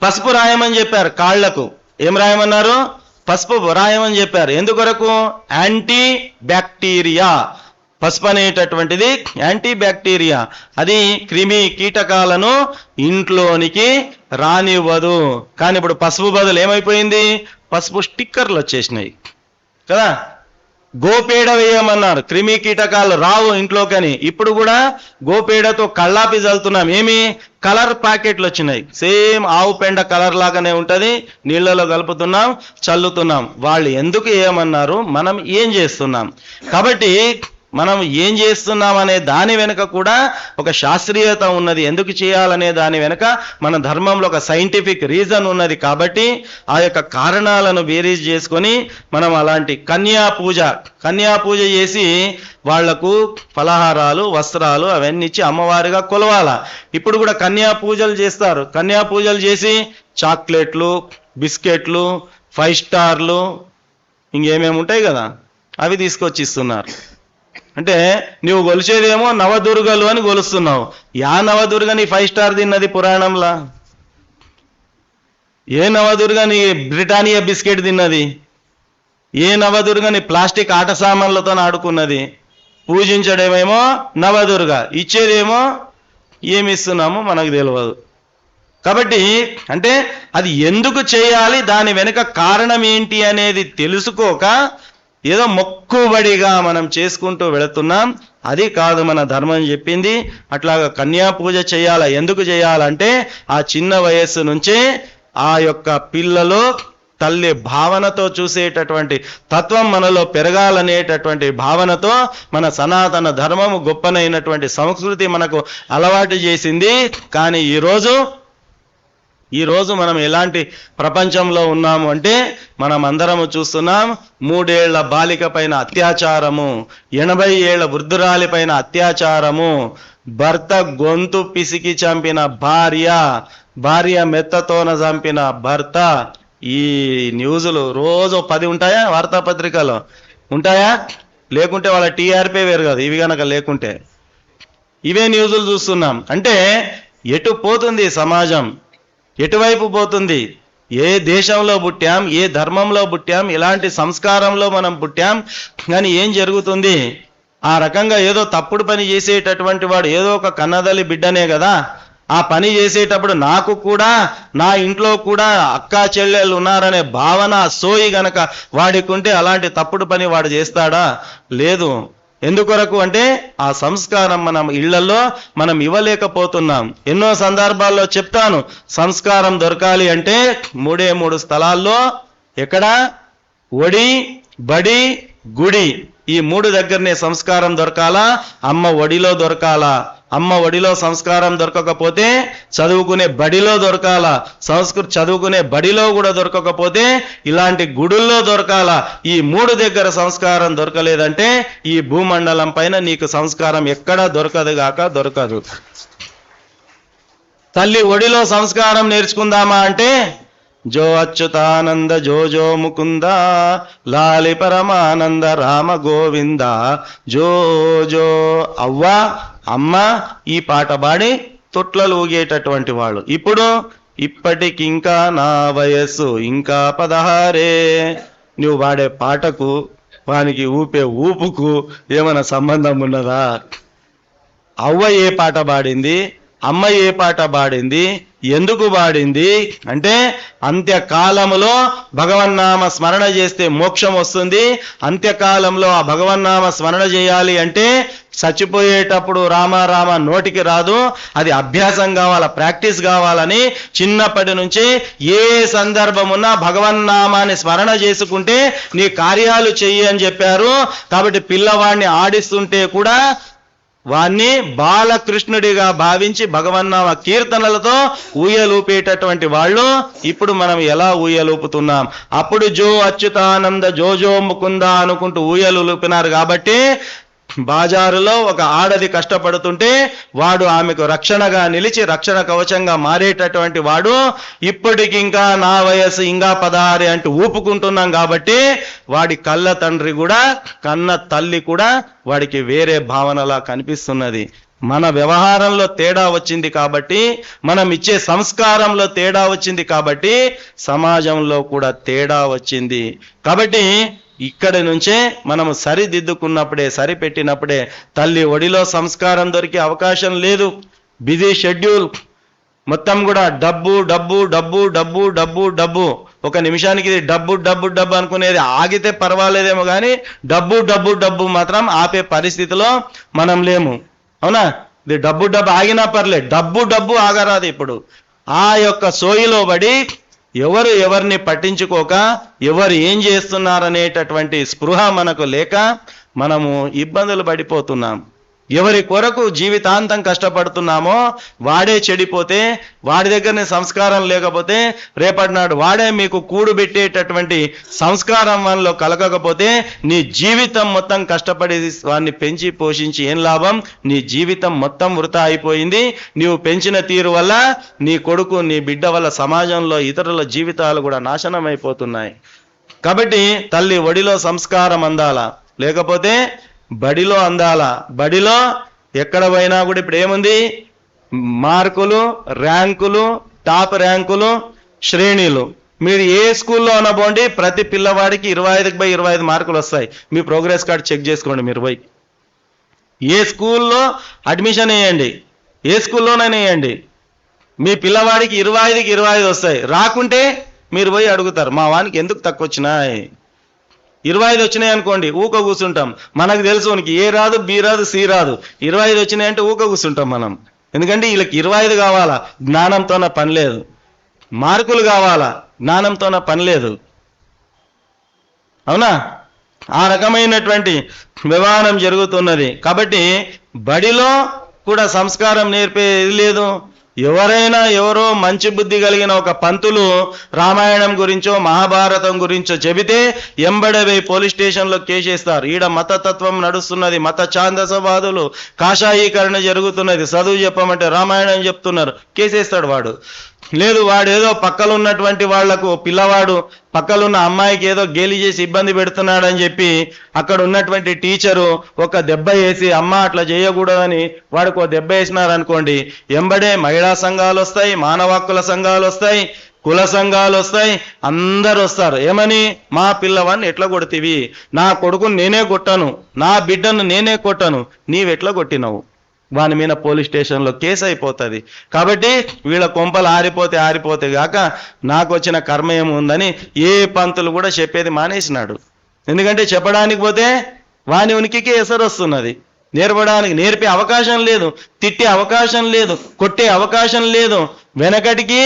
పసుపు రాయమని చెప్పారు. కాళ్లకు ఏం రాయమన్నారు? పసుపు రాయమని చెప్పారు. ఎందుకొరకు? Anti bacteria. పసుపు అనేటటువంటిది యాంటీ బ్యాక్టీరియా. అది క్రిమి కీటకాలను ఇంట్లోనికి రానివ్వదు. కానీ ఇప్పుడు పసుపు బదులు ఏమైపోయింది? పసుపు స్టిక్కర్లు వచ్చేసినాయి కదా. గోపేడ వేయమన్నారు, క్రిమి కీటకాలు రావు ఇంట్లోకని. ఇప్పుడు కూడా గోపేడతో కళ్ళాపి చల్లుతున్నాం. ఏమి? కలర్ ప్యాకెట్లు వచ్చినాయి. సేమ్ ఆవు పెండ కలర్ లాగానే ఉంటది, నీళ్లలో కలుపుతున్నాం, చల్లుతున్నాం. వాళ్ళు ఎందుకు ఏమన్నారు? మనం ఏం చేస్తున్నాం? కాబట్టి మనం ఏం చేస్తున్నాం అనే దాని వెనుక కూడా ఒక శాస్త్రీయత ఉన్నది. ఎందుకు చేయాలనే దాని వెనుక మన ధర్మంలో ఒక సైంటిఫిక్ రీజన్ ఉన్నది. కాబట్టి ఆ యొక్క కారణాలను బేరీజ్ చేసుకొని మనం అలాంటి కన్యా పూజ చేసి వాళ్లకు ఫలహారాలు, వస్త్రాలు అవన్నీ ఇచ్చి అమ్మవారిగా కొలవాల. ఇప్పుడు కూడా కన్యా పూజలు చేస్తారు. కన్యా పూజలు చేసి చాక్లెట్లు, బిస్కెట్లు, 5 స్టార్లు, ఇంకేమేమి ఉంటాయి కదా, అవి తీసుకొచ్చి ఇస్తున్నారు. అంటే నువ్వు కొలిచేదేమో నవదుర్గలు అని కొలుస్తున్నావు. యా నవదుర్గని 5 స్టార్ తిన్నది పురాణంలా? ఏ నవదుర్గని బ్రిటానియా బిస్కెట్ తిన్నది? ఏ నవదుర్గని ప్లాస్టిక్ ఆట సామాన్లతో ఆడుకున్నది? పూజించడమేమో నవదుర్గ, ఇచ్చేదేమో ఏమిస్తున్నామో మనకు తెలియదు. కాబట్టి అంటే అది ఎందుకు చేయాలి, దాని వెనుక కారణం ఏంటి అనేది తెలుసుకోక ఏదో మొక్కుబడిగా మనం చేసుకుంటూ వెళుతున్నాం. అది కాదు మన ధర్మం చెప్పింది. అట్లాగా కన్యా పూజ చేయాల. ఎందుకు చేయాలంటే ఆ చిన్న వయస్సు నుంచే ఆ యొక్క పిల్లలు తల్లి భావనతో చూసేటటువంటి తత్వం మనలో పెరగాలనేటటువంటి భావనతో మన సనాతన ధర్మము గొప్పనైనటువంటి సంస్కృతి మనకు అలవాటు చేసింది. కానీ ఈరోజు మనం ఎలాంటి ప్రపంచంలో ఉన్నాము అంటే మనం అందరము చూస్తున్నాం. 3 ఏళ్ల బాలిక పైన అత్యాచారము, 80 ఏళ్ల వృద్ధురాలి పైన అత్యాచారము, భర్త గొంతు పిసికి చంపిన భార్య మెత్తతోన చంపిన భర్త. ఈ న్యూజులు రోజు 10 ఉంటాయా? వార్తాపత్రికలో ఉంటాయా? లేకుంటే వాళ్ళ టీఆర్పీ వేరు కాదు. ఇవి కనుక లేకుంటే ఇవే న్యూజులు చూస్తున్నాం. అంటే ఎటు పోతుంది సమాజం? ఎటువైపు పోతుంది? ఏ దేశంలో పుట్టాం, ఏ ధర్మంలో పుట్టాం, ఎలాంటి సంస్కారంలో మనం పుట్టాం, కానీ ఏం జరుగుతుంది? ఆ రకంగా ఏదో తప్పుడు పని చేసేటటువంటి వాడు ఏదో ఒక కన్నదల్లి బిడ్డనే కదా. ఆ పని చేసేటప్పుడు నాకు కూడా, నా ఇంట్లో కూడా అక్కా చెల్లెళ్ళు ఉన్నారనే భావన, సోయి గనక వాడికి ఉంటే అలాంటి తప్పుడు పని వాడు చేస్తాడా? లేదు. ఎందుకొరకు అంటే ఆ సంస్కారం మనం ఇళ్లలో మనం ఇవ్వలేకపోతున్నాం. ఎన్నో సందర్భాల్లో చెప్తాను, సంస్కారం దొరకాలి అంటే 3 స్థలాల్లో, ఎక్కడ? ఒడి, బడి, గుడి, ఈ 3 దగ్గరనే సంస్కారం దొరకాలా. అమ్మ ఒడిలో దొరకాలా. అమ్మ ఒడిలో సంస్కారం దొరకకపోతే చదువుకునే బడిలో దొరకాలా. చదువుకునే బడిలో కూడా దొరకకపోతే ఇలాంటి గుడుల్లో దొరకాలా. ఈ 3 దగ్గర సంస్కారం దొరకలేదంటే ఈ భూమండలం పైన నీకు సంస్కారం ఎక్కడా దొరకదు. తల్లి ఒడిలో సంస్కారం నేర్చుకుందామా అంటే జో అచ్యుతానంద జో జో ముకుంద లాలి పరమానంద రామ గోవింద జో జో. అవ్వ, అమ్మ ఈ పాట పాడి తొట్లలు ఊగేటటువంటి వాళ్ళు. ఇప్పటికింకా నా వయస్సు ఇంకా 16. నువ్వు పాడే పాటకు వానికి ఊపే ఊపుకు ఏమైనా సంబంధం ఉన్నదా? అవ్వ ఏ పాట పాడింది, అమ్మ ఏ పాట పాడింది, ఎందుకు పాడింది అంటే అంత్యకాలములో భగవన్నామ స్మరణ చేస్తే మోక్షం వస్తుంది. అంత్యకాలంలో ఆ భగవన్నామ స్మరణ చేయాలి అంటే చచ్చిపోయేటప్పుడు రామ రామ నోటికి రాదు, అది అభ్యాసం కావాల, ప్రాక్టీస్ కావాలని చిన్నప్పటి నుంచి ఏ సందర్భమున్నా భగవన్నామాన్ని స్మరణ చేసుకుంటే నీ కార్యాలు చెయ్యి అని చెప్పారు. కాబట్టి పిల్లవాడిని ఆడిస్తుంటే కూడా వాణ్ణి బాలకృష్ణుడిగా భావించి భగవన్నామ కీర్తనలతో ఊయలూపేటటువంటి వాళ్ళు ఇప్పుడు మనం ఎలా ఊయలూపుతున్నాం? అప్పుడు జో అచ్యుతానంద జో జో ముకుంద అనుకుంటూ ఊయలూపినారు. కాబట్టి బాజారులో ఒక ఆడది కష్టపడుతుంటే వాడు ఆమెకు రక్షణగా నిలిచి రక్షణ కవచంగా మారేటటువంటి వాడు. ఇప్పటికింకా నా వయసు ఇంకా 16 అంటూ ఊపుకుంటున్నాం. కాబట్టి వాడి కళ్ళ తండ్రి కూడా, కన్న తల్లి కూడా వాడికి వేరే భావనలా కనిపిస్తున్నది. మన వ్యవహారంలో తేడా వచ్చింది కాబట్టి, మనం ఇచ్చే సంస్కారంలో తేడా వచ్చింది కాబట్టి సమాజంలో కూడా తేడా వచ్చింది. కాబట్టి ఇక్కడి నుంచే మనము సరిదిద్దుకున్నప్పుడే, సరిపెట్టినప్పుడే తల్లి ఒడిలో సంస్కారం దొరికే అవకాశం లేదు. బిజీ షెడ్యూల్ మొత్తం కూడా డబ్బు డబ్బు డబ్బు డబ్బు డబ్బు డబ్బు. ఒక నిమిషానికి ఇది డబ్బు డబ్బు డబ్బు అనుకునేది ఆగితే పర్వాలేదేమో కానీ డబ్బు డబ్బు డబ్బు మాత్రం ఆపే పరిస్థితిలో మనం లేము. అవునా? ఇది డబ్బు డబ్బు ఆగినా పర్లేదు, డబ్బు డబ్బు ఆగరాదు. ఇప్పుడు ఆ యొక్క సోయిలో పడి ఎవరు ఎవరిని పట్టించుకోక, ఎవరు ఏం చేస్తున్నారనేటటువంటి స్పృహ మనకు లేక మనము ఇబ్బందులు పడిపోతున్నాం. ఎవరి కొరకు జీవితాంతం కష్టపడుతున్నామో వాడే చెడిపోతే, వాడి దగ్గరనే సంస్కారం లేకపోతే, రేపటి నాడు వాడే మీకు కూడు పెట్టేటటువంటి సంస్కారం మనలో కలగకపోతే నీ జీవితం మొత్తం కష్టపడి వాడిని పెంచి పోషించి ఏం లాభం? నీ జీవితం మొత్తం వృథా అయిపోయింది. నీవు పెంచిన తీరు వల్ల నీ కొడుకు, నీ బిడ్డ వల్ల సమాజంలో ఇతరుల జీవితాలు కూడా నాశనం అయిపోతున్నాయి. కాబట్టి తల్లి ఒడిలో సంస్కారం అందాలా, లేకపోతే బడిలో అందాల. బడిలో ఎక్కడ పోయినా కూడా ఇప్పుడు ఏముంది? మార్కులు, ర్యాంకులు, టాప్ ర్యాంకులు, శ్రేణులు. మీరు ఏ స్కూల్లో అనబోండి, ప్రతి పిల్లవాడికి 25/25 మార్కులు వస్తాయి. మీ ప్రోగ్రెస్ కార్డ్ చెక్ చేసుకోండి. మీరు పోయి ఏ స్కూల్లో అడ్మిషన్ వేయండి, ఏ స్కూల్లోనైనా వేయండి, మీ పిల్లవాడికి 25కి 25 వస్తాయి. రాకుంటే మీరు పోయి అడుగుతారు, మా వానికి ఎందుకు తక్కువ వచ్చినాయి? 25 వచ్చినాయి అనుకోండి, ఊక కూర్చుంటాం. మనకు తెలుసు మనకి ఏ రాదు, బి రాదు, సి రాదు. 25 వచ్చినాయంటే ఊక కూర్చుంటాం మనం. ఎందుకంటే వీళ్ళకి 25 కావాలా, జ్ఞానంతోన పని లేదు. మార్కులు కావాలా, జ్ఞానంతోన పని లేదు. అవునా? ఆ రకమైనటువంటి వ్యవహారం జరుగుతున్నది. కాబట్టి బడిలో కూడా సంస్కారం నేర్పేది లేదు. ఎవరో మంచి బుద్ధి కలిగిన ఒక పంతులు రామాయణం గురించో మహాభారతం గురించో చెబితే ఎంబడవే పోలీస్ స్టేషన్లో కేసేస్తారు. ఈడ మతతత్వం నడుస్తున్నది, మత ఛాందసవాదులు, కాషాయీకరణ జరుగుతున్నది. చదువు చెప్పమంటే రామాయణం చెప్తున్నారు, కేసేస్తాడు వాడు. లేదు, వాడేదో పక్కలున్నటువంటి వాళ్లకు, పిల్లవాడు పక్కలున్న అమ్మాయికి ఏదో గేలి చేసి ఇబ్బంది పెడుతున్నాడని చెప్పి అక్కడ ఉన్నటువంటి టీచరు ఒక దెబ్బ వేసి, అమ్మ అట్లా చేయకూడదని వాడికి ఒక దెబ్బ వేసినారనుకోండి, ఎంబడే మహిళా సంఘాలు వస్తాయి, మానవ హక్కుల సంఘాలు వస్తాయి, కుల సంఘాలు వస్తాయి, అందరు వస్తారు. ఏమని? మా పిల్లవాడిని ఎట్లా కొడుతీవి? నా కొడుకుని నేనే కొట్టాను, నా బిడ్డను నేనే కొట్టాను, నీవెట్లా కొట్టినవు? వాని మీద పోలీస్ స్టేషన్లో కేసు అయిపోతుంది. కాబట్టి వీళ్ళ కొంపలు ఆరిపోతే గాక నాకు వచ్చిన కర్మ ఏముందని ఏ పంతులు కూడా చెప్పేది మానేసినాడు. ఎందుకంటే చెప్పడానికి పోతే వాని ఉనికికి ఎసరు వస్తున్నది. నేర్పే అవకాశం లేదు, తిట్టే అవకాశం లేదు, కొట్టే అవకాశం లేదు. వెనకటికి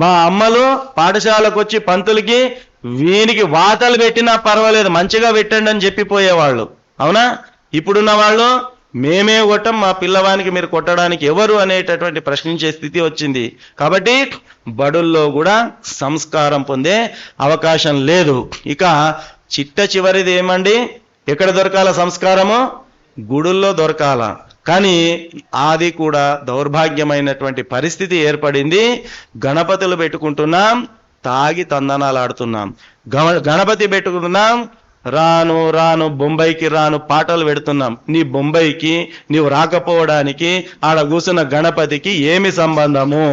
మా అమ్మలు పాఠశాలకు వచ్చి పంతులకి వీనికి వాతలు పెట్టినా పర్వాలేదు, మంచిగా పెట్టండి అని చెప్పిపోయేవాళ్ళు. అవునా? ఇప్పుడున్న వాళ్ళు మేమే కొట్టం, మా పిల్లవానికి మీరు కొట్టడానికి ఎవరు అనేటటువంటి ప్రశ్నించే స్థితి వచ్చింది. కాబట్టి బడుల్లో కూడా సంస్కారం పొందే అవకాశం లేదు. ఇక చివరిది ఏమండి? ఎక్కడ దొరకాల సంస్కారము? గుడుల్లో దొరకాల. కానీ అది కూడా దౌర్భాగ్యమైనటువంటి పరిస్థితి ఏర్పడింది. గణపతులు పెట్టుకుంటున్నాం, తాగి తందనాలు ఆడుతున్నాం. గణపతి పెట్టుకుంటున్నాం, రాను రాను బొంబాయికి రాను పాటలు పెడుతున్నాం. నీ బొంబాయికి నీవు రాకపోవడానికి ఆడ కూర్చున్న గణపతికి ఏమి సంబంధము?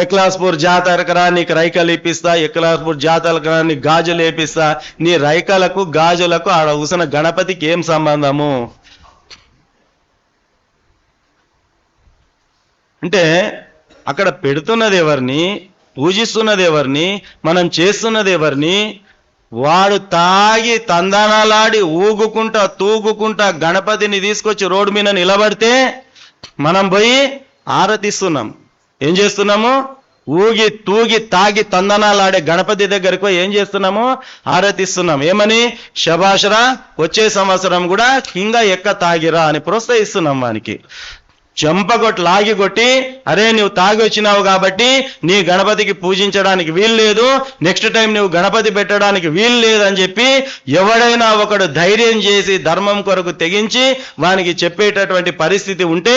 ఎక్లాస్పూర్ జాతరకు రా, నీకు రైకలు ఇప్పిస్తా. ఎక్లాస్పూర్ జాతరకు రా, నీకు గాజులు వేపిస్తా. నీ రైకలకు గాజులకు ఆడ కూర్చున్న గణపతికి ఏం సంబంధము? అంటే అక్కడ పెడుతున్నది ఎవరిని, పూజిస్తున్నది ఎవరిని, మనం చేస్తున్నది ఎవరిని? వాడు తాగి తందనాలాడి ఊగుకుంటా తూగుకుంటా గణపతిని తీసుకొచ్చి రోడ్డు మీద నిలబడితే మనం పోయి ఆరతిస్తున్నాం. ఏం చేస్తున్నాము? ఊగి తూగి తాగి తందనాలాడే గణపతి దగ్గరికి పోయి ఏం చేస్తున్నాము? ఆరతిస్తున్నాం. ఏమని? శభాషరా, వచ్చే సంవత్సరం కూడా ఇంకా ఎక్క తాగిరా అని ప్రోత్సహిస్తున్నాం. వానికి లాగి కొట్టి, అరే నువ్వు తాగి వచ్చినావు కాబట్టి నీ గణపతికి పూజించడానికి వీలు లేదు, నెక్స్ట్ టైం నువ్వు గణపతి పెట్టడానికి వీలు లేదని చెప్పి ఎవడైనా ఒకడు ధైర్యం చేసి ధర్మం కొరకు తెగించి వానికి చెప్పేటటువంటి పరిస్థితి ఉంటే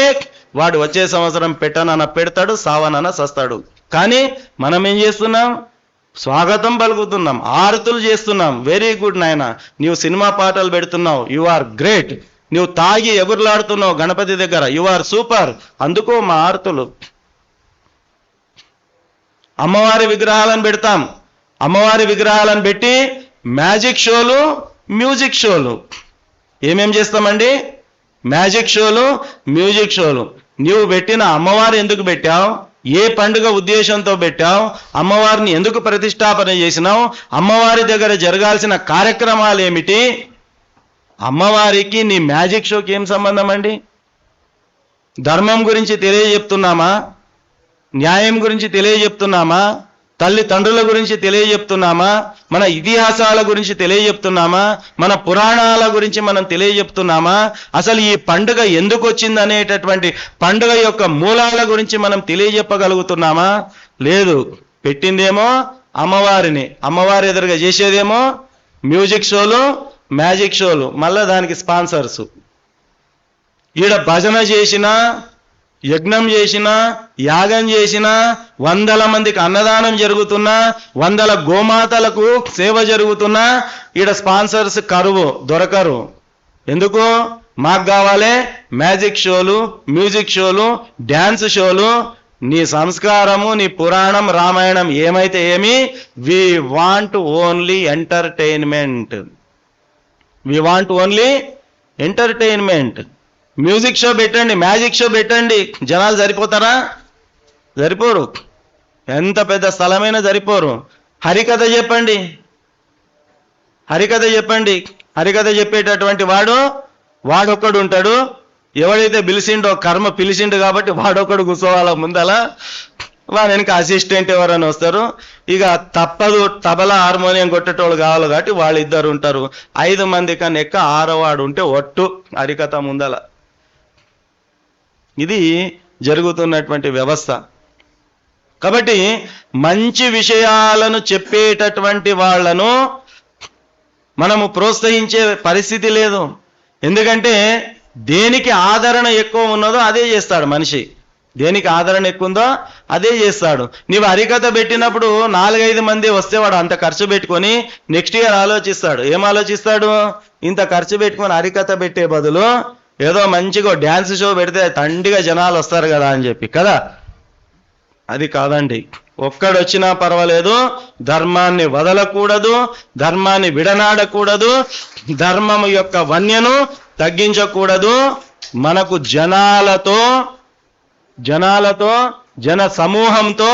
వాడు వచ్చే సంవత్సరం పెట్టనన్న పెడతాడు, సావనన్న సస్తాడు. కానీ మనం ఏం చేస్తున్నాం? స్వాగతం పలుకుతున్నాం, ఆరతులు చేస్తున్నాం. వెరీ గుడ్ నాయన, నీవు సినిమా పాటలు పెడుతున్నావు, యు ఆర్ గ్రేట్. నువ్వు తాగి ఎగురులాడుతున్నావు గణపతి దగ్గర, యు ఆర్ సూపర్, అందుకో మా ఆరతులు. అమ్మవారి విగ్రహాలను పెడతాం. అమ్మవారి విగ్రహాలను పెట్టి మ్యాజిక్ షోలు, మ్యూజిక్ షోలు. ఏమేం చేస్తామండి? మ్యాజిక్ షోలు, మ్యూజిక్ షోలు. నీవు పెట్టిన అమ్మవారు ఎందుకు పెట్టావు? ఏ పండుగ ఉద్దేశంతో పెట్టావు? అమ్మవారిని ఎందుకు ప్రతిష్టాపన చేసినావు? అమ్మవారి దగ్గర జరగాల్సిన కార్యక్రమాలు ఏమిటి? అమ్మవారికి నీ మ్యాజిక్ షోకి ఏం సంబంధం అండి? ధర్మం గురించి తెలియజెప్తున్నామా? న్యాయం గురించి తెలియజెప్తున్నామా? తల్లిదండ్రుల గురించి తెలియజెప్తున్నామా? మన ఇతిహాసాల గురించి తెలియజెప్తున్నామా? మన పురాణాల గురించి మనం తెలియజెప్తున్నామా? అసలు ఈ పండుగ ఎందుకు వచ్చింది అనేటటువంటి పండుగ యొక్క మూలాల గురించి మనం తెలియజెప్పగలుగుతున్నామా? లేదు. పెట్టిందేమో అమ్మవారిని, అమ్మవారి ఎదురుగా చేసేదేమో మ్యూజిక్ షోలు, మ్యాజిక్ షోలు, మళ్ళా దానికి స్పాన్సర్సు. ఈడ భజన చేసినా, యజ్ఞం చేసినా, యాగం చేసినా, 100 మందికి అన్నదానం జరుగుతున్నా, 100 గోమాతలకు సేవ జరుగుతున్నా, ఈడ స్పాన్సర్స్ కరువు, దొరకరు. ఎందుకు? మాకు కావాలి మ్యాజిక్ షోలు, మ్యూజిక్ షోలు, డ్యాన్స్ షోలు. నీ సంస్కారము, నీ పురాణం, రామాయణం ఏమైతే ఏమి, we want only entertainment. We want only entertainment. Music show పెట్టండి, మ్యాజిక్ షో పెట్టండి, జనాలు సరిపోతారా? సరిపోరు. ఎంత పెద్ద స్థలమైనా సరిపోరు. హరికథ చెప్పండి, హరికథ చెప్పండి. హరికథ చెప్పేటటువంటి వాడొక్కడు ఉంటాడు. ఎవడైతే పిలిచిండో, కర్మ పిలిచిండు కాబట్టి వాడొక్కడు కూర్చోవాల ముందల. వాడు వెనక అసిస్టెంట్ ఎవరైనా వస్తారు. ఇక తప్పదు, తబలా హార్మోనియం కొట్టేటోళ్ళు కావాలి కాబట్టి వాళ్ళు 2 ఉంటారు. 5 మంది కన్నా ఎక్క 6వ వాడు ఉంటే ఒట్టు హరికథ ముందల. ఇది జరుగుతున్నటువంటి వ్యవస్థ. కాబట్టి మంచి విషయాలను చెప్పేటటువంటి వాళ్లను మనము ప్రోత్సహించే పరిస్థితి లేదు. ఎందుకంటే దేనికి ఆదరణ ఎక్కువ ఉన్నదో అదే చేస్తాడు మనిషి. దేనికి ఆదరణ ఎక్కువ ఉందో అదే చేస్తాడు. నీవు హరికథ పెట్టినప్పుడు 4-5 మంది వస్తే వాడు అంత ఖర్చు పెట్టుకొని నెక్స్ట్ ఇయర్ ఆలోచిస్తాడు. ఏం ఆలోచిస్తాడు? ఇంత ఖర్చు పెట్టుకొని హరికథ పెట్టే బదులు ఏదో మంచిగా డ్యాన్స్ షో పెడితే తండిగా జనాలు వస్తారు కదా అని చెప్పి కదా. అది కాదండి. ఒక్కడొచ్చినా పర్వాలేదు, ధర్మాన్ని వదలకూడదు, ధర్మాన్ని విడనాడకూడదు, ధర్మం యొక్క వన్యను తగ్గించకూడదు. మనకు జన సమూహంతో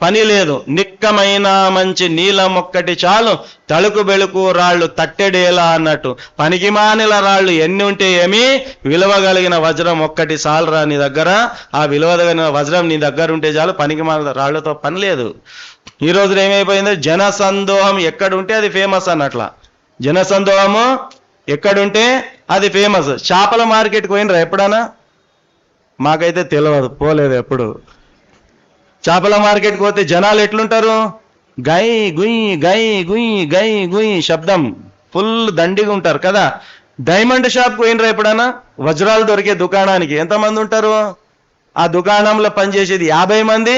పని లేదు. నిక్కమైన మంచి నీలం ఒక్కటి చాలు, తలుకు బెలుకు రాళ్ళు తట్టెడేలా అన్నట్టు. పనికి మానిల రాళ్ళు ఎన్ని ఉంటే ఏమి, విలువగలిగిన వజ్రం ఒక్కటి చాలురా నీ దగ్గర. ఆ విలువగలిగిన వజ్రం నీ దగ్గర ఉంటే చాలు, పనికి మాలిన రాళ్లతో పని లేదు. ఈ రోజున ఏమైపోయింది, జనసందోహం ఎక్కడుంటే అది ఫేమస్ అన్నట్ల. జనసందోహము ఎక్కడుంటే అది ఫేమస్. చేపల మార్కెట్కి పోయినరా ఎప్పుడన్నా? మాకైతే తెలియదు, పోలేదు ఎప్పుడు. చేపల మార్కెట్కి పోతే జనాలు ఎట్లుంటారు, గై గుయ్ గై గుయ్ గై గుయ్ శబ్దం, ఫుల్ దండిగా ఉంటారు కదా. డైమండ్ షాప్కి పోయినరా ఎప్పుడన్నా? వజ్రాలు దొరికే దుకాణానికి ఎంతమంది ఉంటారు? ఆ దుకాణంలో పనిచేసేది 50 మంది,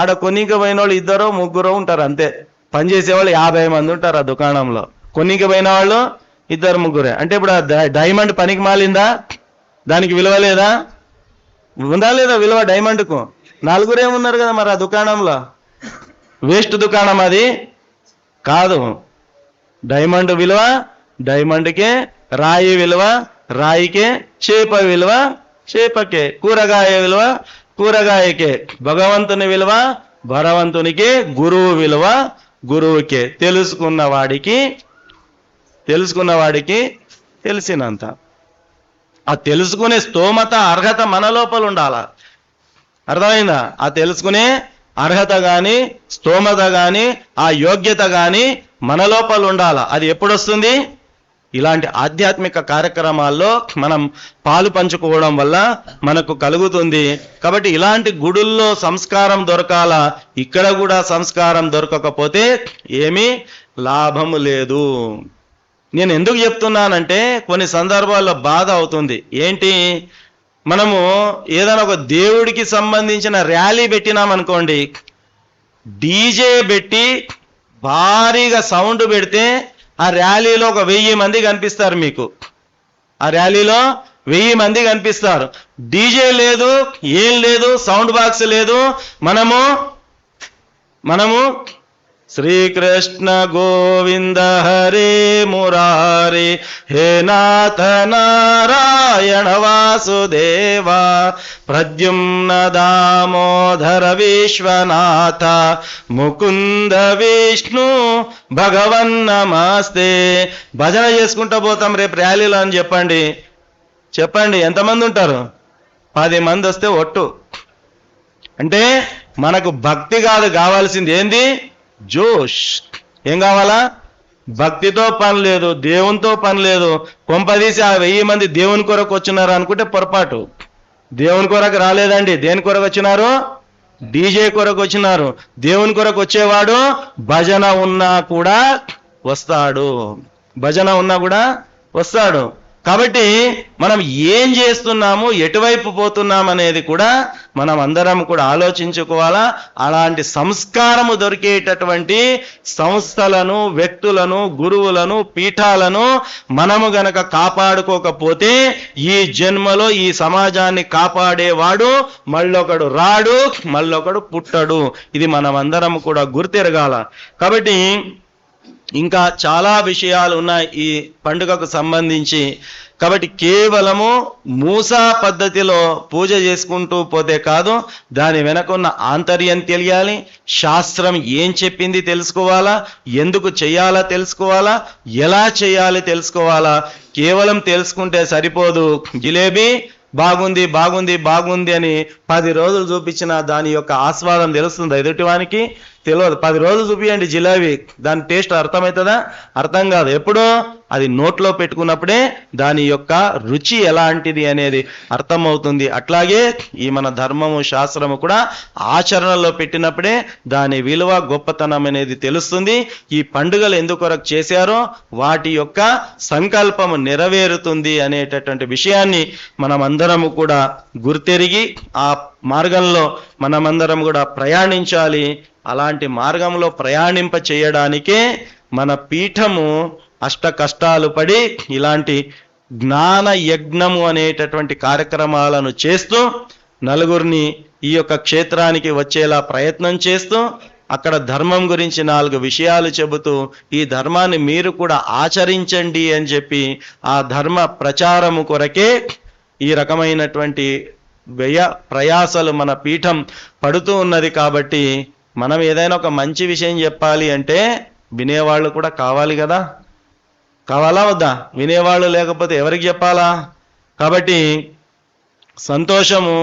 ఆడ కొన్నిక పోయిన వాళ్ళు 2 3 ఉంటారు అంతే. పనిచేసేవాళ్ళు 50 మంది ఉంటారు ఆ దుకాణంలో. కొన్నిక పోయిన వాళ్ళు 2 3. అంటే ఇప్పుడు ఆ డైమండ్ పనికి మాలిందా? దానికి విలువ లేదా? ఉందా లేదా విలువ డైమండ్కు? 4 ఉన్నారు కదా మరి ఆ దుకాణంలో. వేస్ట్ దుకాణం అది కాదు. డైమండ్ విలువ డైమండ్కే, రాయి విలువ రాయికే, చేప విలువ చేపకే, కూరగాయ విలువ కూరగాయకే, భగవంతుని విలువ భగవంతునికే, గురువు విలువ గురువుకే. తెలుసుకున్న వాడికి తెలిసినంత. ఆ తెలుసుకునే స్తోమత అర్హత మన లోపల ఉండాల. అర్థమైందా? ఆ తెలుసుకునే అర్హత కానీ, స్తోమత కానీ, ఆ యోగ్యత కానీ మన లోపల ఉండాల. అది ఎప్పుడు వస్తుంది? ఇలాంటి ఆధ్యాత్మిక కార్యక్రమాల్లో మనం పాలు పంచుకోవడం వల్ల మనకు కలుగుతుంది. కాబట్టి ఇలాంటి గుడుల్లో సంస్కారం దొరకాల. ఇక్కడ కూడా సంస్కారం దొరకకపోతే ఏమీ లాభము లేదు. నేను ఎందుకు చెప్తున్నానంటే కొన్ని సందర్భాల్లో బాధ అవుతుంది. ఏంటి, మనము ఏదైనా ఒక దేవుడికి సంబంధించిన ర్యాలీ పెట్టినామనుకోండి, డీజే పెట్టి భారీగా సౌండ్ పెడితే ఆ ర్యాలీలో ఒక 1000 మంది కనిపిస్తారు మీకు. ఆ ర్యాలీలో 1000 మంది కనిపిస్తారు. డీజే లేదు, ఏం లేదు, సౌండ్ బాక్స్ లేదు. మనము శ్రీకృష్ణ గోవింద హరే మురారే, హే నాథ నారాయణ వాసుదేవ, ప్రద్యుమ్న దామోదర విశ్వనాథ, ముకుంద విష్ణు భగవన్ నమస్తే. భజన చేసుకుంటూ పోతాం రేపు ర్యాలీలో అని చెప్పండి ఎంతమంది ఉంటారు? 10 మంది వస్తే ఒట్టు. అంటే మనకు భక్తి కాదు కావాల్సింది, ఏంది? జోష్. ఏం కావాలా? భక్తితో పని లేదు, దేవునితో పని లేదు. కొంపదీసి ఆ 1000 మంది దేవుని కొరకు వచ్చినారు అనుకుంటే పొరపాటు. దేవుని కొరకు రాలేదండి. దేని కొరకు వచ్చినారు? డీజే కొరకు వచ్చినారు. దేవుని కొరకు వచ్చేవాడు భజన ఉన్నా కూడా వస్తాడు. కాబట్టి మనం ఏం చేస్తున్నాము, ఎటువైపు పోతున్నాం అనేది కూడా మనం అందరం కూడా ఆలోచించుకోవాలా. అలాంటి సంస్కారము దొరికేటటువంటి సంస్థలను, వ్యక్తులను, గురువులను, పీఠాలను మనము గనక కాపాడుకోకపోతే ఈ జన్మలో ఈ సమాజాన్ని కాపాడేవాడు మళ్ళొకడు రాడు, మళ్ళొకడు పుట్టడు. ఇది మనం అందరం కూడా గుర్తెరగాల. కాబట్టి ఇంకా చాలా విషయాలు ఉన్నాయి ఈ పండుగకు సంబంధించి. కాబట్టి కేవలము మూసా పద్ధతిలో పూజ చేసుకుంటూ పోతే కాదు, దాని వెనకున్న ఆంతర్యం తెలియాలి. శాస్త్రం ఏం చెప్పింది తెలుసుకోవాలా, ఎందుకు చేయాలా తెలుసుకోవాలా, ఎలా చేయాలి తెలుసుకోవాలా. కేవలం తెలుసుకుంటే సరిపోదు. జిలేబీ బాగుంది బాగుంది బాగుంది అని 10 రోజులు చూపించిన దాని యొక్క ఆస్వాదం తెలుస్తుంది ఎదుటివానికి? తెలియదు. 10 రోజులు చూపియండి జిలేబీ, దాని టేస్ట్ అర్థమవుతుందా? అర్థం కాదు. ఎప్పుడో అది నోట్లో పెట్టుకున్నప్పుడే దాని యొక్క రుచి ఎలాంటిది అనేది అర్థమవుతుంది. అట్లాగే ఈ మన ధర్మము, శాస్త్రము కూడా ఆచరణలో పెట్టినప్పుడే దాని విలువ, గొప్పతనం అనేది తెలుస్తుంది. ఈ పండుగలు ఎందుకొరకు చేశారో వాటి యొక్క సంకల్పము నెరవేరుతుంది అనేటటువంటి విషయాన్ని మనమందరము కూడా గుర్తెరిగి ఆ మార్గంలో మనమందరం కూడా ప్రయాణించాలి. అలాంటి మార్గంలో ప్రయాణింప చేయడానికే మన పీఠము అష్ట కష్టాలు పడి ఇలాంటి జ్ఞాన యజ్ఞము అనేటటువంటి కార్యక్రమాలను చేస్తూ నలుగురిని ఈ యొక్క క్షేత్రానికి వచ్చేలా ప్రయత్నం చేస్తూ అక్కడ ధర్మం గురించి 4 విషయాలు చెబుతూ ఈ ధర్మాన్ని మీరు కూడా ఆచరించండి అని చెప్పి ఆ ధర్మ ప్రచారము కొరకే ఈ రకమైనటువంటి ప్రయాసలు మన పీఠం పడుతూ ఉన్నది. కాబట్టి మనం ఏదైనా ఒక మంచి విషయం చెప్పాలి అంటే వినేవాళ్ళు కూడా కావాలి కదా, కావాలా వద్దా? వినేవాళ్ళు లేకపోతే ఎవరికి చెప్పాలా? కాబట్టి సంతోషము,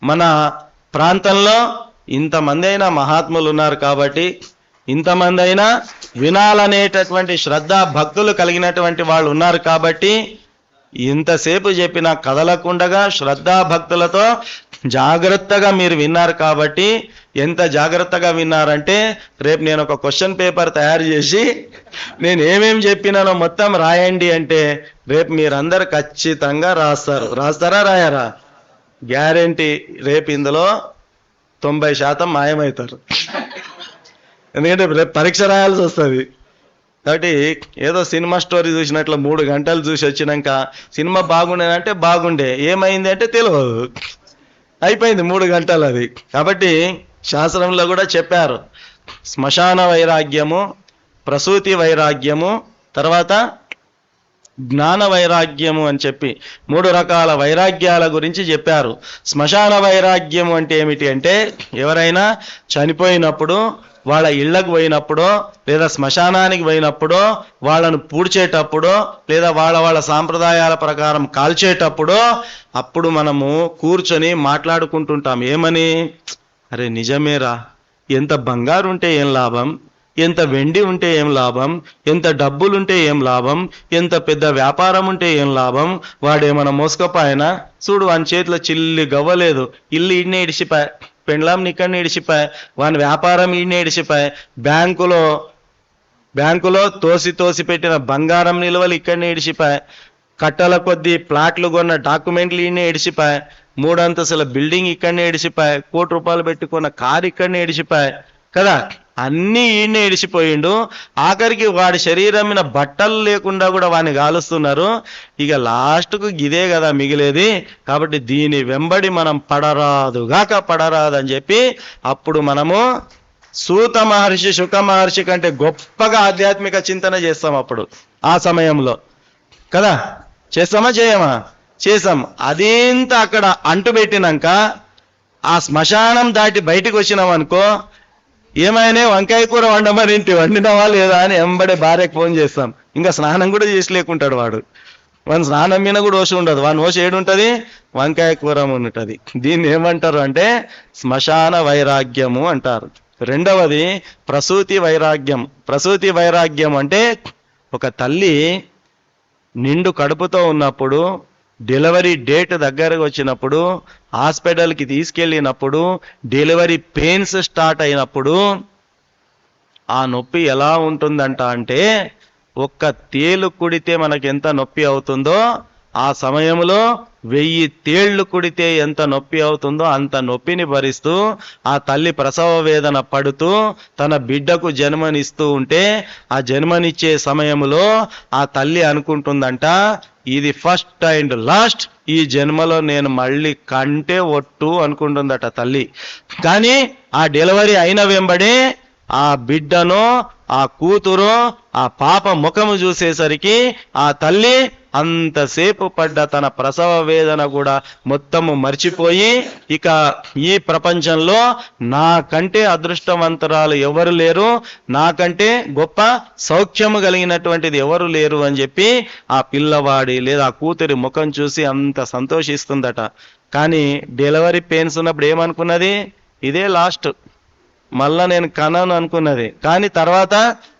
మన ప్రాంతంలో ఇంతమంది అయినా మహాత్ములు ఉన్నారు కాబట్టి, ఇంతమంది అయినా వినాలనేటటువంటి శ్రద్ధ భక్తులు కలిగినటువంటి వాళ్ళు ఉన్నారు కాబట్టి, ఇంతసేపు చెప్పిన కదలకుండగా శ్రద్ధా భక్తులతో జాగ్రత్తగా మీరు విన్నారు కాబట్టి, ఎంత జాగ్రత్తగా విన్నారంటే రేపు నేను ఒక క్వశ్చన్ పేపర్ తయారు చేసి నేను ఏమేం చెప్పినానో మొత్తం రాయండి అంటే రేపు మీరందరు ఖచ్చితంగా రాస్తారు. రాస్తారా రాయరా? గ్యారెంటీ. రేపు ఇందులో 90% మాయమవుతారు. ఎందుకంటే రేపు పరీక్ష రాయాల్సి వస్తుంది. కాబట్టి ఏదో సినిమా స్టోరీ చూసినట్లు 3 గంటలు చూసి వచ్చినాక సినిమా బాగుండేనంటే బాగుండే, ఏమైంది అంటే తెలియదు, అయిపోయింది 3 గంటలు అది. కాబట్టి శాస్త్రంలో కూడా చెప్పారు, శ్మశాన వైరాగ్యము, ప్రసూతి వైరాగ్యము, తర్వాత జ్ఞాన వైరాగ్యము అని చెప్పి 3 రకాల వైరాగ్యాల గురించి చెప్పారు. శ్మశాన వైరాగ్యము అంటే ఏమిటి అంటే, ఎవరైనా చనిపోయినప్పుడు వాళ్ళ ఇళ్లకు పోయినప్పుడో లేదా శ్మశానానికి పోయినప్పుడో వాళ్ళను పూడ్చేటప్పుడో లేదా వాళ్ళ సాంప్రదాయాల ప్రకారం కాల్చేటప్పుడో అప్పుడు మనము కూర్చొని మాట్లాడుకుంటుంటాం. ఏమని? అరే నిజమేరా, ఎంత బంగారు ఉంటే ఏం లాభం, ఎంత వెండి ఉంటే ఏం లాభం, ఎంత డబ్బులుంటే ఏం లాభం, ఎంత పెద్ద వ్యాపారం ఉంటే ఏం లాభం, వాడేమన్నా మోసుకపోయినా చూడు వాని చేతిలో చిల్లి గవ్వలేదు, ఇల్లు ఈడనే ఇడిచిపాయ, పెండ్లాం ఇక్కడనే ఇడిచిపాయ, వాని వ్యాపారం ఈడనే ఇడిచిపాయ, బ్యాంకులో తోసి పెట్టిన బంగారం నిల్వలు ఇక్కడనే ఇడిచిపాయ, కట్టల కొద్దీ ప్లాట్లు కొన్న డాక్యుమెంట్లు ఈయనే ఇడిచిపాయ, 3 అంతస్తుల బిల్డింగ్ ఇక్కడనే ఇడిచిపాయ, ₹1 కోటి పెట్టుకున్న కారు ఇక్కడనే ఇడిచిపాయ కదా, అన్నీ ఈయనే ఇడిచిపోయిండు. ఆఖరికి వాడి శరీరం మీద బట్టలు లేకుండా కూడా వాడిని కాలుస్తున్నారు. ఇక లాస్ట్కు గిదే కదా మిగిలేది, కాబట్టి దీని వెంబడి మనం పడరాదు అని చెప్పి అప్పుడు మనము సూత మహర్షి, శుక మహర్షి కంటే గొప్పగా ఆధ్యాత్మిక చింతన చేస్తాం అప్పుడు ఆ సమయంలో కదా. చేస్తామా చేయమా? చేసాం. అదేంత అక్కడ అంటుపెట్టినాక ఆ శ్మశానం దాటి బయటికి వచ్చినాం అనుకో, ఏమైనా వంకాయ కూర వండమని ఇంటి వండినవా లేదా అని ఎంబడే భార్యకు ఫోన్ చేస్తాం. ఇంకా స్నానం కూడా చేసి లేకుంటాడు వాడు. వాని స్నానం మీద కూడా ఓసి ఉండదు. వాని ఓసి ఏడుంటుంది? వంకాయ కూర ఉంటుంది. దీన్ని ఏమంటారు అంటే శ్మశాన వైరాగ్యము అంటారు. రెండవది ప్రసూతి వైరాగ్యం. ప్రసూతి వైరాగ్యం అంటే ఒక తల్లి నిండు కడుపుతో ఉన్నప్పుడు, డెలివరీ డేట్ దగ్గరకు వచ్చినప్పుడు, హాస్పిటల్కి తీసుకెళ్ళినప్పుడు, డెలివరీ పెయిన్స్ స్టార్ట్ అయినప్పుడు ఆ నొప్పి ఎలా ఉంటుందంట అంటే, ఒక్క తేలు కుడితే మనకి ఎంత నొప్పి అవుతుందో ఆ సమయంలో 1000 తేళ్లు కుడితే ఎంత నొప్పి అవుతుందో అంత నొప్పిని భరిస్తూ ఆ తల్లి ప్రసవ వేదన పడుతూ తన బిడ్డకు జన్మనిస్తూ ఉంటే, ఆ జన్మనిచ్చే సమయంలో ఆ తల్లి అనుకుంటుందంట, ఇది ఫస్ట్ అండ్ లాస్ట్, ఈ జన్మలో నేను మళ్ళీ కంటే ఒట్టు అనుకుంటుందట తల్లి. కానీ ఆ డెలివరీ అయిన వెంబడే ఆ బిడ్డను, ఆ కూతురు, ఆ పాప ముఖము చూసేసరికి ఆ తల్లి అంతసేపు పడ్డ తన ప్రసవ వేదన కూడా మొత్తము మర్చిపోయి, ఇక ఈ ప్రపంచంలో నాకంటే అదృష్టవంతురాలు ఎవరు లేరు, నాకంటే గొప్ప సౌఖ్యము కలిగినటువంటిది ఎవరు లేరు అని చెప్పి ఆ పిల్లవాడి లేదా ఆ కూతురి ముఖం చూసి అంత సంతోషిస్తుందట. కానీ డెలివరీ పెయిన్స్ ఉన్నప్పుడు ఏమనుకున్నది? ఇదే లాస్ట్, మళ్ళా నేను కన్నాను అనుకున్నది. కానీ తర్వాత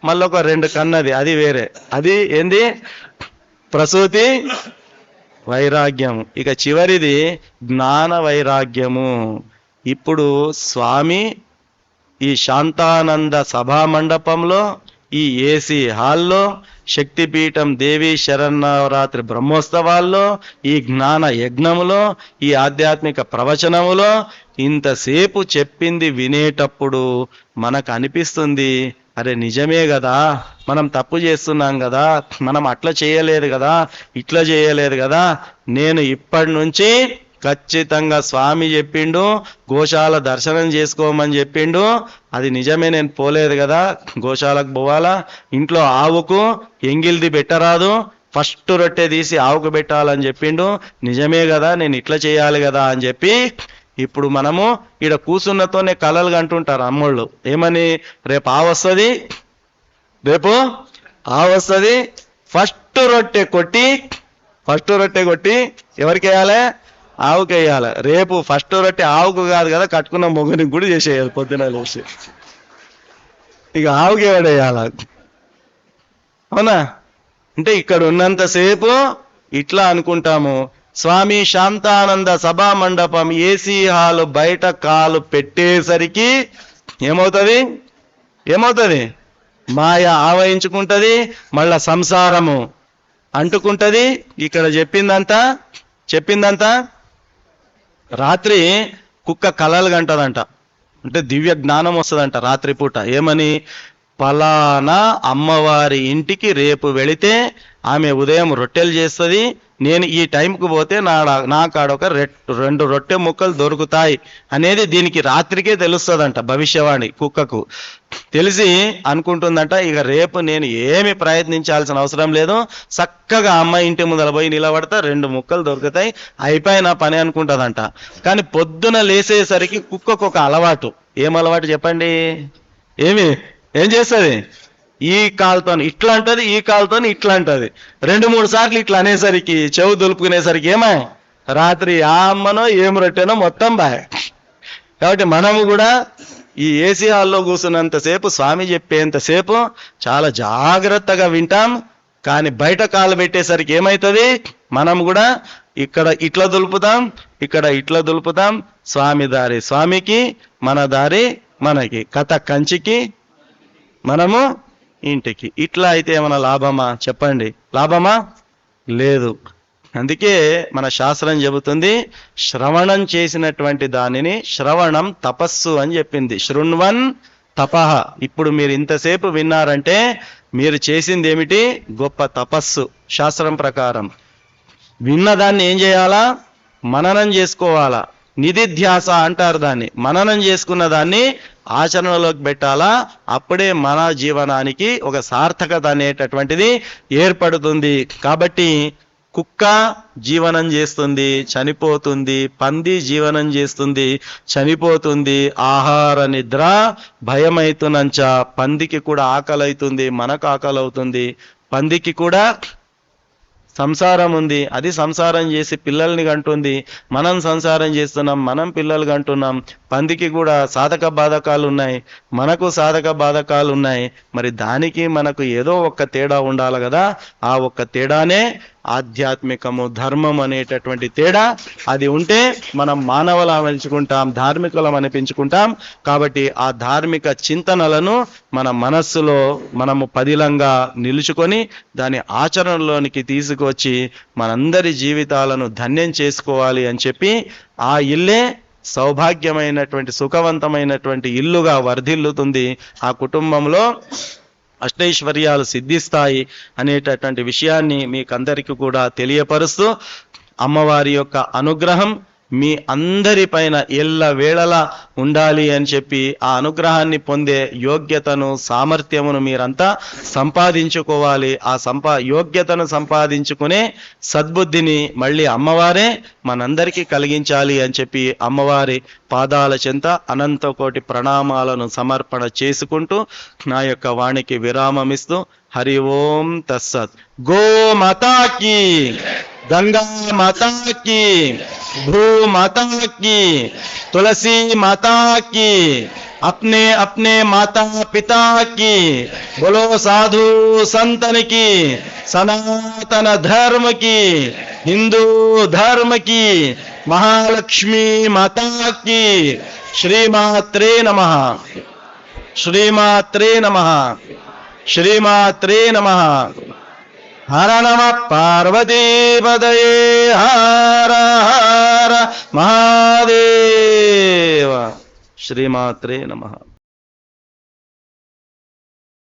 మళ్ళీ ఒక 2 కన్నది, అది వేరే. అది ఏంది? ప్రసూతి వైరాగ్యం. ఇక చివరిది జ్ఞాన వైరాగ్యము. ఇప్పుడు స్వామి ఈ శాంతానంద సభా మండపంలో, ఈ ఏసీ హాల్లో, శక్తిపీఠం దేవి శరన్నవరాత్రి బ్రహ్మోత్సవాల్లో, ఈ జ్ఞాన యజ్ఞములో, ఈ ఆధ్యాత్మిక ప్రవచనములో ఇంతసేపు చెప్పింది వినేటప్పుడు మనకు అనిపిస్తుంది, అరే నిజమే కదా, మనం తప్పు చేస్తున్నాం కదా, మనం అట్లా చేయలేదు కదా, ఇట్లా చేయలేదు కదా, నేను ఇప్పటి నుంచి ఖచ్చితంగా స్వామి చెప్పిండు గోశాల దర్శనం చేసుకోమని చెప్పిండు, అది నిజమే, నేను పోలేదు కదా, గోశాలకు పోవాలా, ఇంట్లో ఆవుకు ఎంగిల్ది పెట్టరాదు, ఫస్ట్ రొట్టె తీసి ఆవుకు పెట్టాలని చెప్పిండు, నిజమే కదా, నేను ఇట్లా చేయాలి కదా అని చెప్పి ఇప్పుడు మనము ఈడ కూసున్నతోనే కలలు కంటుంటారు అమ్మోళ్ళు, ఏమని? రేపు వస్తుంది, రేపు వస్తుంది, ఫస్ట్ రొట్టె కొట్టి ఎవరికి వేయాలి? ఆవుకి వేయాలి. రేపు ఫస్ట్ రొట్టె ఆవుకు కాదు కదా, కట్టుకున్న మొగునికి కూడా చేసేయాలి పొద్దున లేచి. ఇక ఆవుకి ఎవడేయాల? అవునా? అంటే ఇక్కడ ఉన్నంతసేపు ఇట్లా అనుకుంటాము. స్వామి శాంతానంద సభా మండపం ఏసీ హాలు బయట కాలు పెట్టేసరికి ఏమవుతుంది? మాయ ఆవహించుకుంటది, మళ్ళా సంసారము అంటుకుంటది. ఇక్కడ చెప్పిందంతా రాత్రి కుక్క కలలు కంటదంట, అంటే దివ్య జ్ఞానం వస్తుందంట రాత్రిపూట. ఏమని? పలానా అమ్మవారి ఇంటికి రేపు వెళితే ఆమె ఉదయం రొట్టెలు చేస్తుంది, నేను ఈ టైంకు పోతే నా కాడొక 2 రొట్టె ముక్కలు దొరుకుతాయి అనేది దీనికి రాత్రికే తెలుస్తుందంట. భవిష్యవాణి కుక్కకు తెలిసి అనుకుంటుందంట, ఇక రేపు నేను ఏమి ప్రయత్నించాల్సిన అవసరం లేదు, చక్కగా అమ్మ ఇంటి ముందర పోయి నిలబడతా, 2 ముక్కలు దొరుకుతాయి, అయిపోయి నా పని అనుకుంటుందంట. కానీ పొద్దున లేసేసరికి కుక్కకు ఒక అలవాటు. ఏం అలవాటు చెప్పండి? ఏం చేస్తుంది? ఈ కాలుతో ఇట్లా అంటది, ఈ కాలుతో ఇట్లా అంటది. 2-3 సార్లు ఇట్లా అనేసరికి, చెవు దులుపుకునేసరికి రాత్రి ఆ అమ్మనో ఏం రొట్టెనో మొత్తం బాయ్. కాబట్టి మనము కూడా ఈ ఏసీ హాల్లో కూర్చున్నంతసేపు, స్వామి చెప్పేంతసేపు చాలా జాగ్రత్తగా వింటాం. కానీ బయట కాలు పెట్టేసరికి ఏమవుతుంది? మనం కూడా ఇక్కడ ఇట్లా దులుపుతాం, ఇక్కడ ఇట్లా దులుపుతాం. స్వామి దారి స్వామికి, మన దారి మనకి, కథ కంచికి, మనము ఇంటికి. ఇట్లా అయితే ఏమైనా లాభమా? చెప్పండి, లాభమా? లేదు. అందుకే మన శాస్త్రం చెబుతుంది, శ్రవణం చేసినటువంటి దానిని శ్రవణం తపస్సు అని చెప్పింది. శృణ్వన్ తపః. ఇప్పుడు మీరు ఇంతసేపు విన్నారంటే మీరు చేసింది ఏమిటి? గొప్ప తపస్సు. శాస్త్రం ప్రకారం విన్నదాన్ని ఏం చేయాలా? మననం చేసుకోవాలా. నిధిధ్యాస అంటారు దాన్ని. మననం చేసుకున్న దాన్ని ఆచరణలోకి పెట్టాలా. అప్పుడే మన జీవనానికి ఒక సార్థకత అనేటటువంటిది ఏర్పడుతుంది. కాబట్టి కుక్క జీవనం చేస్తుంది, చనిపోతుంది. పంది జీవనం చేస్తుంది, చనిపోతుంది. ఆహార నిద్ర భయమైతునంచ. పందికి కూడా ఆకలి అవుతుంది, మనకు ఆకలి అవుతుంది. పందికి కూడా సంసారం ఉంది, అది సంసారం చేసి పిల్లల్ని కంటుంది. మనం సంసారం చేస్తున్నాం, మనం పిల్లలు కంటున్నాం. పందికి కూడా సాధక బాధకాలు ఉన్నాయి, మనకు సాధక బాధకాలు ఉన్నాయి. మరి దానికి మనకు ఏదో ఒక్క తేడా ఉండాలి కదా. ఆ ఒక్క తేడానే ఆధ్యాత్మికము, ధర్మం అనేటటువంటి తేడా. అది ఉంటే మనం మానవులం అనిపించుకుంటాం, ధార్మికులం అనిపించుకుంటాం. కాబట్టి ఆ ధార్మిక చింతనలను మన మనస్సులో మనము పదిలంగా నిలుచుకొని దాని ఆచరణలోనికి తీసుకొచ్చి మనందరి జీవితాలను ధన్యం చేసుకోవాలి అని చెప్పి, ఆ ఇల్లే సౌభాగ్యమైనటువంటి సుఖవంతమైనటువంటి ఇల్లుగా వర్ధిల్లుతుంది. ఆ కుటుంబంలో అష్టైశ్వర్యాలు సిద్ధిస్తాయి అనేటటువంటి విషయాన్ని మీకందరికీ కూడా తెలియపరుస్తూ, అమ్మవారి యొక్క అనుగ్రహం మీ అందరిపైన ఎల్ల వేళలా ఉండాలి అని చెప్పి, ఆ అనుగ్రహాన్ని పొందే యోగ్యతను, సామర్థ్యమును మీరంతా సంపాదించుకోవాలి. ఆ యోగ్యతను సంపాదించుకునే సద్బుద్ధిని మళ్ళీ అమ్మవారే మనందరికీ కలిగించాలి అని చెప్పి, అమ్మవారి పాదాల చెంత అనంత కోటి ప్రణామాలను సమర్పణ చేసుకుంటూ నా యొక్క వాణికి విరామమిస్తూ, హరి ఓం తస్సత్. గో మాతాకి, गंगा माता की, भू माता की, तुलसी माता की, अपने अपने माता पिता की, बोलो साधु संतन की, सनातन धर्म की, हिंदू धर्म की, महालक्ष्मी माता की। श्रीमात्रे नमः, श्रीमात्रे नमः, श्रीमात्रे नमः। हर नमः पार्वती पतये, हर हर महादेव। श्रीमात्रे नमः।